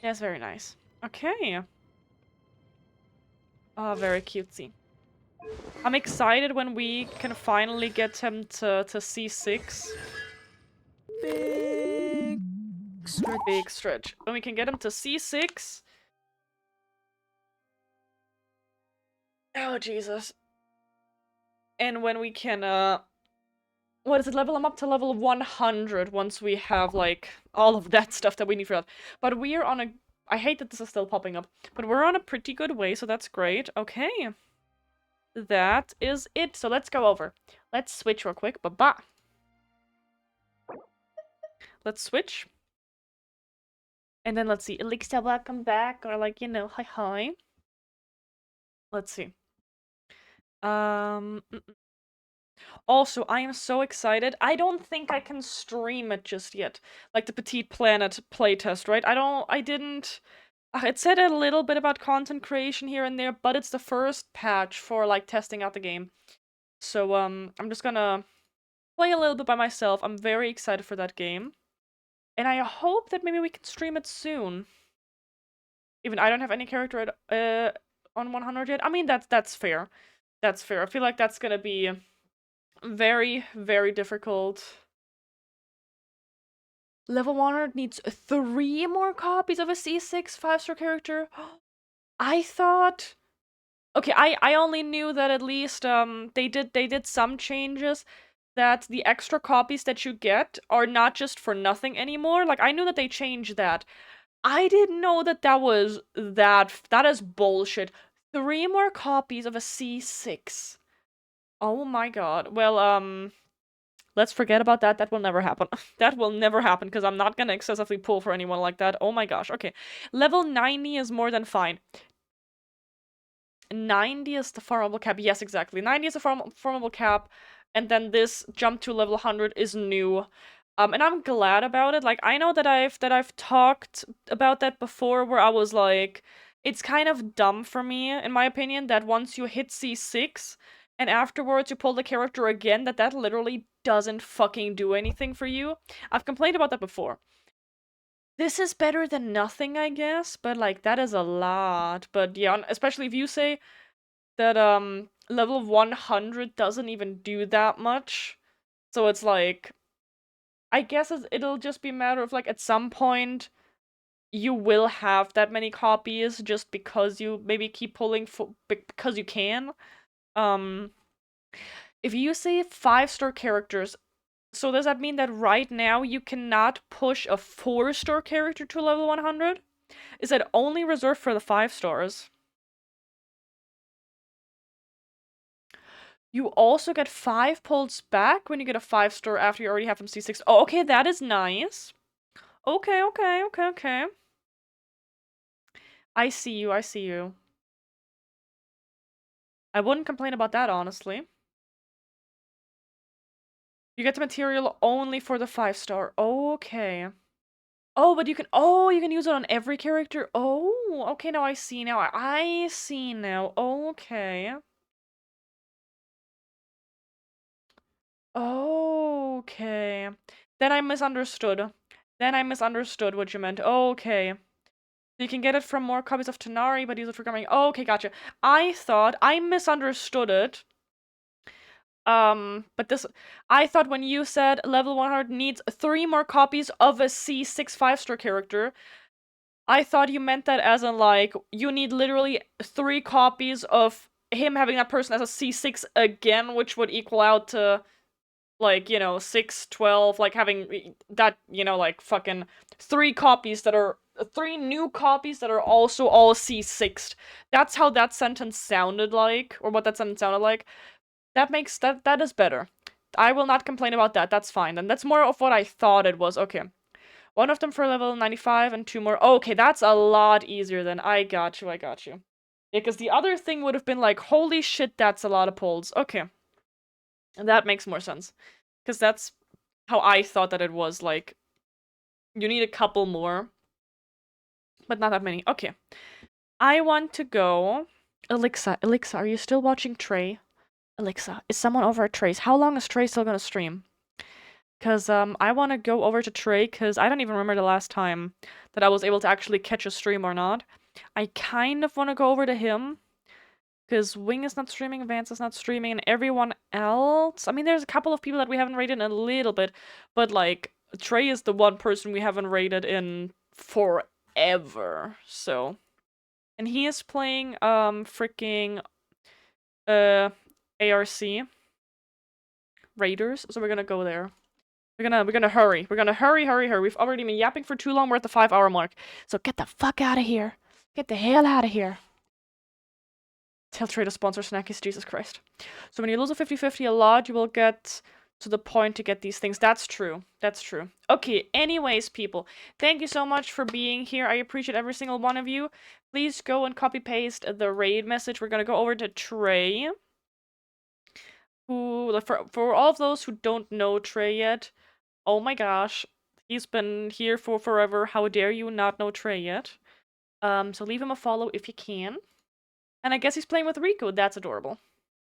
That's very nice. Okay. Oh, very cutesy. I'm excited when we can finally get him to C6. Big stretch. Big stretch. When we can get him to C6. Oh, Jesus. And when we can, what is it, level him up to level 100 once we have, like, all of that stuff that we need for that. But we are on a... I hate that this is still popping up. But we're on a pretty good way, so that's great. Okay. That is it. So let's go over. Let's switch real quick. Ba-ba. Let's switch. And then let's see. Elixir, welcome back. Or, like, you know, hi. Let's see. Also, I am so excited. I don't think I can stream it just yet. Like the Petite Planet playtest, right? I didn't... It said a little bit about content creation here and there, but it's the first patch for, like, testing out the game. So, I'm just gonna play a little bit by myself. I'm very excited for that game. And I hope that maybe we can stream it soon. Even I don't have any character at, on 100 yet. I mean, that's fair. That's fair. I feel like that's gonna be... very, very difficult. Level 100 needs 3 more copies of a C6 5-star character. I thought... Okay, I only knew that at least they did some changes, that the extra copies that you get are not just for nothing anymore. Like, I knew that they changed that. I didn't know that that was that is bullshit. 3 more copies of a C6. Oh my god. Well, let's forget about that. That will never happen. That will never happen, because I'm not gonna excessively pull for anyone like that. Oh my gosh. Okay. Level 90 is more than fine. 90 is the farmable cap. Yes, exactly. 90 is the farmable cap. And then this jump to level 100 is new. And I'm glad about it. Like, I know that I've talked about that before, where I was like, it's kind of dumb for me, in my opinion, that once you hit C6 and afterwards you pull the character again, that literally doesn't fucking do anything for you. I've complained about that before. This is better than nothing, I guess, but, like, that is a lot. But yeah, especially if you say that level 100 doesn't even do that much. So it's like, I guess it'll just be a matter of, like, at some point you will have that many copies just because you maybe keep pulling because you can. If you say 5-star characters, so does that mean that right now you cannot push a 4-star character to level 100? Is that only reserved for the 5 stars? You also get 5 pulls back when you get a 5-star after you already have them C6. Oh, okay, that is nice. Okay. I see you. I wouldn't complain about that, honestly. You get the material only for the 5-star. Okay. Oh, but you can use it on every character. Oh, okay, now I see now. I see now. Okay. Okay. Then I misunderstood. What you meant. Okay. You can get it from more copies of Tanari, but use it for coming. Okay, gotcha. I misunderstood it. But I thought when you said level 100 needs 3 more copies of a C6 5-star character, I thought you meant that as in, like, you need literally 3 copies of him having that person as a C6 again, which would equal out to like, you know, 6, 12, like having that, you know, like fucking 3 copies that are 3 new copies that are also all C6'd. That's how that sentence sounded like, or what that sentence sounded like. That makes that is better. I will not complain about that. That's fine. And that's more of what I thought it was. Okay. One of them for level 95 and 2 more. Okay, that's a lot easier than I got you. Yeah, because the other thing would have been like, holy shit, that's a lot of polls. Okay. And that makes more sense. Because that's how I thought that it was. Like, you need a couple more. But not that many. Okay. I want to go... Alexa, are you still watching Trey? Alexa, is someone over at Trey's? How long is Trey still gonna stream? Because, I want to go over to Trey, because I don't even remember the last time that I was able to actually catch a stream or not. I kind of want to go over to him, because Wing is not streaming, Vance is not streaming, and everyone else... I mean, there's a couple of people that we haven't rated in a little bit, but, like, Trey is the one person we haven't rated in forever, so... And he is playing, freaking, ARC Raiders, so we're gonna go there. We're gonna hurry. We're gonna hurry. We've already been yapping for too long. We're at the 5-hour mark. So get the fuck out of here. Get the hell out of here. Tell Trey to sponsor Snackies, Jesus Christ. So when you lose a 50-50 a lot, you will get to the point to get these things. That's true. That's true. Okay, anyways, people. Thank you so much for being here. I appreciate every single one of you. Please go and copy-paste the raid message. We're gonna go over to Trey. Who, for all of those who don't know Trey yet, oh my gosh, he's been here for forever. How dare you not know Trey yet? So leave him a follow if you can. And I guess he's playing with Rico. That's adorable.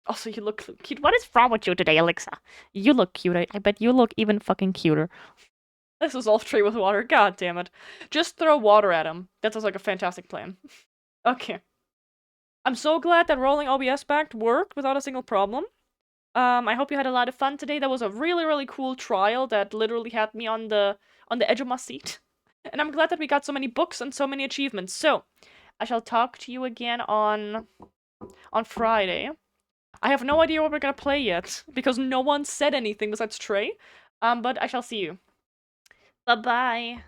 Also, you look cute. What is wrong with you today, Alexa? You look cute. I bet you look even fucking cuter. This is all Trey with water. God damn it. Just throw water at him. That sounds like a fantastic plan. Okay. I'm so glad that rolling OBS back worked without a single problem. I hope you had a lot of fun today. That was a really, really cool trial that literally had me on the edge of my seat. And I'm glad that we got so many books and so many achievements. So, I shall talk to you again on Friday. I have no idea what we're gonna play yet, because no one said anything besides Trey. But I shall see you. Bye-bye.